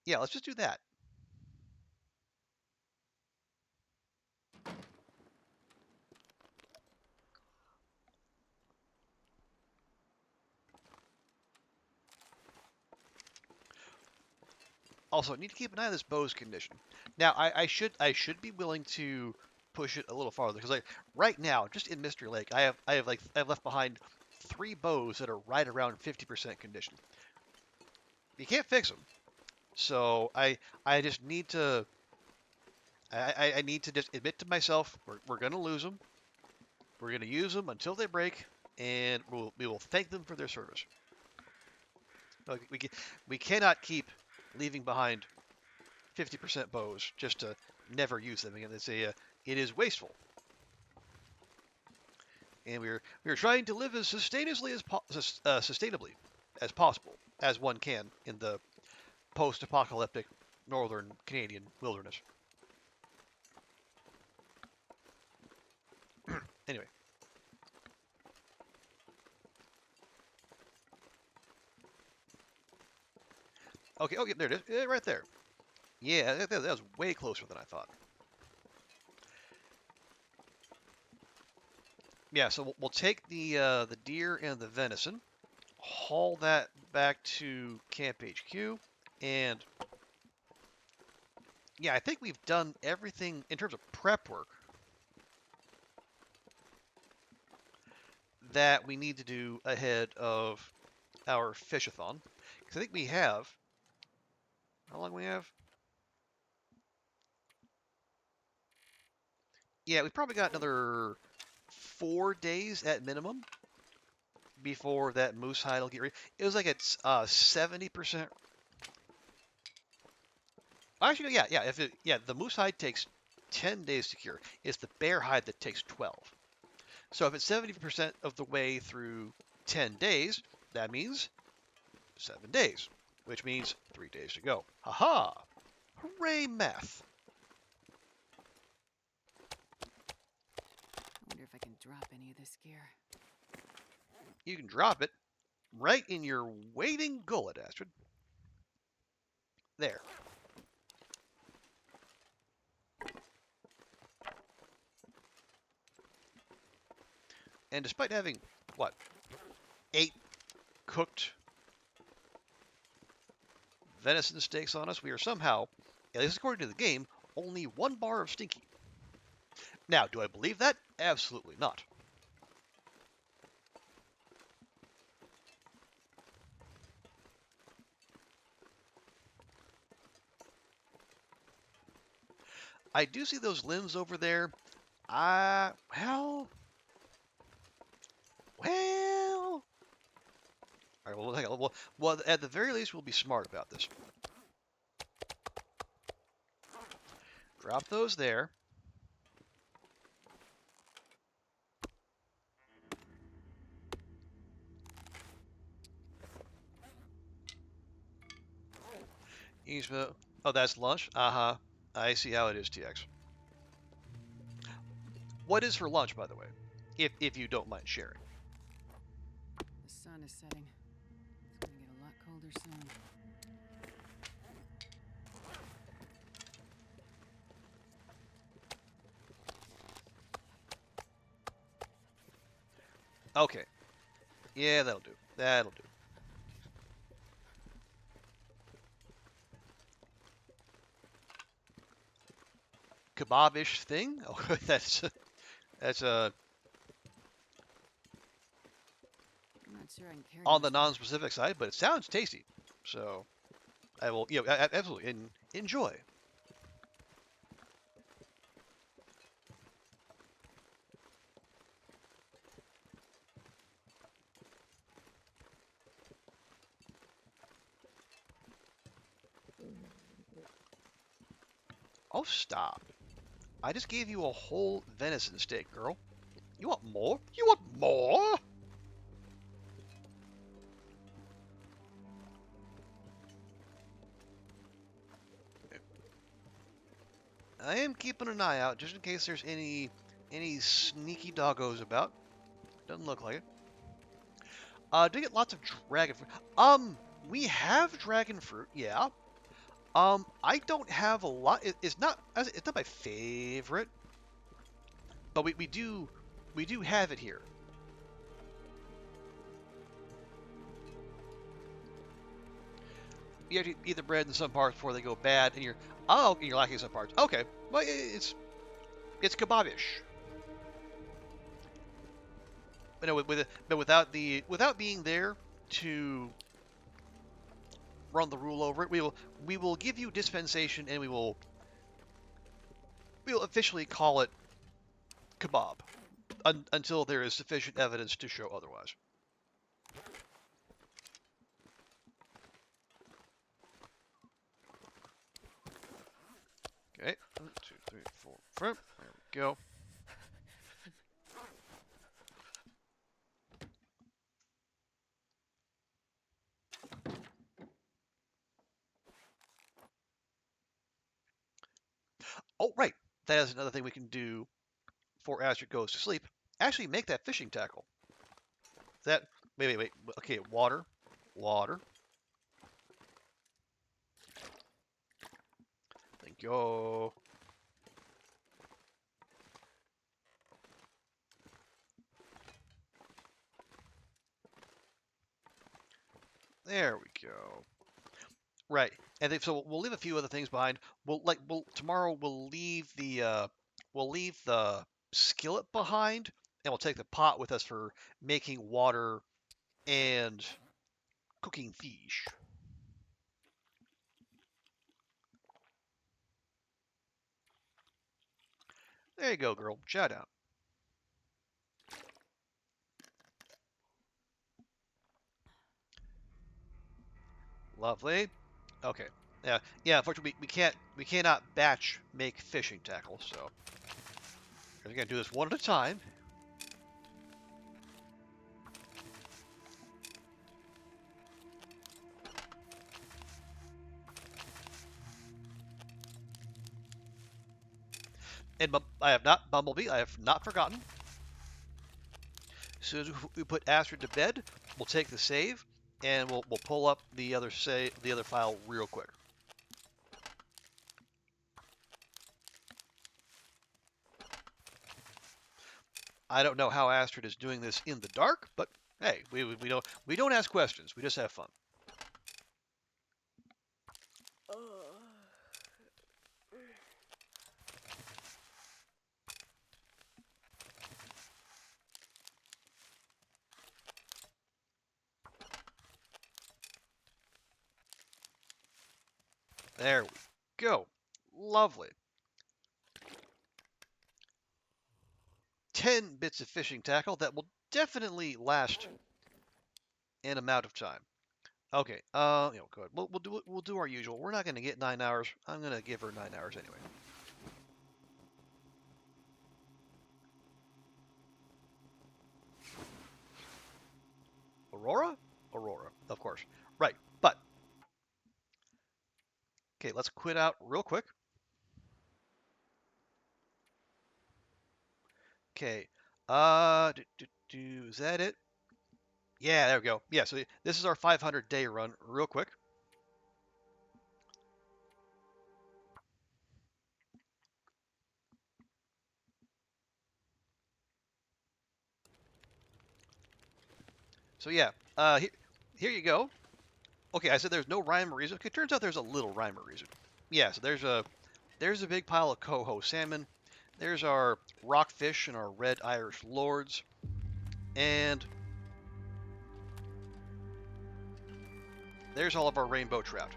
Yeah, let's just do that. Also, I need to keep an eye on this bow's condition. Now, I should be willing to push it a little farther because like right now, just in Mystery Lake, I've left behind 3 bows that are right around 50% condition. You can't fix them, so I just need to I need to just admit to myself we're gonna lose them. We're gonna use them until they break, and we will thank them for their service. Like we cannot keep leaving behind 50% bows just to never use them again. It is wasteful, and we're trying to live as sustainably as possible as one can in the post-apocalyptic northern Canadian wilderness. Anyway, okay, there it is, right there. Yeah, that was way closer than I thought. Yeah, so we'll take the deer and the venison, haul that back to Camp HQ, and yeah, I think we've done everything in terms of prep work that we need to do ahead of our fishathon. Because I think we have, how long we have? Yeah, we've probably got another 4 days at minimum before that moosehide will get ready. It was like it's 70%. Actually, yeah. The moosehide takes 10 days to cure. It's the bear hide that takes 12. So if it's 70% of the way through 10 days, that means 7 days, which means 3 days to go. Haha! Hooray, math! I wonder if I can drop any of this gear. You can drop it right in your waiting gullet, Astrid. There. And despite having, what, 8 cooked venison steaks on us, we are somehow, at least according to the game, only 1 bar of stinky. Now, do I believe that? Absolutely not. I do see those limbs over there. Well. All right, well, hang on. Well, at the very least, we'll be smart about this. Drop those there. Oh, that's lunch? Uh-huh. I see how it is, TX. What is for lunch, by the way? If you don't mind sharing. The sun is setting. It's gonna get a lot colder soon. Okay. Yeah, that'll do. That'll do. kebab-ish thing. Oh, that's I'm not sure I can carry on much the of that. non-specific side, but it sounds tasty. So I will, absolutely enjoy. Oh, stop! I just gave you a whole venison steak, girl. You want more? You want more? I am keeping an eye out just in case there's any sneaky doggos about. Doesn't look like it. Do get lots of dragon fruit. We have dragon fruit, yeah. I don't have a lot. It's not my favorite, but we do have it here. You have to eat the bread in some parts before they go bad, and you're lacking some parts. Okay, well it's kebabish. But no, but without being there to run the rule over it, we will give you dispensation, and we'll officially call it kebab until there is sufficient evidence to show otherwise. Okay, 1, 2, 3, 4, 5. There we go. Oh, right. That is another thing we can do before Astrid goes to sleep. Actually, make that fishing tackle. That wait. Okay, water. Thank you. There we go. Right, and so we'll leave a few other things behind. Tomorrow we'll leave the skillet behind, and we'll take the pot with us for making water and cooking fish. There you go, girl. Shout out. Lovely. Okay. Yeah. Unfortunately, we cannot batch make fishing tackle, so we're gonna do this one at a time. And I have not Bumblebee. I have not forgotten. As soon as we put Astrid to bed, we'll take the save, and we'll pull up the other file real quick. I don't know how Astrid is doing this in the dark, but hey, we don't ask questions. We just have fun. There we go. Lovely. 10 bits of fishing tackle that will definitely last an amount of time. Okay, go ahead. We'll do our usual. We're not going to get 9 hours. I'm going to give her 9 hours anyway. Aurora? Aurora, of course. Right, but okay, let's quit out real quick. Okay, is that it? Yeah, there we go. Yeah, so this is our 500-day run, real quick. So yeah, here you go. Okay, I said there's no rhyme or reason. Okay, turns out there's a little rhyme or reason. Yeah, so there's there's a big pile of coho salmon. There's our rockfish and our red Irish lords. And there's all of our rainbow trout.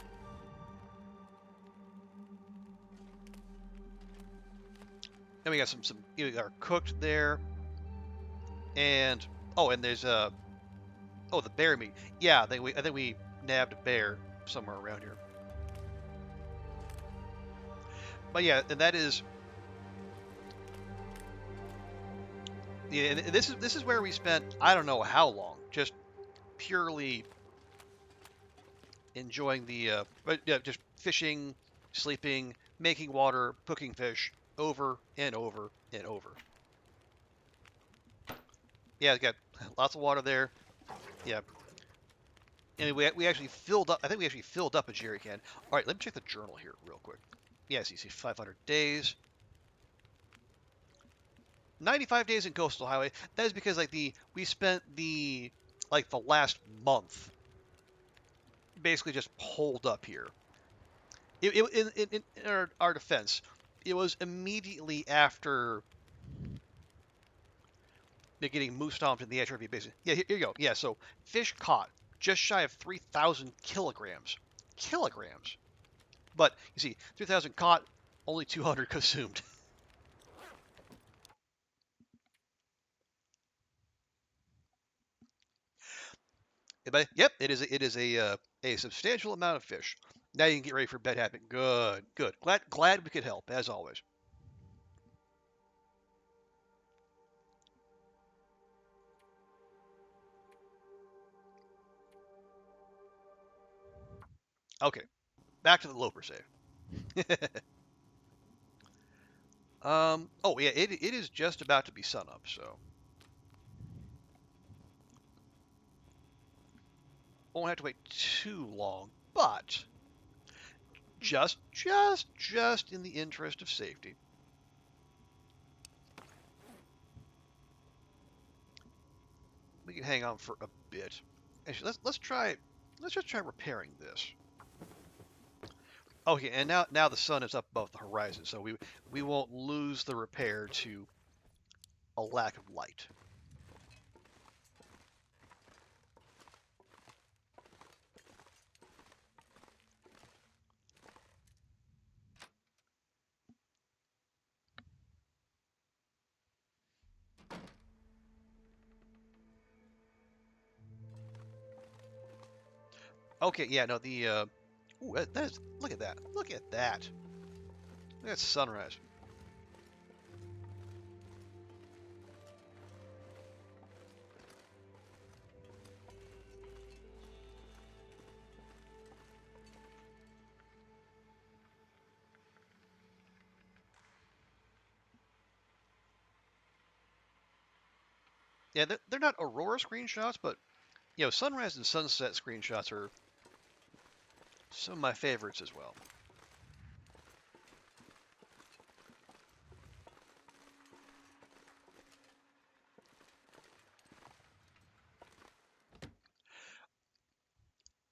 Then we got some we got cooked there. And and there's the bear meat. Yeah, I think we nabbed a bear somewhere around here. But yeah, and that is and this is where we spent I don't know how long just purely enjoying the just fishing, sleeping, making water, cooking fish over and over and over. Yeah, we got lots of water there. Yeah. And we actually filled up. I think we actually filled up a jerry can. All right, let me check the journal here real quick. Yes, you see 500 days. 95 days in Coastal Highway. That is because we spent the last month basically just holed up here. In our defense, it was immediately after getting moose stomped in the HRV basin. Yeah, here you go. Yeah, so fish caught just shy of 3,000 kilograms. Kilograms. But you see, 3,000 caught, only 200 consumed. But yep, it is a substantial amount of fish. Now you can get ready for bed habit. Good, good. Glad we could help as always. Okay, back to the Loper save. Oh yeah, it is just about to be sunup, so won't have to wait too long. But just in the interest of safety, we can hang on for a bit. Actually, let's just try repairing this. Okay, and now the sun is up above the horizon, so we won't lose the repair to a lack of light. Okay, yeah, no, ooh, that is, look at that. Look at that. Look at sunrise. Yeah, they're not aurora screenshots, but sunrise and sunset screenshots are some of my favorites as well.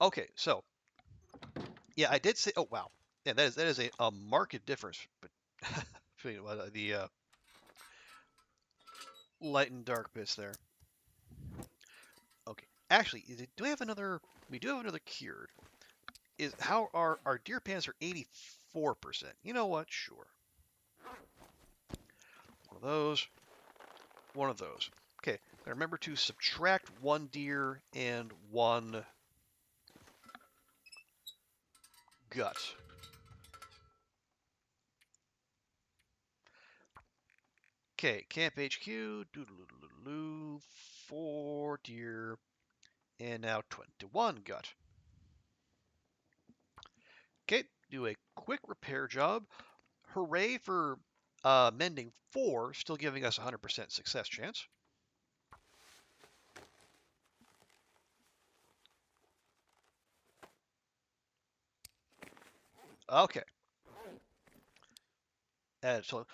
Okay, so yeah, I did say. Oh wow, yeah, that is a marked difference between the light and dark bits there. Okay, actually, do we have another? We do have another cured. Is how our deer pants are 84%. You know what? Sure. One of those. One of those. Okay, remember to subtract one deer and one gut. Okay, Camp HQ, 4 deer, and now 21 gut. Okay, do a quick repair job. Hooray for mending 4, still giving us 100% success chance. Okay. So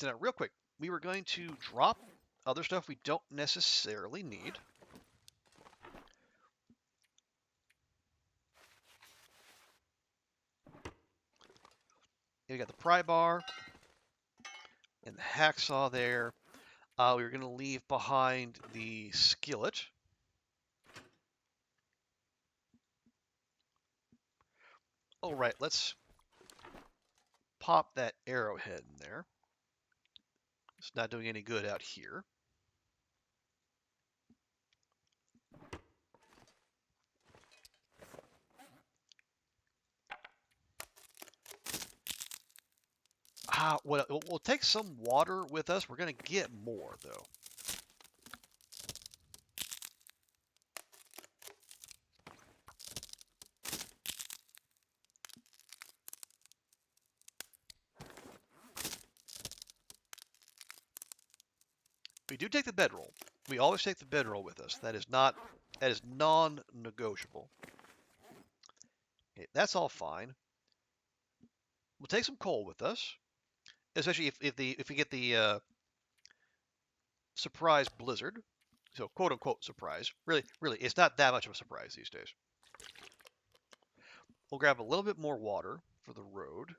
now real quick, we were going to drop other stuff we don't necessarily need. We got the pry bar and the hacksaw there. We're going to leave behind the skillet. All right, let's pop that arrowhead in there. It's not doing any good out here. We'll take some water with us. We're going to get more, though. We do take the bedroll. We always take the bedroll with us. That is non-negotiable. Okay, that's all fine. We'll take some coal with us, especially if we get the surprise blizzard. So quote unquote surprise. Really, it's not that much of a surprise these days. We'll grab a little bit more water for the road.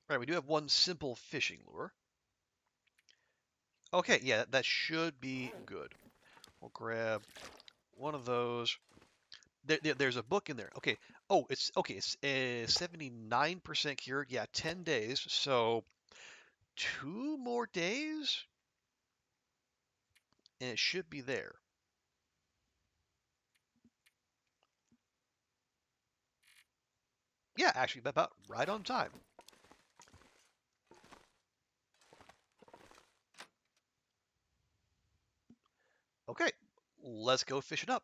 All right, we do have one simple fishing lure. Okay, yeah, that should be good. We'll grab one of those. There's a book in there. Okay. Oh, it's okay. It's 79% cured. Yeah, 10 days. So 2 more days, and it should be there. Yeah, actually, about right on time. Okay, let's go fish it up.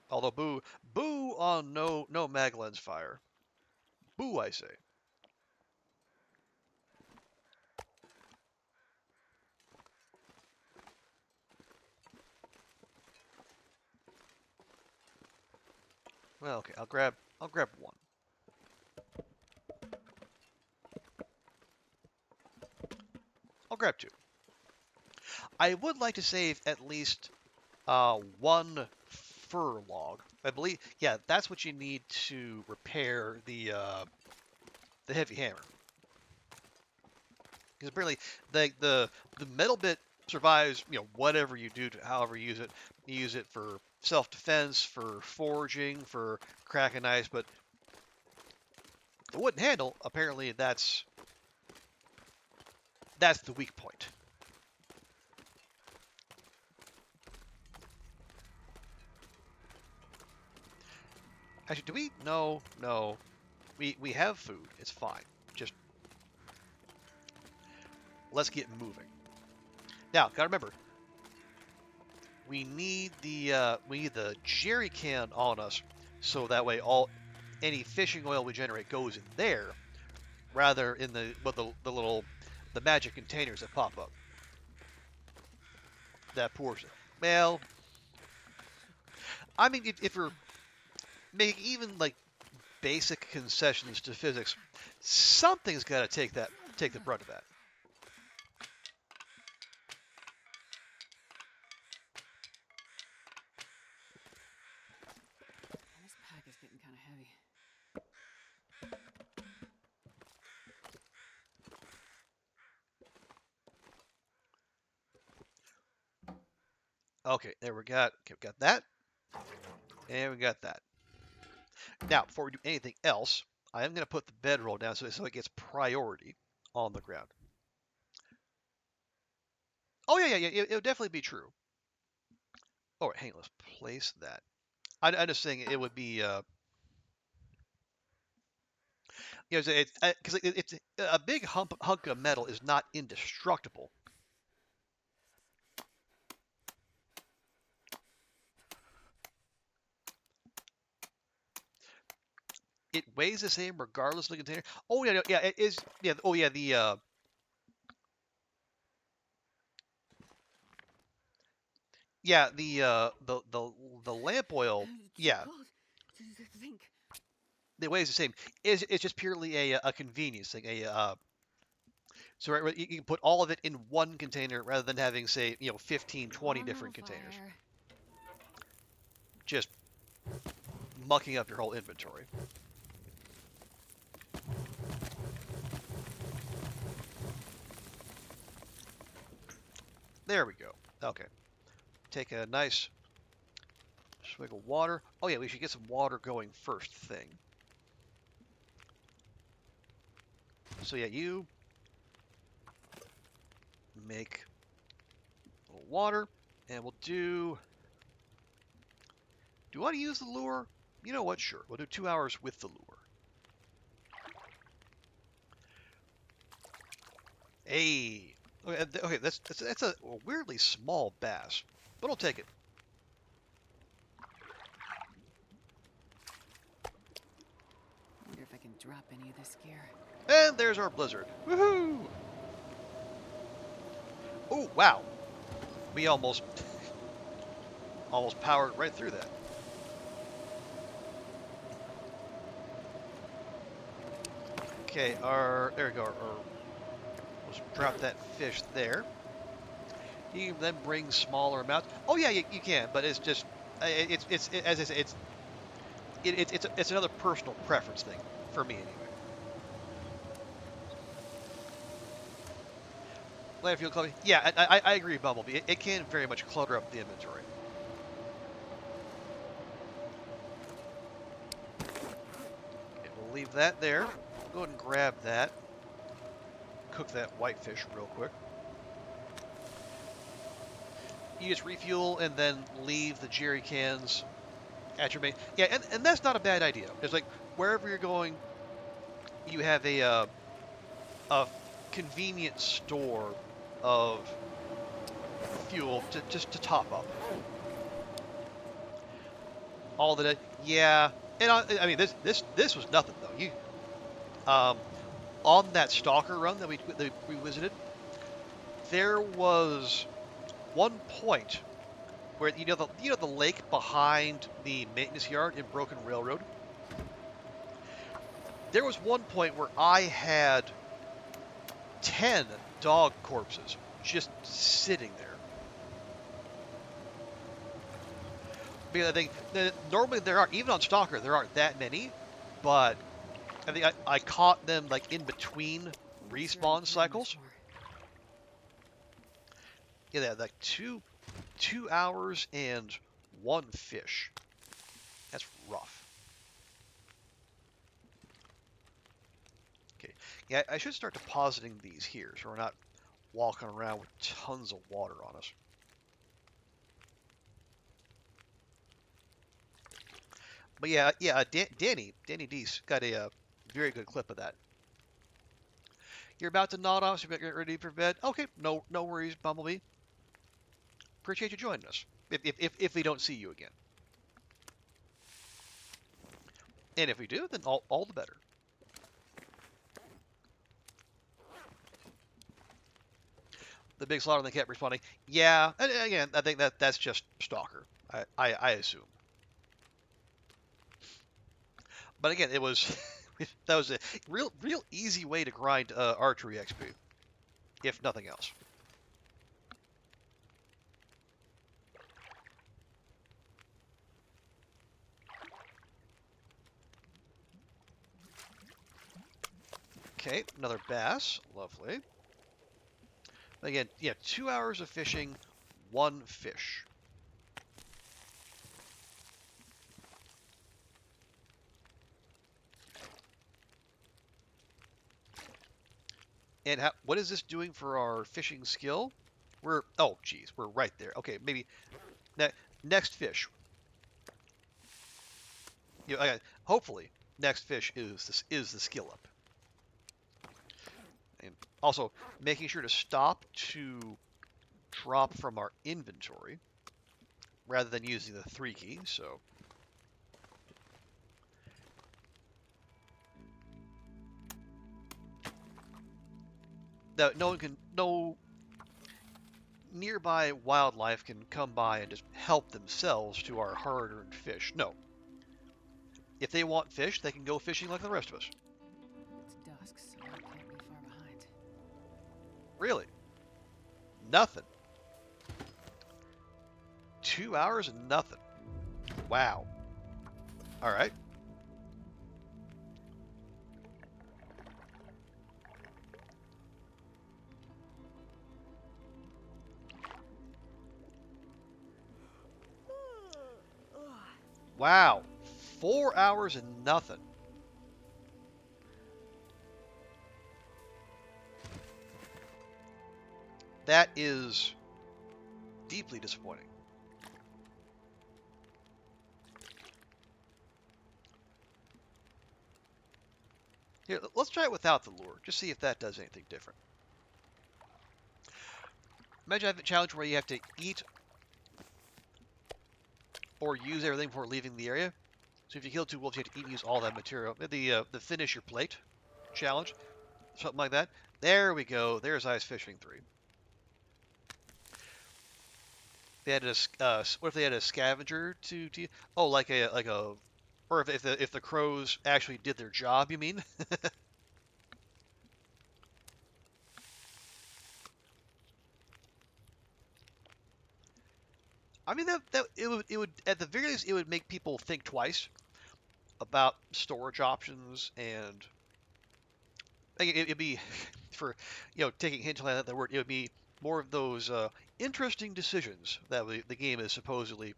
Although boo on no Magellan's fire. Boo, I say. Well, okay, I'll grab one. I'll grab two. I would like to save at least one fir log. I believe, yeah, that's what you need to repair the heavy hammer. Because apparently, the metal bit survives, whatever you do to however you use it. You use it for self-defense, for forging, for cracking ice, but the wooden handle, apparently that's the weak point. Actually, do we? No. We have food. It's fine. Just let's get moving. Now, gotta remember, we need the jerry can on us, so that way any fishing oil we generate goes in there, rather in the magic containers that pop up. That portion. Well, I mean, if we're making even like basic concessions to physics, something's got to take the brunt of that. This pack is getting kind of heavy. Okay, there we got that, and we got that. Now, before we do anything else, I am going to put the bedroll down so it gets priority on the ground. Oh yeah, it'll definitely be true. Oh, hang on, let's place that. I'm just saying it would be, because it's a big hunk of metal is not indestructible. It weighs the same regardless of the container. Oh yeah, it is. Yeah. Oh yeah, the lamp oil. Yeah, Think. it weighs the same. It's just purely a convenience thing. So right, you can put all of it in one container rather than having, say, 15, Come 20 on, little different containers. fire. Just mucking up your whole inventory. There we go. Okay. Take a nice swig of water. Oh yeah, we should get some water going first thing. So yeah, you make a little water, and we'll do... Do you want to use the lure? You know what? Sure. We'll do 2 hours with the lure. Hey. Okay, that's a weirdly small bass, but I'll take it. Wonder if I can drop any of this gear. And there's our blizzard. Woohoo! Oh, wow. We almost powered right through that. Okay, there we go. Let's drop that fish there. You can then bring smaller amounts. Oh yeah, you can, but it's just it's as I say, it's another personal preference thing for me anyway. Landfill clubbing. Yeah, I agree, Bumblebee. It can very much clutter up the inventory. Okay, we'll leave that there. Go ahead and grab that. Cook that whitefish real quick. You just refuel and then leave the jerry cans at your main. Yeah, and that's not a bad idea. It's like wherever you're going, you have a convenient store of fuel just to top up. All the yeah, and I mean this was nothing though. You on that Stalker run that we visited, there was one point where the lake behind the maintenance yard in Broken Railroad. There was one point where I had 10 dog corpses just sitting there. Because I think that normally even on Stalker, there aren't that many, but I think I caught them like in between respawn cycles. Yeah, like two hours and one fish. That's rough. Okay, yeah, I should start depositing these here so we're not walking around with tons of water on us. But yeah, Danny Deese got a very good clip of that. You're about to nod off, so you're getting ready for bed. Okay, no worries, Bumblebee. Appreciate you joining us. If we don't see you again, and if we do, then all the better. The big slaughter, and they kept responding. Yeah, and again, I think that's just Stalker. I assume. But again, it was that was a real easy way to grind archery XP, if nothing else. Okay, another bass, lovely. Again, yeah, 2 hours of fishing, one fish. And what is this doing for our fishing skill? Oh geez, we're right there. Okay, maybe next fish. Hopefully next fish is the skill up. And also making sure to stop to drop from our inventory rather than using the 3 key. So that no nearby wildlife can come by and just help themselves to our hard-earned fish. No. If they want fish, they can go fishing like the rest of us. It's dusk, so I can't be far behind. Really? Nothing. 2 hours and nothing. Wow. All right. Wow. 4 hours and nothing. That is deeply disappointing. Here, let's try it without the lure. Just see if that does anything different. Imagine I have a challenge where you have to eat or use everything before leaving the area. So if you kill 2 wolves, you have to eat and use all that material. The finish your plate challenge, something like that. There we go. There's ice fishing 3. They had what if they had a scavenger to oh, or if the crows actually did their job, you mean? I mean that it would at the very least it would make people think twice about storage options, and like, it'd be for taking hint like that word, it would be more of those interesting decisions that the game is supposedly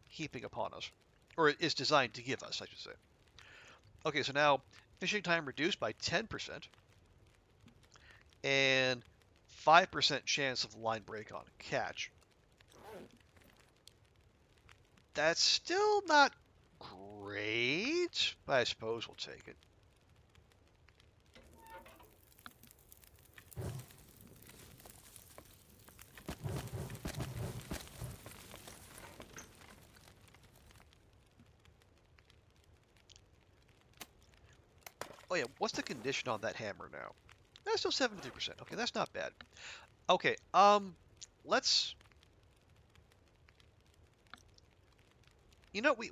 heaping upon us, or is designed to give us, I should say. Okay, so now fishing time reduced by 10%, and 5% chance of line break on catch. That's still not great, but I suppose we'll take it. Oh yeah, what's the condition on that hammer now? That's still 73%. Okay, that's not bad. Okay, let's...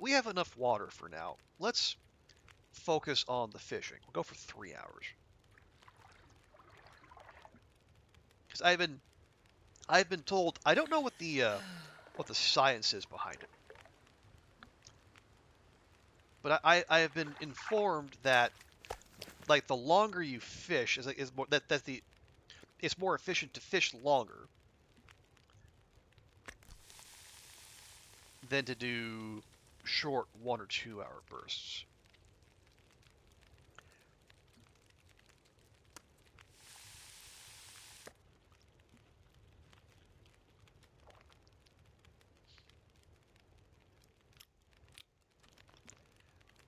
we have enough water for now. Let's focus on the fishing. We'll go for 3 hours. Because I've been told, I don't know what the science is behind it. But I have been informed that, like, the longer you fish is more it's more efficient to fish longer than to do short 1 or 2 hour bursts.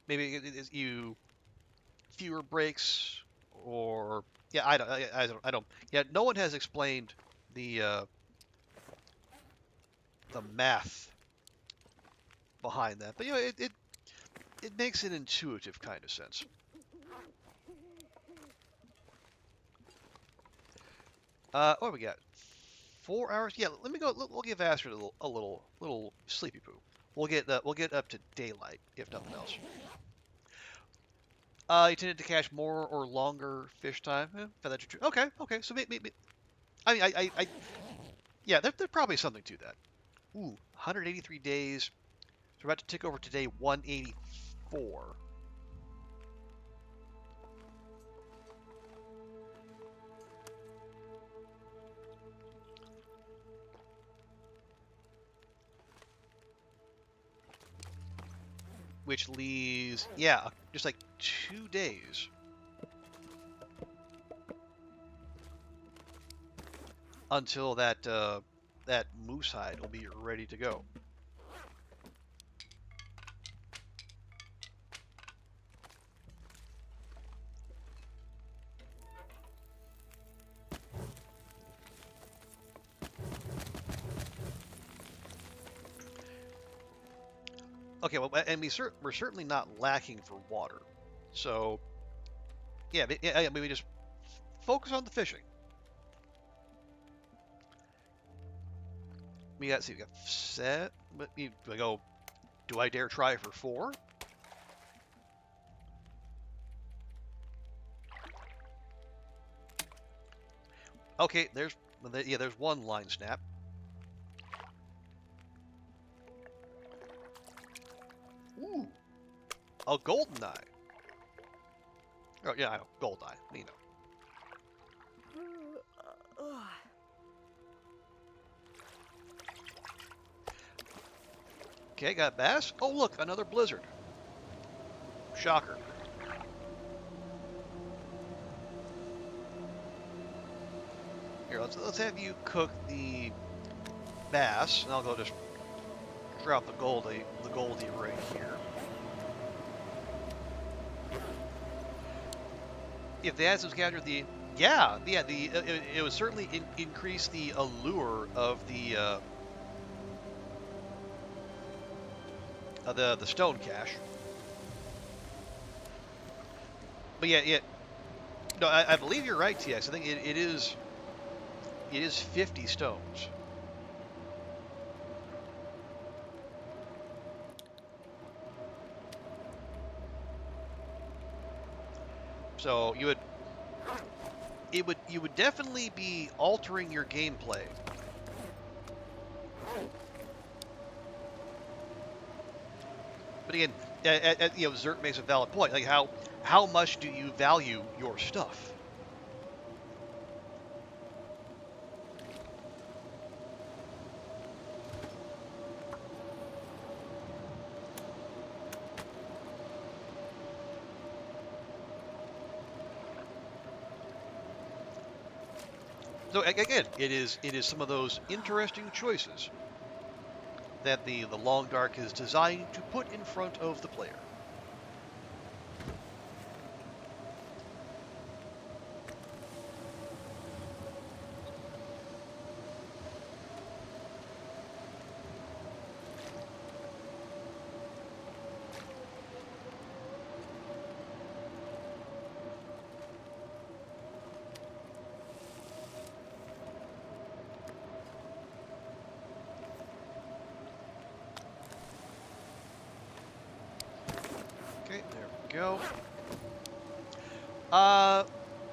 Maybe it's you fewer breaks, or yeah, I don't. Yeah, no one has explained the math behind that, but it makes an intuitive kind of sense. What do we got? 4 hours? Yeah, let me go. We'll give Astrid a little sleepy poo. We'll get up to daylight if nothing else. You tended to catch more or longer fish time. That's true. Okay. So maybe I mean yeah, there's probably something to that. Ooh, 183 days. So we're about to tick over to day 184. Which leaves, yeah, just like 2 days until that moosehide will be ready to go. Okay, well, and we're certainly not lacking for water, so yeah, maybe just focus on the fishing. We got set. But do I go? Do I dare try for 4? Okay, there's one line snap. Ooh, a golden eye. Oh yeah, I know, gold eye. You know. Okay, got bass. Oh look, another blizzard. Shocker. Here, let's have you cook the bass, and I'll go just drop the goldie right here. If the ads captured the it would certainly increase the allure of the stone cache. But yeah, no, I believe you're right, TX. I think it is 50 stones. So you would definitely be altering your gameplay. But again, Zert makes a valid point. Like how much do you value your stuff? So again, it is some of those interesting choices that the Long Dark is designed to put in front of the player. Okay, there we go.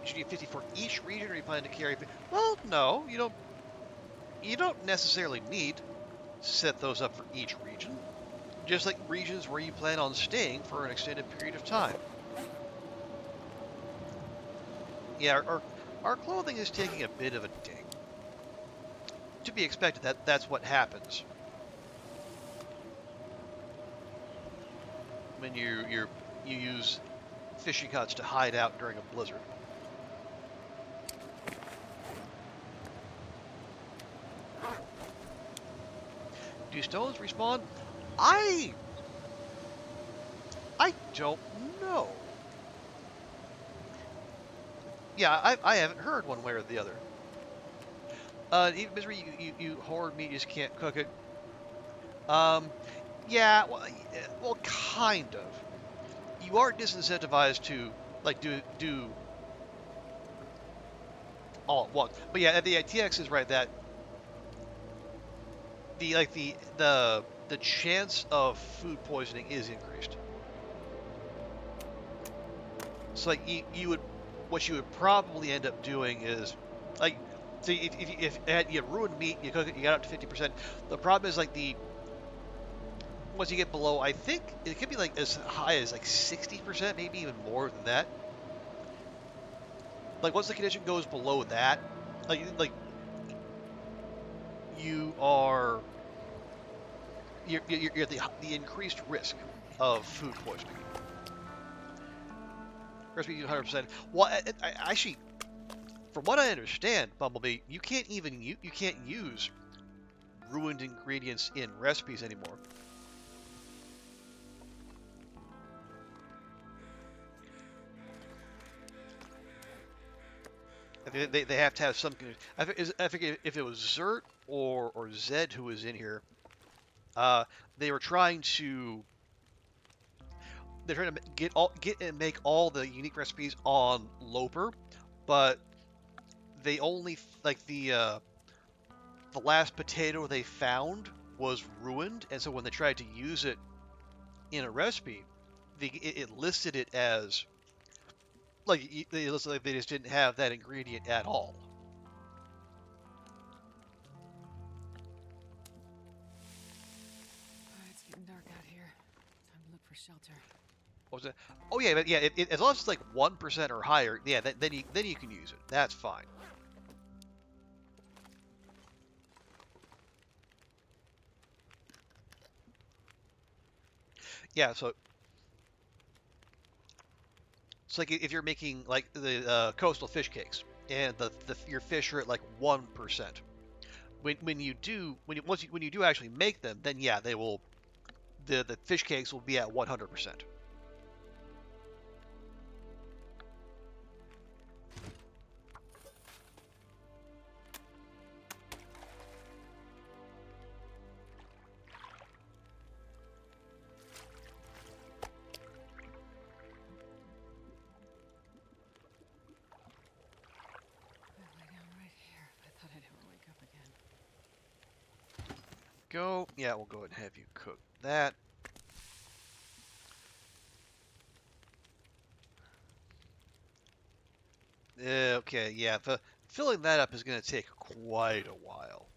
Should you need 50 for each region, or you plan to carry? Well, no, you don't. You don't necessarily need to set those up for each region. Just like regions where you plan on staying for an extended period of time. Yeah, our clothing is taking a bit of a ding. To be expected. That's what happens when you use fishing huts to hide out during a blizzard. Do stones respawn? I don't know. Yeah, I haven't heard one way or the other. Even misery, you hoard meat, you just can't cook it. Yeah, well, kind of. You are disincentivized to like do all at once. But yeah, the TX is right that the chance of food poisoning is increased. So like what you would probably end up doing is like, see if you ruined meat, you cook it, you got up to 50%. The problem is like once you get below, I think it could be like as high as like 60%, maybe even more than that. Like once the condition goes below that, like you're at the increased risk of food poisoning. Recipe 100%. Well, I actually, from what I understand, Bumblebee, you can't use ruined ingredients in recipes anymore. They have to have some. I think if it was Zert or Zed who was in here, they were trying to. They're trying to get and make all the unique recipes on Loper, but they only like the last potato they found was ruined, and so when they tried to use it in a recipe, it listed it as like they just didn't have that ingredient at all. for shelter. What was it? Oh yeah, but yeah. As long as it's like 1% or higher, yeah. Then you can use it. That's fine. Yeah. So it's like if you're making like the coastal fish cakes, and your fish are at like 1%. When you do when you do actually make them, then yeah, they will the fish cakes will be at 100%. I'll lay down right here. I thought I'd never wake up again. Go. Yeah, we'll go ahead and have you cook that. Okay, yeah, filling that up is going to take quite a while.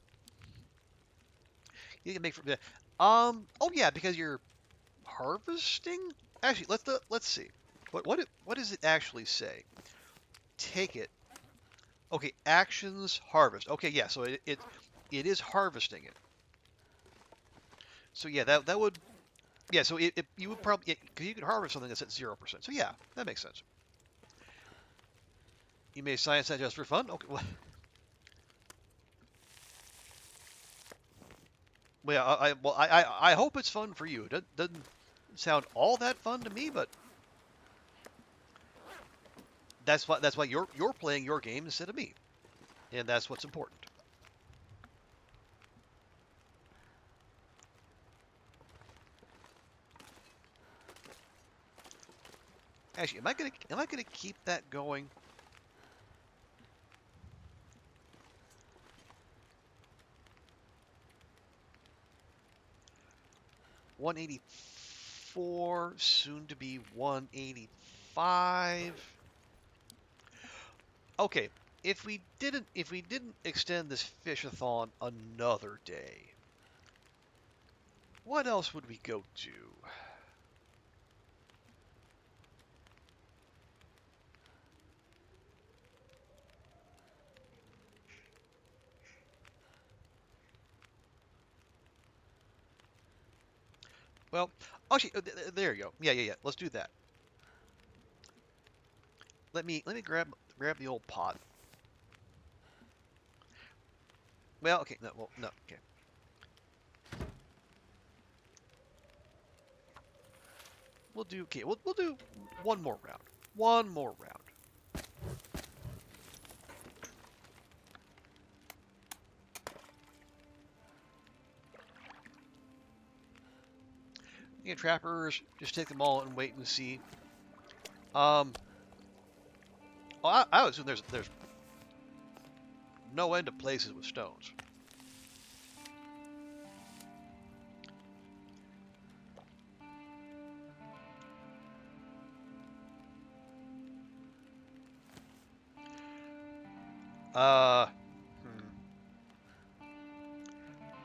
You can make from oh yeah, because you're harvesting. Actually, let's see. What does it actually say? Take it. Okay, actions harvest. Okay, yeah, so it is harvesting it. So yeah, that would yeah. So you would probably because you could harvest something that's at 0%. So yeah, that makes sense. You may science that just for fun. Okay, I hope it's fun for you. It doesn't sound all that fun to me, but that's why you're playing your game instead of me, and that's what's important. Actually, am I gonna keep that going? $184, soon to be $185. Okay, if we didn't extend this fishathon another day, what else would we go do? Well, actually, there you go. Yeah. Let's do that. Let me grab the old pot. Well, okay, no, okay. We'll do one more round. One more round. Yeah, trappers, just take them all and wait and see. Oh, I would assume there's no end of places with stones. Uh,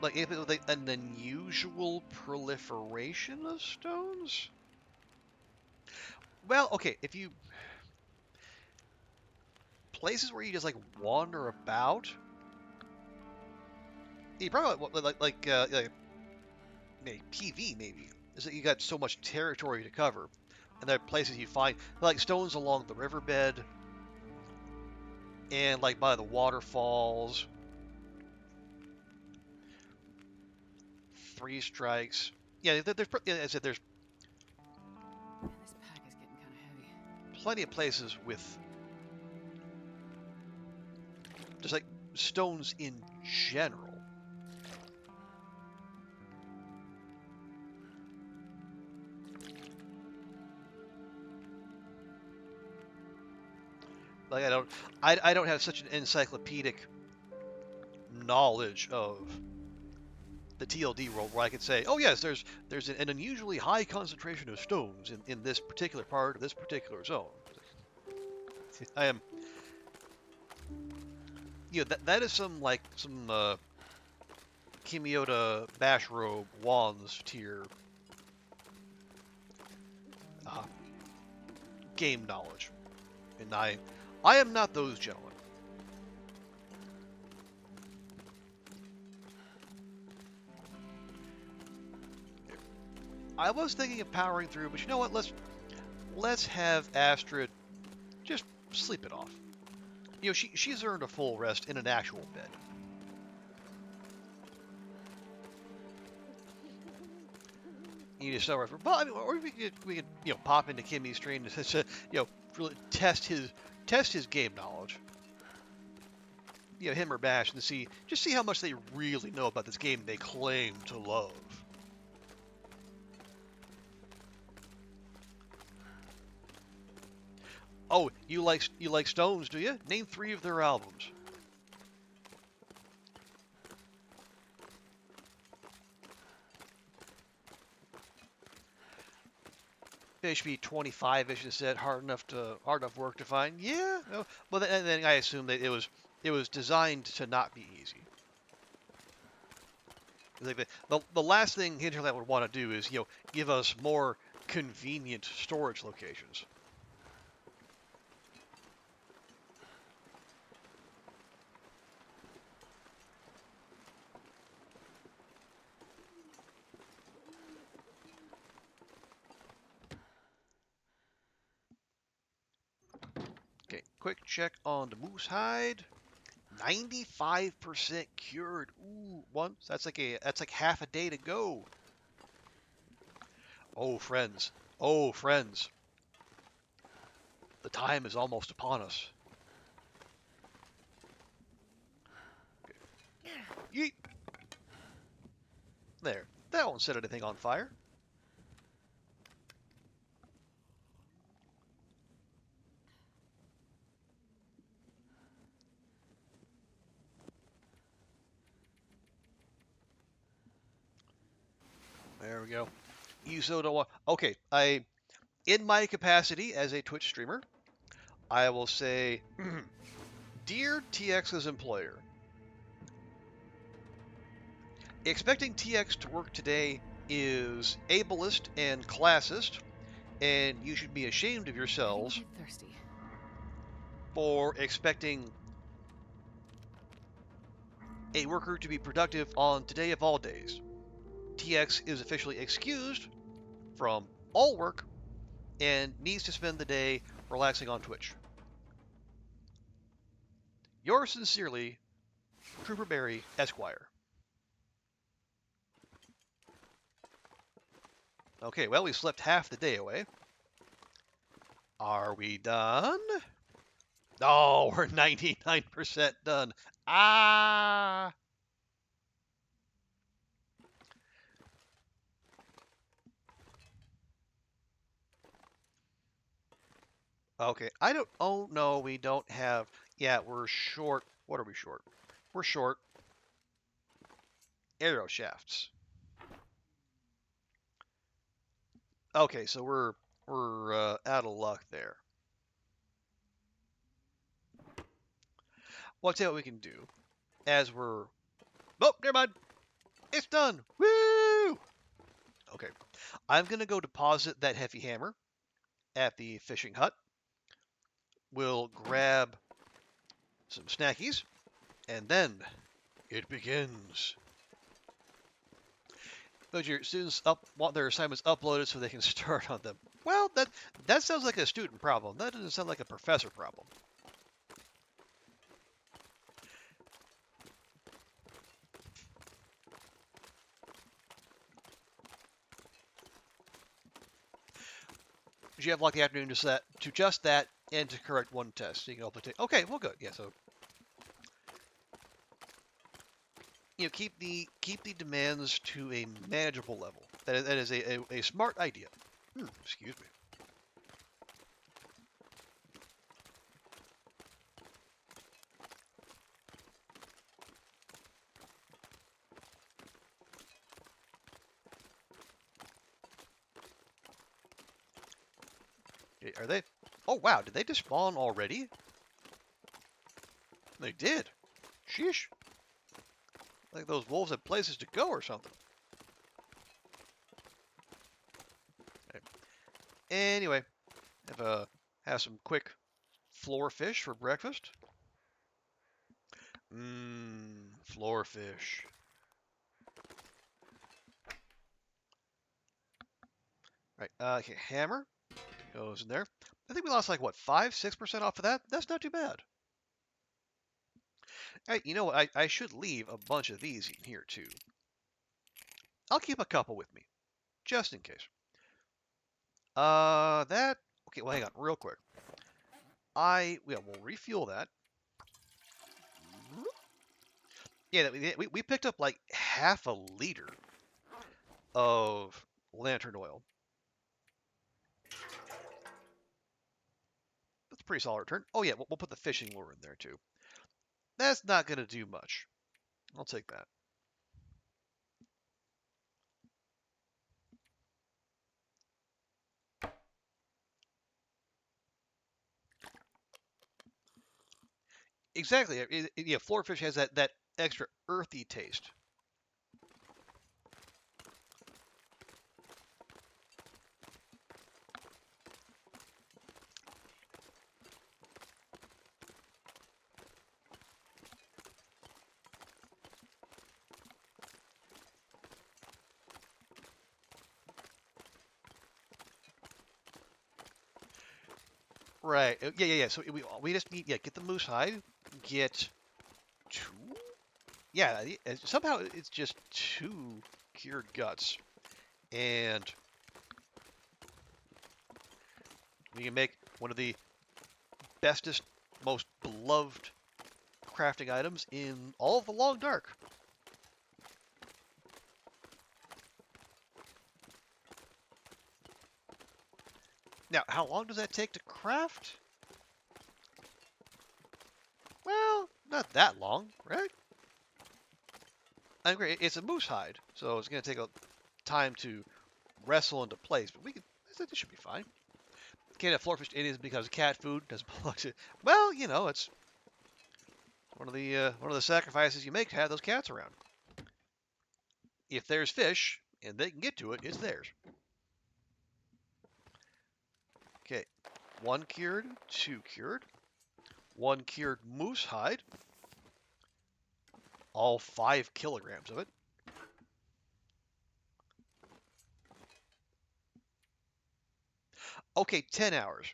like if it was like an unusual proliferation of stones. Well, okay, if you places where you just like wander about, you probably like maybe PV maybe is that you got so much territory to cover, and there are places you find like stones along the riverbed and like by the waterfalls. 3 strikes. Yeah, I said there's Man, this pack is getting kind of heavy. plenty of places with just like stones in general. Like I don't have such an encyclopedic knowledge of the TLD world where I could say, oh yes, there's an unusually high concentration of stones in this particular part of this particular zone. I am, that is some like some Kimiota Bashrobe Wands tier game knowledge. And I am not those gentlemen. I was thinking of powering through, but you know what? Let's have Astrid just sleep it off. You know, she's earned a full rest in an actual bed. You just know, but I mean, or we could pop into Kimmy's train to really test his game knowledge. Him or Bash, and see how much they really know about this game they claim to love. Oh, you like Stones, do you? Name 3 of their albums. They should be 25-ish. Is that hard enough work to find? Yeah. No. Well, then I assume that it was designed to not be easy. Like the last thing Hinterland would want to do is give us more convenient storage locations. Okay, quick check on the moosehide. 95% cured. Ooh, once. That's like half a day to go. Oh, friends. Oh, friends. The time is almost upon us. Yeet. There. That won't set anything on fire. There we go. Okay, in my capacity as a Twitch streamer, I will say, dear TX's employer, expecting TX to work today is ableist and classist, and you should be ashamed of yourselves for expecting a worker to be productive on today of all days. TX is officially excused from all work and needs to spend the day relaxing on Twitch. Yours sincerely, Trooper Barry, Esquire. Okay, well, we slept half the day away. Are we done? Oh, we're 99% done. Ah! Okay, I don't... Oh, no, we don't have... Yeah, we're short... What are we short? We're short arrow shafts. Okay, so we're out of luck there. Well, I'll tell you what we can do. As we're... Oh, never mind. It's done. Woo! Okay. I'm going to go deposit that heavy hammer at the fishing hut. We'll grab some snackies, and then it begins. But your students want their assignments uploaded so they can start on them. Well, that sounds like a student problem. That doesn't sound like a professor problem. You have like the afternoon to just that and to correct one test. So you can hopefully take. Okay, well, good. Yeah, so keep the demands to a manageable level. That is a smart idea. Excuse me. Are they? Oh wow! Did they just spawn already? They did. Sheesh. Like those wolves have places to go or something. Okay. Anyway, have a Have some quick floor fish for breakfast. Floor fish. Right, okay, hammer goes in there. I think we lost like, what, 5-6% off of that? That's not too bad. Hey, you know what? I should leave a bunch of these in here, too. I'll keep a couple with me, just in case. Okay, well, hang on, real quick. We'll refuel that. Yeah, we picked up like half a liter of lantern oil. That's a pretty solid return. Oh yeah, we'll put the fishing lure in there too. That's not going to do much. I'll take that. Exactly. Yeah, floor fish has that extra earthy taste. Right. Yeah. So we just need, get the moosehide, get two. Yeah. Somehow it's just 2 cured guts, and we can make one of the bestest, most beloved crafting items in all of the Long Dark. Now, how long does that take to craft? Well, not that long, right? I agree. It's a moose hide, so it's going to take a time to wrestle into place, but I think this should be fine. Can't have floorfish it is because cat food doesn't belong to. Well, it's one of the sacrifices you make to have those cats around. If there's fish and they can get to it, it's theirs. Okay, 1 cured, 2 cured, 1 cured moose hide, all 5 kilograms of it. Okay, 10 hours.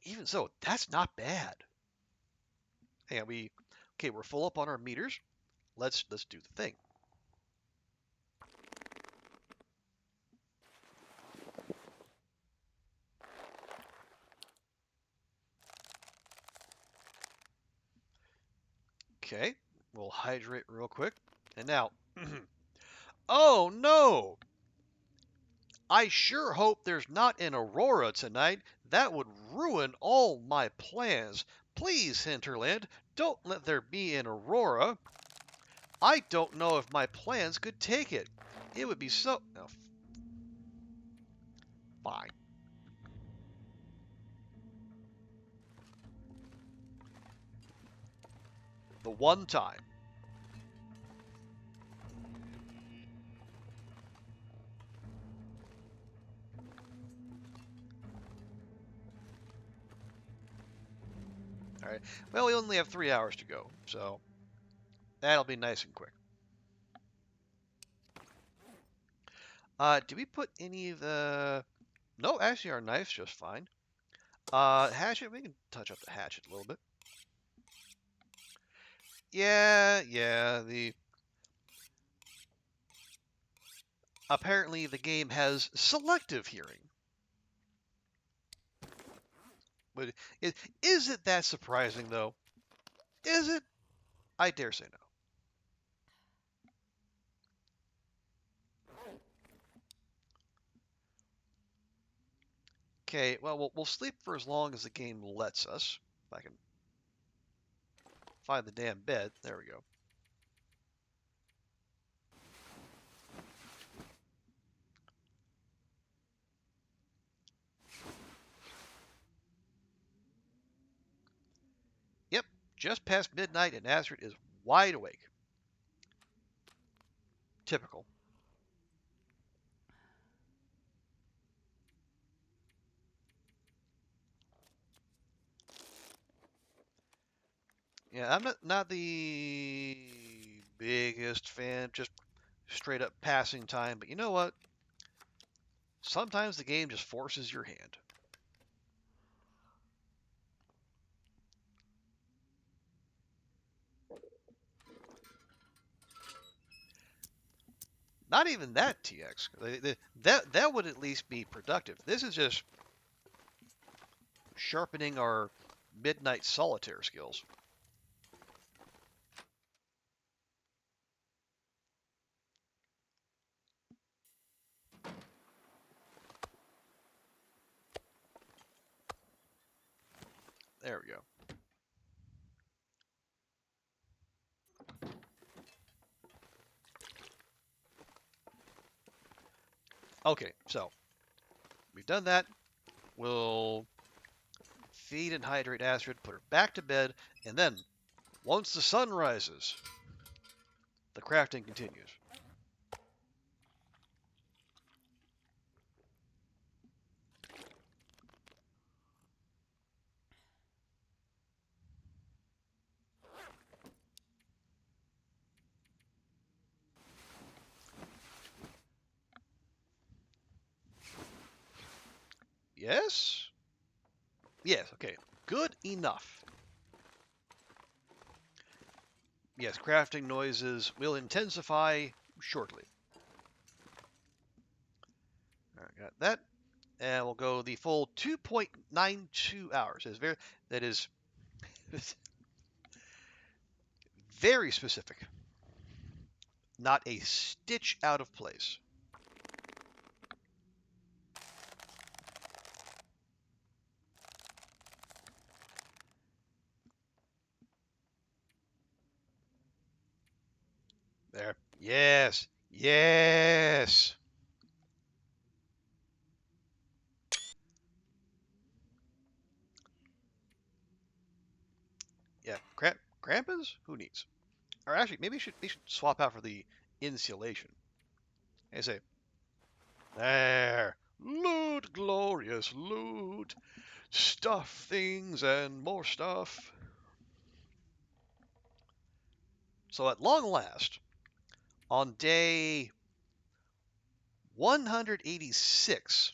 Even so, that's not bad. And we're full up on our meters. Let's do the thing. Okay, we'll hydrate real quick. And now, oh no! I sure hope there's not an aurora tonight. That would ruin all my plans. Please, Hinterland, don't let there be an aurora. I don't know if my plans could take it. It would be so... Oh, fine. The one time. All right. Well, we only have 3 hours to go, so that'll be nice and quick. Do we put any of the... No, actually our knife's just fine. Hatchet, we can touch up the hatchet a little bit. Yeah, apparently the game has selective hearing. But is it that surprising, though? Is it? I dare say no. Okay, well, we'll sleep for as long as the game lets us. If I can find the damn bed. There we go. Yep, just past midnight and Azrid is wide awake. Typical. Yeah, I'm not the biggest fan, just straight up passing time. But you know what? Sometimes the game just forces your hand. Not even that, TX. That would at least be productive. This is just sharpening our midnight solitaire skills. There we go. Okay, so we've done that. We'll feed and hydrate Astrid, put her back to bed, and then once the sun rises, the crafting continues. Yes? Yes, okay. Good enough. Yes, crafting noises will intensify shortly. All right, got that. And we'll go the full 2.92 hours. That is very specific. Not a stitch out of place. There. Yes. Yes. Yeah. Crampons? Who needs? Or actually, maybe we should swap out for the insulation. I say, there. Loot, glorious loot. Stuff things and more stuff. So at long last, on day 186,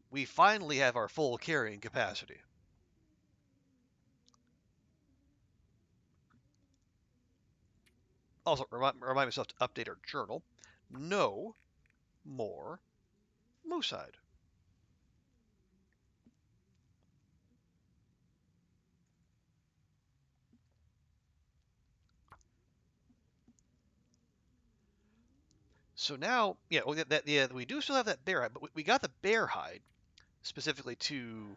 we finally have our full carrying capacity. Also, remind myself to update our journal. No more moosehide. So now, yeah, yeah, we do still have that bear hide, but we got the bear hide specifically to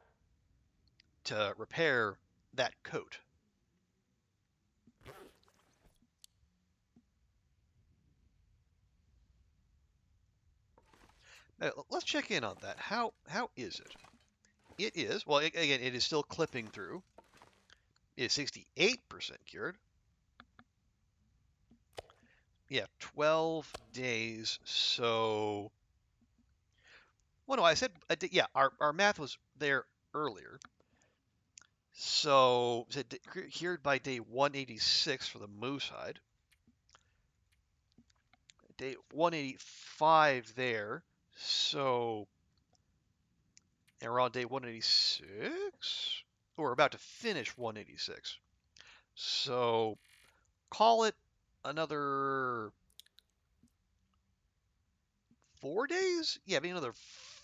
repair that coat. Now, let's check in on that. How is it? It is well again. It is still clipping through. It is 68% cured. Yeah, 12 days. So, well, no, I said yeah. Our math was there earlier. So, cured by day 186 for the moose hide. Day 185 there. So, and we're on day 186? We're about to finish 186. So, call it another 4 days? Yeah, maybe another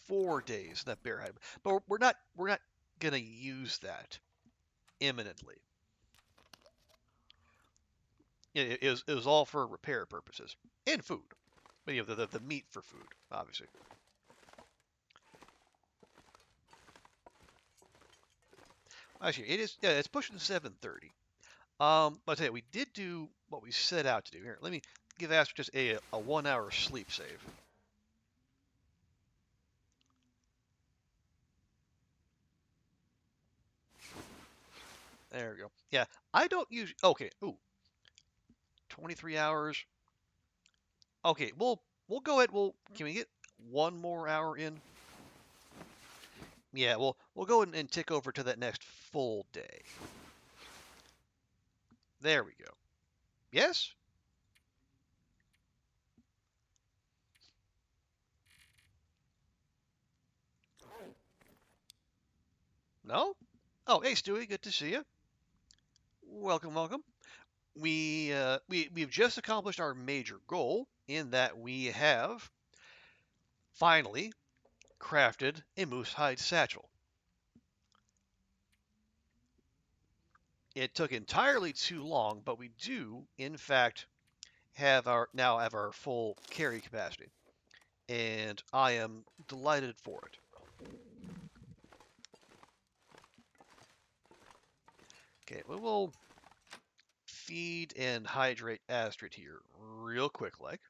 4 days that bear hide. But we're not gonna use that imminently. It was all for repair purposes and food. But you know, the meat for food, obviously. Actually, it is. Yeah, it's pushing 7:30. But I tell you, we did do what we set out to do. Here, let me give Aster just a 1 hour sleep save. There we go. Yeah, I don't use. Okay, ooh, 23 hours. Okay, we'll go ahead. Can we get 1 more hour in? Yeah, we'll go ahead and tick over to that next full day. There we go. Yes? No? Oh, hey, Stewie. Good to see you. Welcome, welcome. We've just accomplished our major goal in that we have finally crafted a moosehide satchel. It took entirely too long, but we do, in fact, now have our full carry capacity, and I am delighted for it. Okay, we will feed and hydrate Astrid here real quick, like.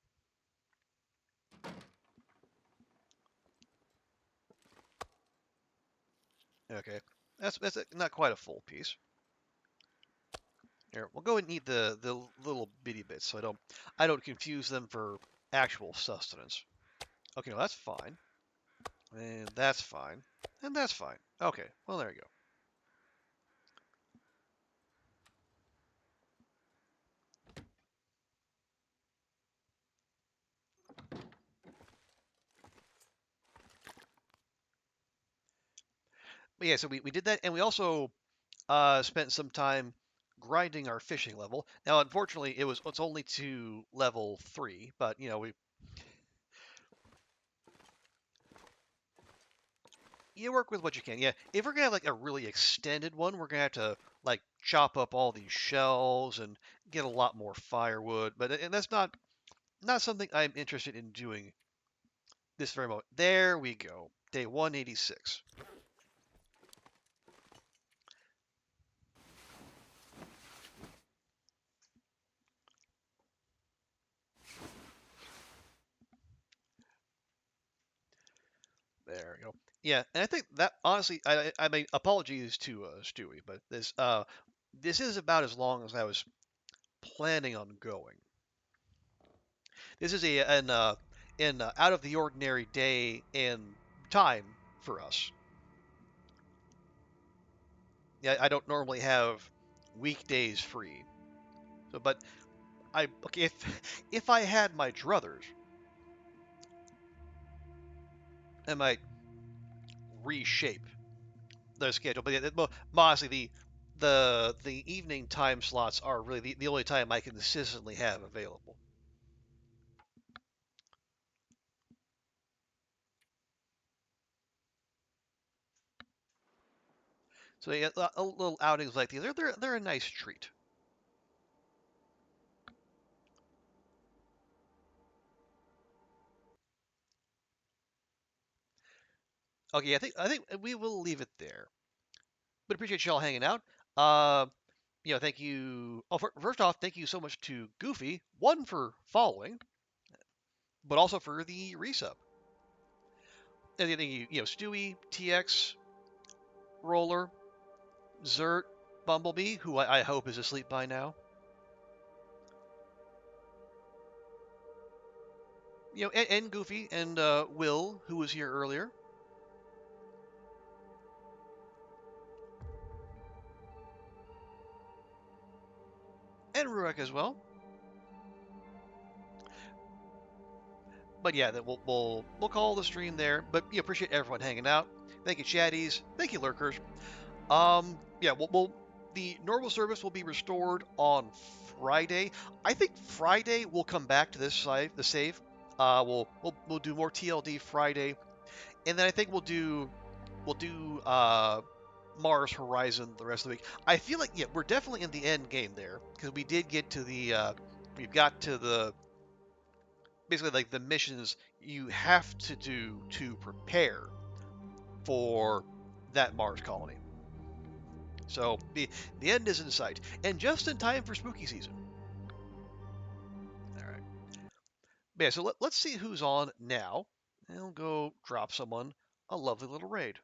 Okay, that's not quite a full piece. Here, we'll go and eat the little bitty bits so I don't confuse them for actual sustenance. Okay, no, that's fine, and that's fine, and that's fine. Okay, well there you go. But yeah, so we did that, and we also spent some time grinding our fishing level. Now, unfortunately, it's only to level 3, but we you work with what you can. Yeah, if we're gonna have like a really extended one, we're gonna have to like chop up all these shells and get a lot more firewood. But and that's not something I'm interested in doing this very moment. There we go. Day 186. There we go. Yeah, and I think that honestly, I mean, apologies to Stewie, but this is about as long as I was planning on going. This is an out of the ordinary day and time for us. Yeah, I don't normally have weekdays free. So, but okay, if I had my druthers, I might reshape the schedule. But yeah, honestly, the evening time slots are really the only time I can consistently have available. So yeah, little outings like these, they're a nice treat. Okay, I think we will leave it there. But appreciate y'all hanging out. Uh, thank you. Oh, first off, thank you so much to Goofy, one for following, but also for the resub. And thank Stewie, TX, Roller, Zert, Bumblebee, who I hope is asleep by now. And Goofy and Will, who was here earlier, and Rurik as well. But yeah, that we'll call the stream there. But appreciate everyone hanging out. Thank you, chatties. Thank you, lurkers. Yeah, the normal service will be restored on Friday. I think Friday we'll come back to the save. We'll do more TLD Friday, and then I think we'll do Mars Horizon the rest of the week. I feel like we're definitely in the end game there because we did get to we've got to the basically like the missions you have to do to prepare for that Mars colony. So the end is in sight, and just in time for spooky season. All right. Yeah. So let's see who's on now. And we'll go drop someone a lovely little raid.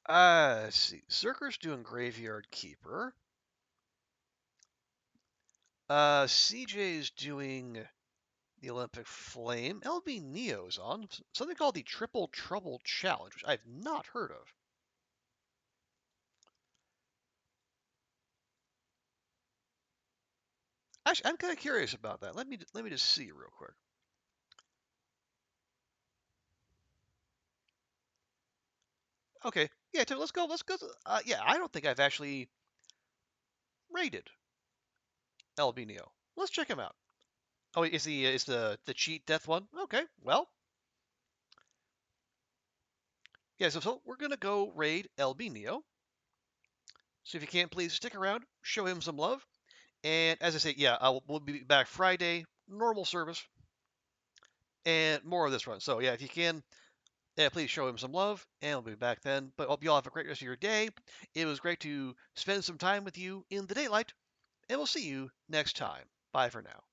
Let's see. Zerker's doing Graveyard Keeper. CJ's doing the Olympic Flame. LB Neo's on something called the Triple Trouble Challenge, which I've not heard of. Actually, I'm kind of curious about that. Let me just see real quick. Okay, yeah, so let's go. Let's go. Yeah, I don't think I've actually rated Albinio. Let's check him out. Oh, is the cheat death one? Okay, well, yeah. So we're gonna go raid Albinio. So if you can't, please stick around, show him some love. And as I say, yeah, we'll be back Friday, normal service, and more of this run. So yeah, if you can, yeah, please show him some love, and we'll be back then. But hope you all have a great rest of your day. It was great to spend some time with you in the daylight, and we'll see you next time. Bye for now.